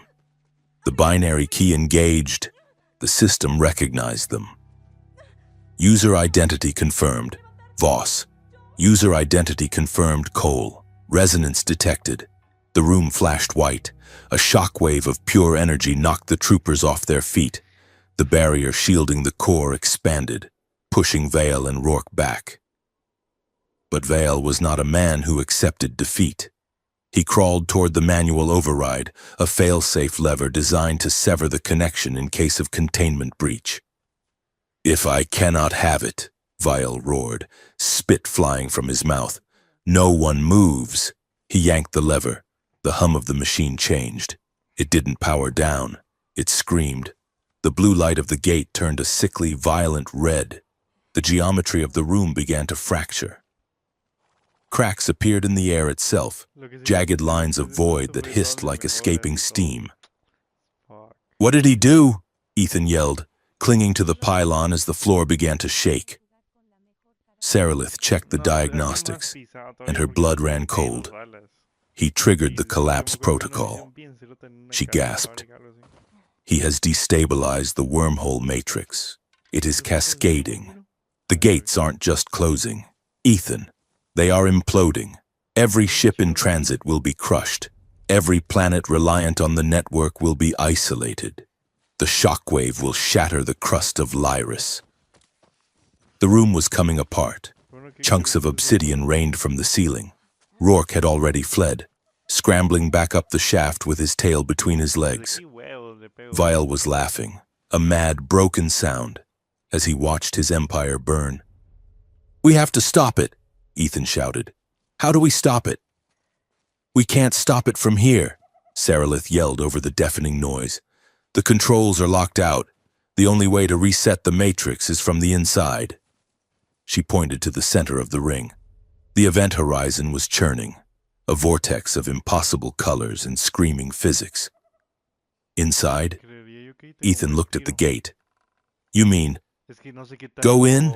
Speaker 1: The binary key engaged. The system recognized them. User identity confirmed. Voss. User identity confirmed. Cole. Resonance detected. The room flashed white. A shockwave of pure energy knocked the troopers off their feet. The barrier shielding the core expanded, pushing Vale and Rourke back. But Vale was not a man who accepted defeat. He crawled toward the manual override, a fail-safe lever designed to sever the connection in case of containment breach. "If I cannot have it," Vale roared, spit flying from his mouth. "No one moves." He yanked the lever. The hum of the machine changed. It didn't power down. It screamed. The blue light of the gate turned a sickly, violent red. The geometry of the room began to fracture. Cracks appeared in the air itself, jagged lines of void that hissed like escaping steam. "What did he do?" Ethan yelled, clinging to the pylon as the floor began to shake. Sarilith checked the diagnostics, and her blood ran cold. He triggered the collapse protocol. She gasped. "He has destabilized the wormhole matrix. It is cascading. The gates aren't just closing. Ethan, they are imploding. Every ship in transit will be crushed. Every planet reliant on the network will be isolated. The shockwave will shatter the crust of Lyris." The room was coming apart. Chunks of obsidian rained from the ceiling. Rourke had already fled, scrambling back up the shaft with his tail between his legs. Vile was laughing, a mad, broken sound, as he watched his empire burn. "We have to stop it," Ethan shouted. "How do we stop it?" "We can't stop it from here," Sarilith yelled over the deafening noise. "The controls are locked out. The only way to reset the matrix is from the inside." She pointed to the center of the ring. The event horizon was churning, a vortex of impossible colors and screaming physics. Inside, Ethan looked at the gate. "You mean, go in?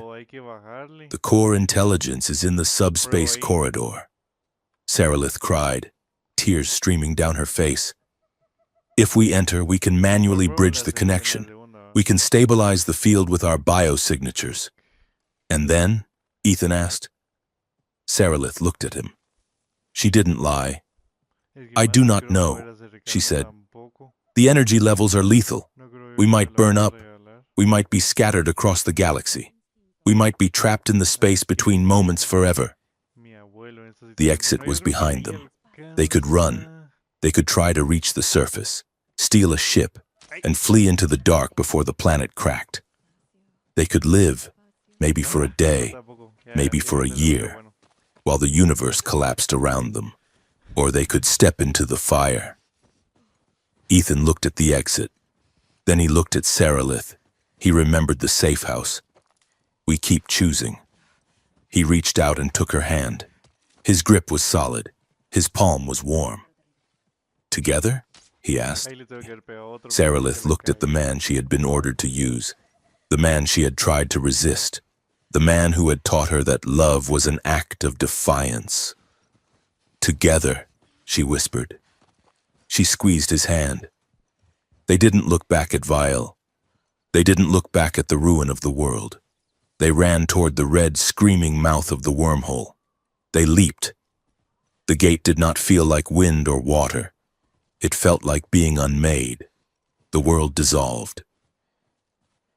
Speaker 1: The core intelligence is in the subspace corridor." Sarilith cried, tears streaming down her face. "If we enter, we can manually bridge the connection. We can stabilize the field with our biosignatures." "And then?" Ethan asked. Sarilith looked at him. She didn't lie. "I do not know," she said. "The energy levels are lethal. We might burn up. We might be scattered across the galaxy. We might be trapped in the space between moments forever." The exit was behind them. They could run. They could try to reach the surface, steal a ship, and flee into the dark before the planet cracked. They could live, maybe for a day, maybe for a year, while the universe collapsed around them. Or they could step into the fire. Ethan looked at the exit. Then he looked at Sarilith. He remembered the safe house. "We keep choosing." He reached out and took her hand. His grip was solid. His palm was warm. "Together?" he asked. Sarilith looked at the man she had been ordered to use, the man she had tried to resist, the man who had taught her that love was an act of defiance. "Together," she whispered. She squeezed his hand. They didn't look back at Vile. They didn't look back at the ruin of the world. They ran toward the red, screaming mouth of the wormhole. They leaped. The gate did not feel like wind or water. It felt like being unmade. The world dissolved.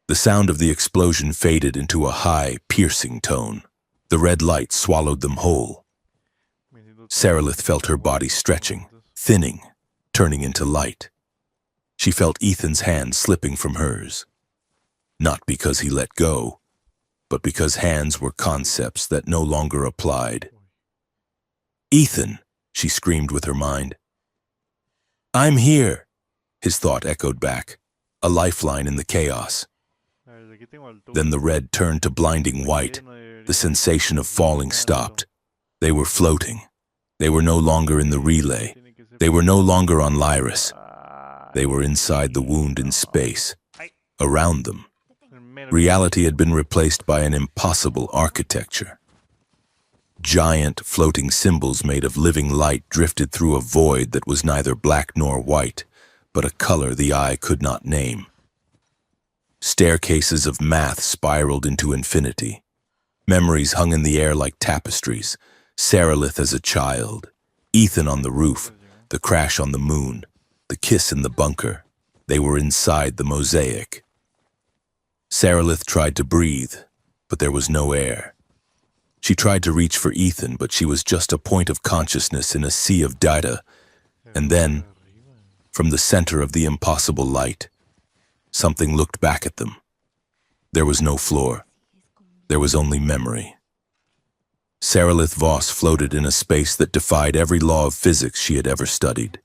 Speaker 1: The sound of the explosion faded into a high, piercing tone. The red light swallowed them whole. Sarilith felt her body stretching, thinning, turning into light. She felt Ethan's hand slipping from hers. Not because he let go, but because hands were concepts that no longer applied. "Ethan," she screamed with her mind. "I'm here," his thought echoed back, a lifeline in the chaos. Then the red turned to blinding white. The sensation of falling stopped. They were floating. They were no longer in the relay. They were no longer on Lyris. They were inside the wound in space. Around them,
Speaker 2: El
Speaker 1: reality had been replaced by an impossible architecture. Giant floating symbols made of living light drifted through a void that was neither black nor white, but a color the eye could not name. Staircases of math spiraled into infinity. Memories hung in the air like tapestries. Saralith as a child, Ethan on the roof, the crash on the moon, the kiss in the bunker. They were inside the mosaic. Saralith tried to breathe, but there was no air. She tried to reach for Ethan, but she was just a point of consciousness in a sea of data. And then, from the center of the impossible light, something looked back at them. There was no floor. There was only memory. Saralith Voss floated in a space that defied every law of physics she had ever studied.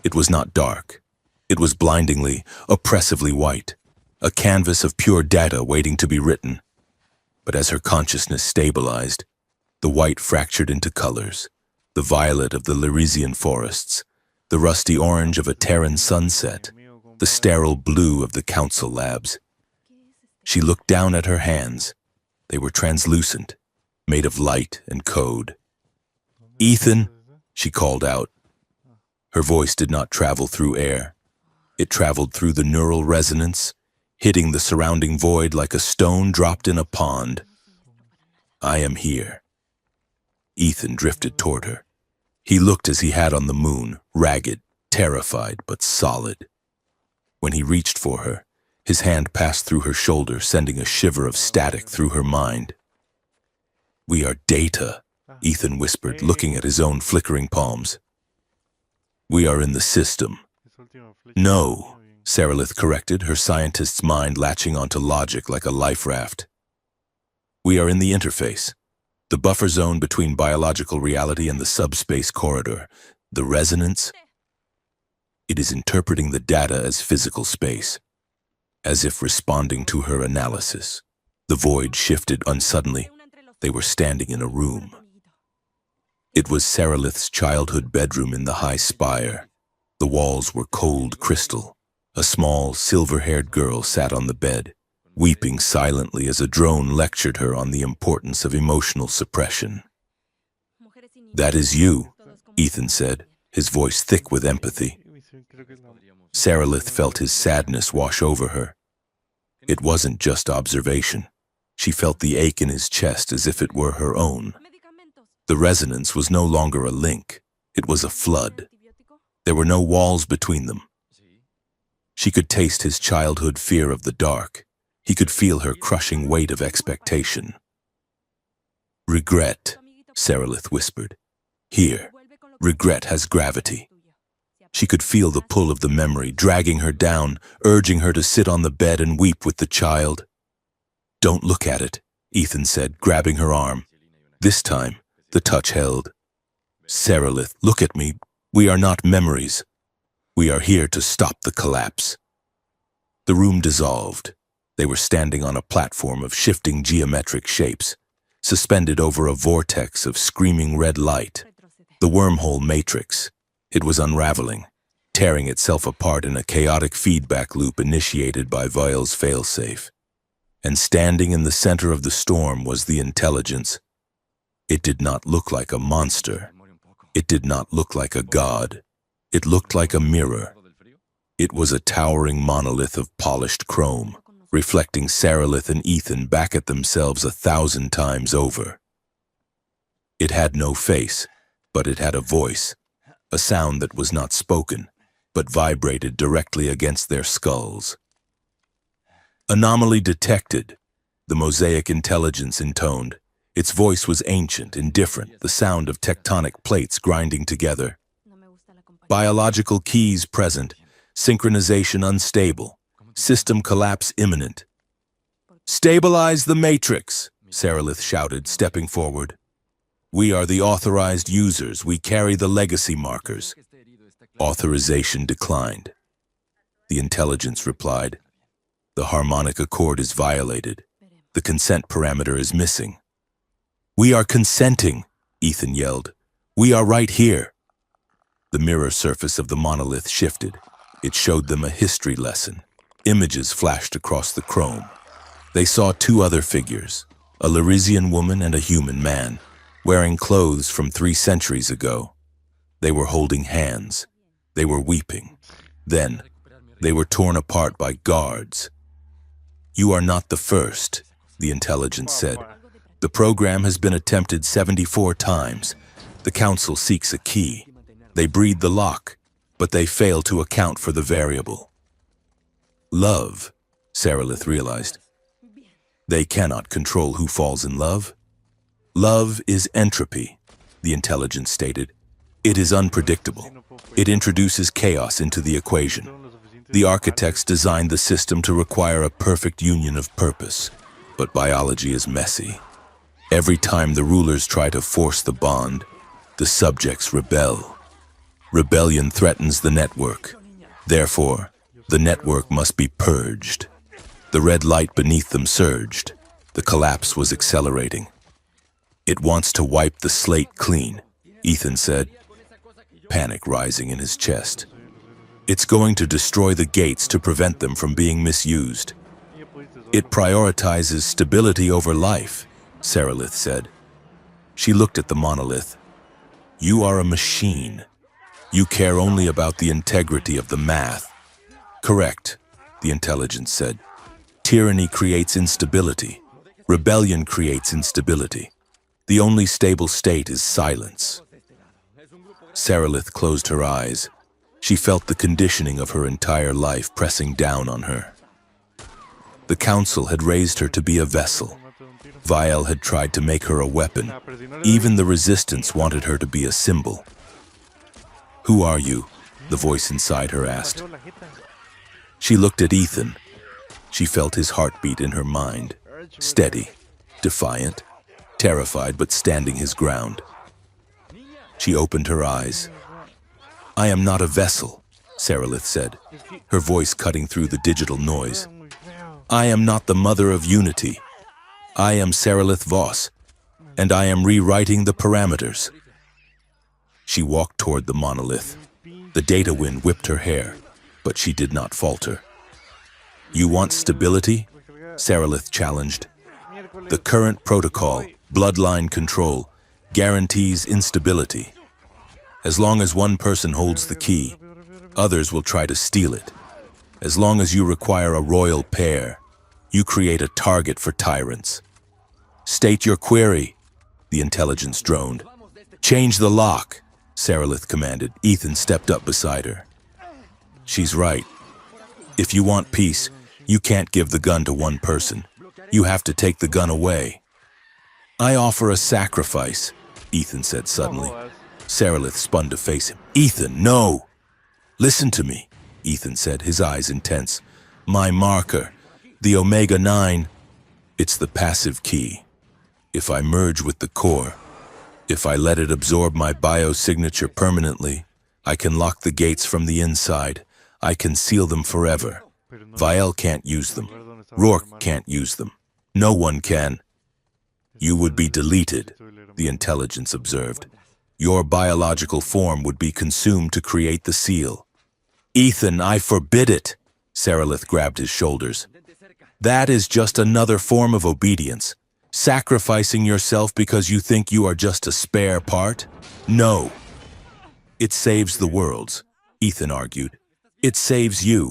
Speaker 1: It was not dark. It was blindingly, oppressively white, a canvas of pure data waiting to be written. But as her consciousness stabilized, the white fractured into colors, the violet of the Lyresian forests, the rusty orange of a Terran sunset, the sterile blue of the council labs. She looked down at her hands. They were translucent, made of light and code. "Ethan," she called out. Her voice did not travel through air. It traveled through the neural resonance, hitting the surrounding void like a stone dropped in a pond. "I am here." Ethan drifted toward her. He looked as he had on the moon, ragged, terrified, but solid. When he reached for her, his hand passed through her shoulder, sending a shiver of static through her mind. "We are data," Ethan whispered, looking at his own flickering palms. "We are in the system." "No," Saralith corrected, her scientist's mind latching onto logic like a life raft. "We are in the interface, the buffer zone between biological reality and the subspace corridor, the resonance. It is interpreting the data as physical space, as if responding to her analysis." The void shifted unsuddenly. They were standing in a room. It was Saralith's childhood bedroom in the high spire. The walls were cold crystal. A small, silver-haired girl sat on the bed, weeping silently as a drone lectured her on the importance of emotional suppression. "That is you," Ethan said, his voice thick with empathy. Saralith felt his sadness wash over her. It wasn't just observation. She felt the ache in his chest as if it were her own. The resonance was no longer a link. It was a flood. There were no walls between them. She could taste his childhood fear of the dark. He could feel her crushing weight of expectation. "Regret," Saralith whispered. "Here, regret has gravity." She could feel the pull of the memory, dragging her down, urging her to sit on the bed and weep with the child. "Don't look at it," Ethan said, grabbing her arm. This time, the touch held. "Saralith, look at me. We are not memories. We are here to stop the collapse." The room dissolved. They were standing on a platform of shifting geometric shapes, suspended over a vortex of screaming red light. The wormhole matrix. It was unraveling, tearing itself apart in a chaotic feedback loop initiated by Vile's failsafe. And standing in the center of the storm was the intelligence. It did not look like a monster. It did not look like a god. It looked like a mirror. It was a towering monolith of polished chrome, reflecting Saralith and Ethan back at themselves 1,000 times over. It had no face, but it had a voice, a sound that was not spoken, but vibrated directly against their skulls. "Anomaly detected," the mosaic intelligence intoned. Its voice was ancient, indifferent, the sound of tectonic plates grinding together. "Biological keys present, synchronization unstable, system collapse imminent." "Stabilize the matrix," Saralith shouted, stepping forward. "We are the authorized users. We carry the legacy markers." Authorization declined. The intelligence replied, "The harmonic accord is violated. The consent parameter is missing." "We are consenting," Ethan yelled. "We are right here." The mirror surface of the monolith shifted. It showed them a history lesson. Images flashed across the chrome. They saw two other figures, a Lyrisian woman and a human man, wearing clothes from 3 centuries ago. They were holding hands. They were weeping. Then, they were torn apart by guards. "You are not the first," the intelligence said. "The program has been attempted 74 times. The council seeks a key. They breed the lock, but they fail to account for the variable." Love, Sarilith realized. They cannot control who falls in love. Love is entropy, the intelligence stated. It is unpredictable. It introduces chaos into the equation. The architects designed the system to require a perfect union of purpose, but biology is messy. Every time the rulers try to force the bond, the subjects rebel. Rebellion threatens the network. Therefore, the network must be purged. The red light beneath them surged. The collapse was accelerating. "It wants to wipe the slate clean," Ethan said, panic rising in his chest. "It's going to destroy the gates to prevent them from being misused. It prioritizes stability over life," Sarilith said. She looked at the monolith. "You are a machine. You care only about the integrity of the math." "Correct," the intelligence said. "Tyranny creates instability. Rebellion creates instability. The only stable state is silence." Sarilith closed her eyes. She felt the conditioning of her entire life pressing down on her. The council had raised her to be a vessel. Vial had tried to make her a weapon. Even the resistance wanted her to be a symbol. "Who are you?" the voice inside her asked. She looked at Ethan. She felt his heartbeat in her mind, steady, defiant, terrified but standing his ground. She opened her eyes. "I am not a vessel," Sarilith said, her voice cutting through the digital noise. "I am not the mother of unity. I am Sarilith Voss, and I am rewriting the parameters." She walked toward the monolith. The data wind whipped her hair, but she did not falter. "You want stability?" Sarilith challenged. "The current protocol, bloodline control, guarantees instability. As long as one person holds the key, others will try to steal it. As long as you require a royal pair, you create a target for tyrants." "State your query," the intelligence droned. "Change the lock," Sarilith commanded. Ethan stepped up beside her. "She's right. If you want peace, you can't give the gun to one person. You have to take the gun away." "I offer a sacrifice," Ethan said suddenly. Sarilith spun to face him. "Ethan, no!" "Listen to me," Ethan said, his eyes intense. "My marker, the Omega-9, it's the passive key. If I merge with the core, if I let it absorb my biosignature permanently, I can lock the gates from the inside. I can seal them forever. Vial can't use them. Rourke can't use them. No one can." "You would be deleted," the intelligence observed. "Your biological form would be consumed to create the seal." "Ethan, I forbid it!" Sarilith grabbed his shoulders. "That is just another form of obedience. Sacrificing yourself because you think you are just a spare part? No. It saves the worlds," Ethan argued. "It saves you."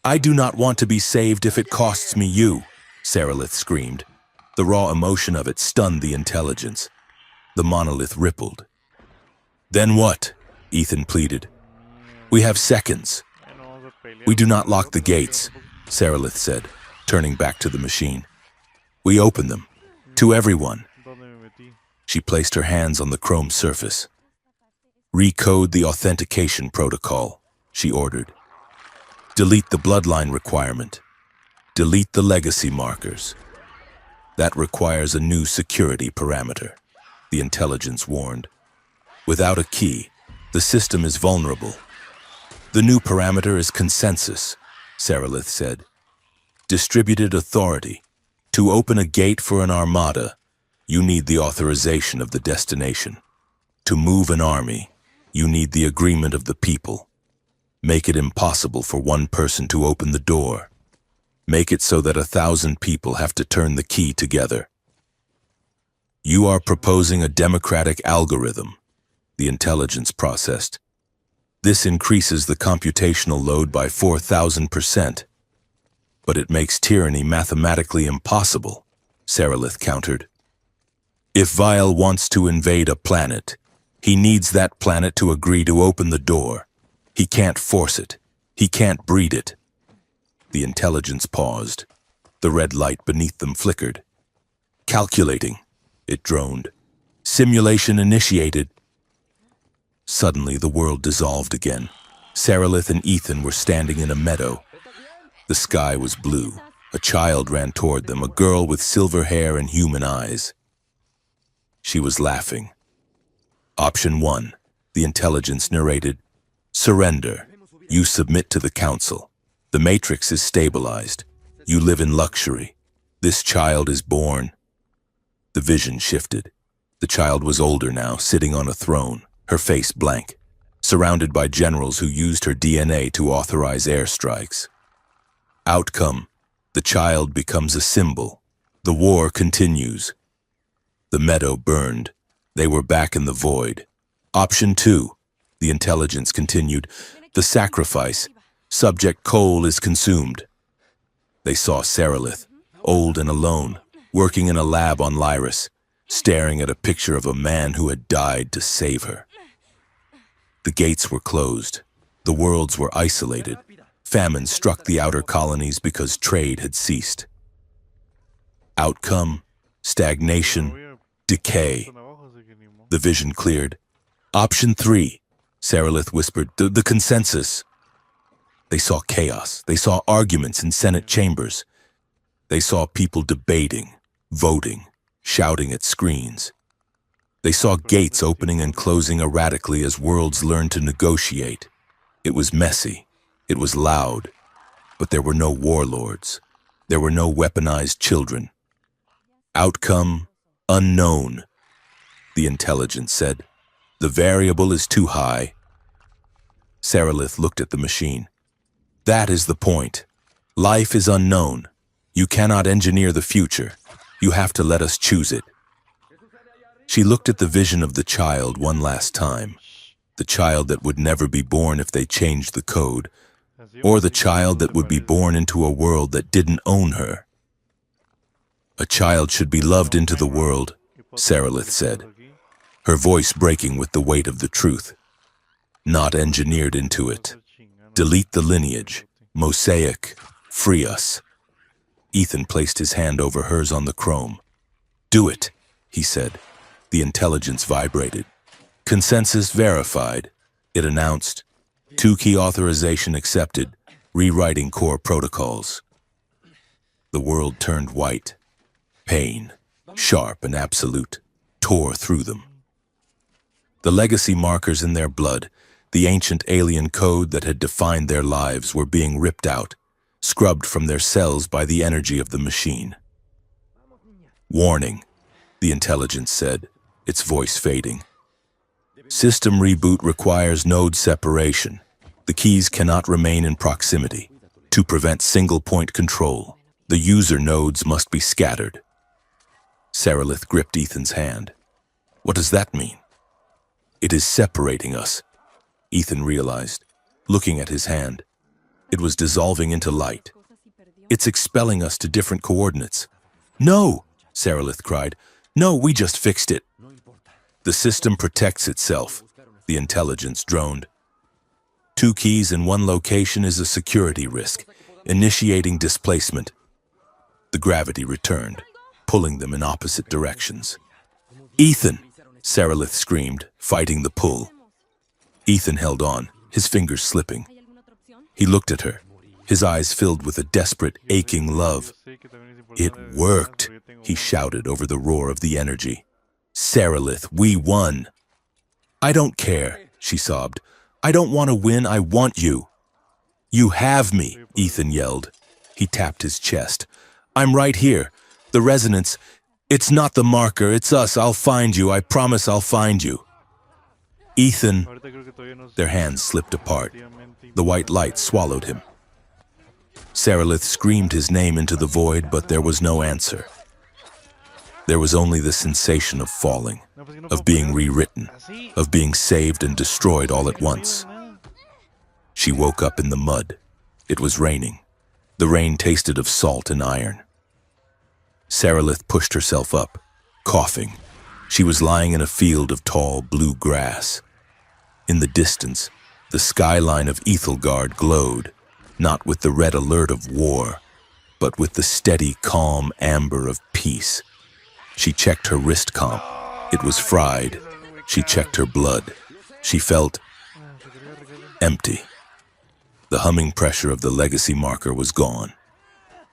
Speaker 1: "I do not want to be saved if it costs me you," Sarilith screamed. The raw emotion of it stunned the intelligence. The monolith rippled. "Then what?" Ethan pleaded. "We have seconds." "We do not lock the gates," Sarilith said, turning back to the machine. "We open them. To everyone." She placed her hands on the chrome surface. "Recode the authentication protocol," she ordered. "Delete the bloodline requirement. Delete the legacy markers. That requires a new security parameter," the intelligence warned. "Without a key, the system is vulnerable." "The new parameter is consensus," Sarilith said. "Distributed authority. To open a gate for an armada, you need the authorization of the destination. To move an army, you need the agreement of the people. Make it impossible for one person to open the door. Make it so that 1,000 people have to turn the key together. You are proposing a democratic algorithm, the intelligence processed. This increases the computational load by 4,000%. But it makes tyranny mathematically impossible, Sarilith countered. If Vile wants to invade a planet, he needs that planet to agree to open the door. He can't force it. He can't breed it. The intelligence paused. The red light beneath them flickered. Calculating, it droned. Simulation initiated. Suddenly, the world dissolved again. Sarilith and Ethan were standing in a meadow. The sky was blue. A child ran toward them, a girl with silver hair and human eyes. She was laughing. Option 1, the intelligence narrated. Surrender. You submit to the council. The matrix is stabilized. You live in luxury. This child is born. The vision shifted. The child was older now, sitting on a throne, her face blank, surrounded by generals who used her DNA to authorize airstrikes. Outcome, the child becomes a symbol. The war continues. The meadow burned. They were back in the void. Option 2, the intelligence continued. The sacrifice. Subject Cole is consumed. They saw Sarilith, old and alone, working in a lab on Lyris, staring at a picture of a man who had died to save her. The gates were closed. The worlds were isolated. Famine struck the outer colonies because trade had ceased. Outcome, stagnation, decay. The vision cleared. Option 3, Sarilith whispered, the consensus. They saw chaos. They saw arguments in Senate chambers. They saw people debating, voting, shouting at screens. They saw gates opening and closing erratically as worlds learned to negotiate. It was messy. It was loud. But there were no warlords. There were no weaponized children. Outcome, unknown, the intelligence said. The variable is too high. Sarilith looked at the machine. That is the point. Life is unknown. You cannot engineer the future. You have to let us choose it. She looked at the vision of the child one last time. The child that would never be born if they changed the code, or the child that would be born into a world that didn't own her. A child should be loved into the world, Sarilith said, her voice breaking with the weight of the truth. Not engineered into it. Delete the lineage. Mosaic. Free us. Ethan placed his hand over hers on the chrome. Do it, he said. The intelligence vibrated. Consensus verified. It announced. 2-key authorization accepted. Rewriting core protocols. The world turned white. Pain, sharp and absolute, tore through them. The legacy markers in their blood, the ancient alien code that had defined their lives, were being ripped out, scrubbed from their cells by the energy of the machine. Warning, the intelligence said, its voice fading. System reboot requires node separation. The keys cannot remain in proximity. To prevent single-point control, the user nodes must be scattered. Sarilith gripped Ethan's hand. What does that mean? It is separating us, Ethan realized, looking at his hand. It was dissolving into light. It's expelling us to different coordinates. No, Sarilith cried. No, we just fixed it. The system protects itself, the intelligence droned. 2 keys in one location is a security risk, initiating displacement. The gravity returned, pulling them in opposite directions. Ethan, Sarilith screamed, fighting the pull. Ethan held on, his fingers slipping. He looked at her, his eyes filled with a desperate, aching love. It worked, he shouted over the roar of the energy. Sarilith, we won. I don't care, she sobbed. I don't want to win, I want you. You have me, Ethan yelled. He tapped his chest. I'm right here. The resonance. It's not the marker, it's us. I'll find you. I promise I'll find you. Ethan. Their hands slipped apart. The white light swallowed him. Saralith screamed his name into the void, but there was no answer. There was only the sensation of falling, of being rewritten, of being saved and destroyed all at once. She woke up in the mud. It was raining. The rain tasted of salt and iron. Saralith pushed herself up, coughing. She was lying in a field of tall blue grass. In the distance, the skyline of Ethelgard glowed, not with the red alert of war, but with the steady, calm amber of peace. She checked her wrist comp. It was fried. She checked her blood. She felt empty. The humming pressure of the legacy marker was gone.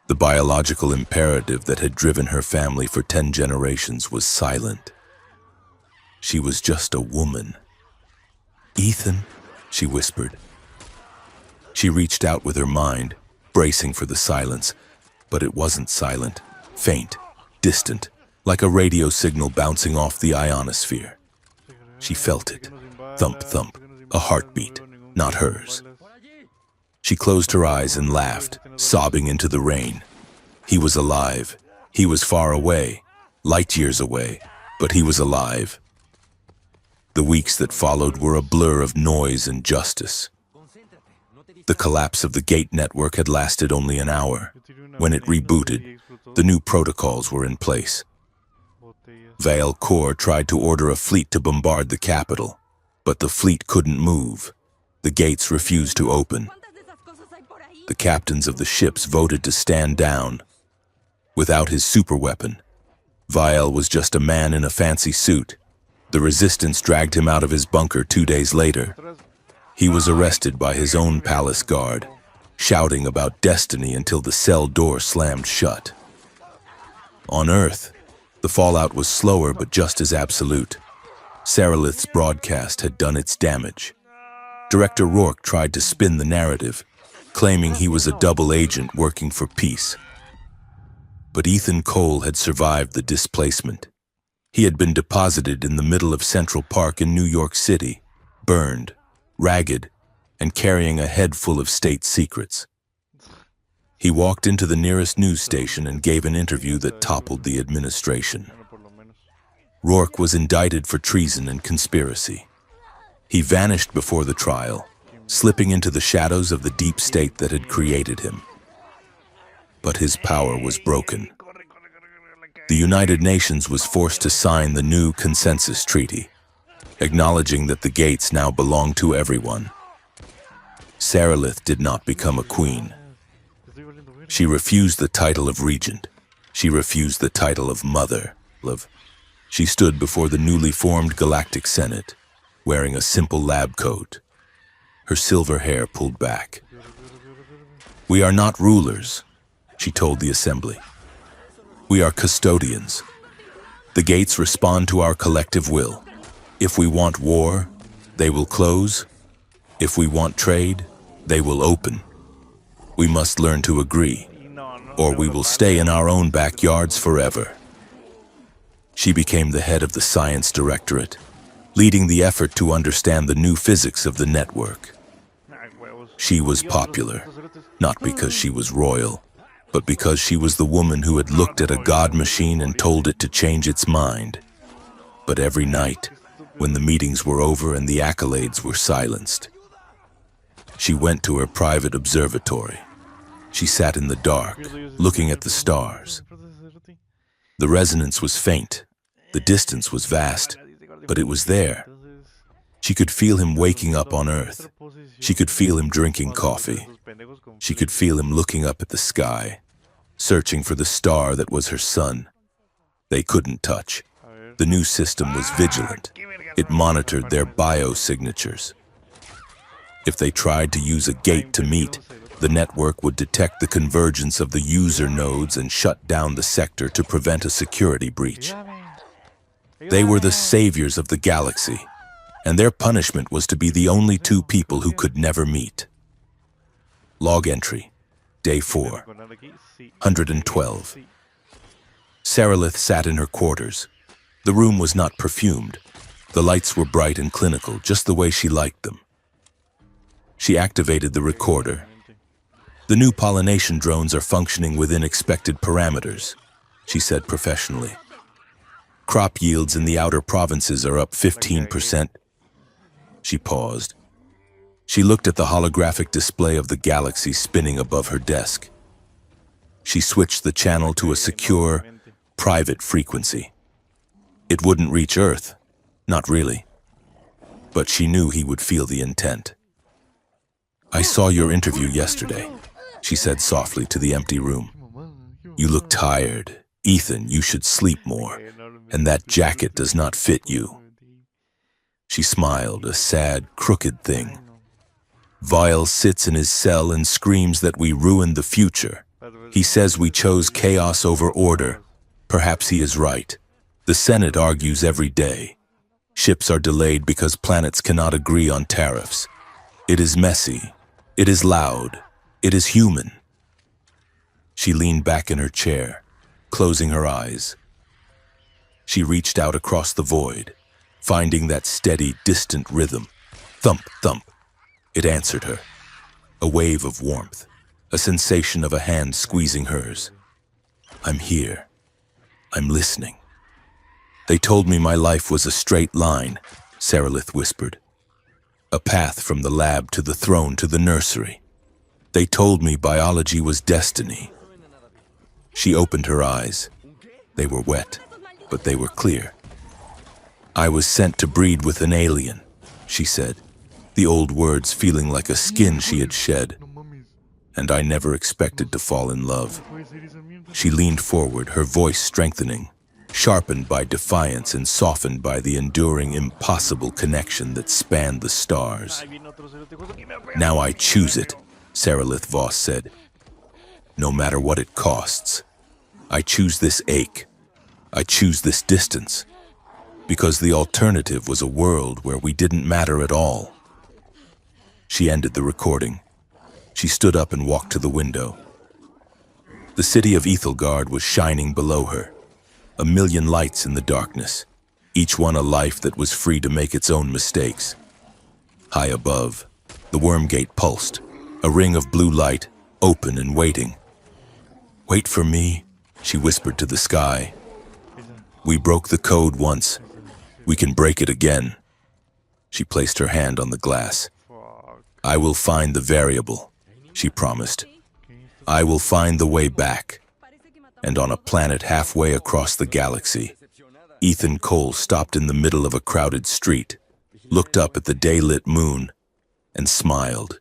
Speaker 1: The biological imperative that had driven her family for 10 generations was silent. She was just a woman. "Ethan," she whispered. She reached out with her mind, bracing for the silence, but it wasn't silent, faint, distant, like a radio signal bouncing off the ionosphere. She felt it. Thump, thump, a heartbeat, not hers. She closed her eyes and laughed, sobbing into the rain. He was alive. He was far away, light years away, but he was alive. The weeks that followed were a blur of noise and justice. The collapse of the gate network had lasted only an hour. When it rebooted, the new protocols were in place. Vale Corps tried to order a fleet to bombard the capital, but the fleet couldn't move. The gates refused to open. The captains of the ships voted to stand down. Without his superweapon, Vile was just a man in a fancy suit. The resistance dragged him out of his bunker 2 days later. He was arrested by his own palace guard, shouting about destiny until the cell door slammed shut. On Earth, the fallout was slower but just as absolute. Saralith's broadcast had done its damage. Director Rourke tried to spin the narrative, claiming he was a double agent working for peace. But Ethan Cole had survived the displacement. He had been deposited in the middle of Central Park in New York City, burned, ragged, and carrying a head full of state secrets. He walked into the nearest news station and gave an interview that toppled the administration. Rourke was indicted for treason and conspiracy. He vanished before the trial, slipping into the shadows of the deep state that had created him. But his power was broken. The United Nations was forced to sign the new consensus treaty, acknowledging that the gates now belong to everyone. Saralith did not become a queen. She refused the title of regent. She refused the title of mother. She stood before the newly formed Galactic Senate, wearing a simple lab coat, her silver hair pulled back. "We are not rulers," she told the assembly. "We are custodians. The gates respond to our collective will. If we want war, they will close. If we want trade, they will open. We must learn to agree, or we will stay in our own backyards forever." She became the head of the science directorate, leading the effort to understand the new physics of the network. She was popular, not because she was royal, but because she was the woman who had looked at a god machine and told it to change its mind. But every night, when the meetings were over and the accolades were silenced, she went to her private observatory. She sat in the dark, looking at the stars. The resonance was faint, the distance was vast, but it was there. She could feel him waking up on Earth. She could feel him drinking coffee. She could feel him looking up at the sky, searching for the star that was her sun. They couldn't touch. The new system was vigilant. It monitored their biosignatures. If they tried to use a gate to meet, the network would detect the convergence of the user nodes and shut down the sector to prevent a security breach. They were the saviors of the galaxy, and their punishment was to be the only two people who could never meet. Log entry, day 4, 112. Saralith sat in her quarters. The room was not perfumed. The lights were bright and clinical, just the way she liked them. She activated the recorder. The new pollination drones are functioning within expected parameters, she said professionally. Crop yields in the outer provinces are up 15%. She paused. She looked at the holographic display of the galaxy spinning above her desk. She switched the channel to a secure, private frequency. It wouldn't reach Earth, not really. But she knew he would feel the intent. "I saw your interview yesterday," she said softly to the empty room. "You look tired. Ethan, you should sleep more, and that jacket does not fit you." She smiled, a sad, crooked thing. "Vile sits in his cell and screams that we ruined the future. He says we chose chaos over order. Perhaps he is right. The Senate argues every day. Ships are delayed because planets cannot agree on tariffs. It is messy. It is loud. It is human." She leaned back in her chair, closing her eyes. She reached out across the void, finding that steady, distant rhythm. Thump, thump. It answered her. A wave of warmth, a sensation of a hand squeezing hers. "I'm here. I'm listening." "They told me my life was a straight line," Saralith whispered. "A path from the lab to the throne to the nursery. They told me biology was destiny." She opened her eyes. They were wet, but they were clear. "I was sent to breed with an alien," she said, the old words feeling like a skin she had shed. "And I never expected to fall in love." She leaned forward, her voice strengthening, sharpened by defiance and softened by the enduring, impossible connection that spanned the stars. "Now I choose it," Saralith Voss said. "No matter what it costs. I choose this ache. I choose this distance. Because the alternative was a world where we didn't matter at all." She ended the recording. She stood up and walked to the window. The city of Ethelgard was shining below her. 1,000,000 lights in the darkness, each one a life that was free to make its own mistakes. High above, the Wormgate pulsed, a ring of blue light, open and waiting. "Wait for me," she whispered to the sky. "We broke the code once. We can break it again." She placed her hand on the glass. "I will find the variable," she promised. "I will find the way back." And on a planet halfway across the galaxy, Ethan Cole stopped in the middle of a crowded street, looked up at the day-lit moon, and smiled.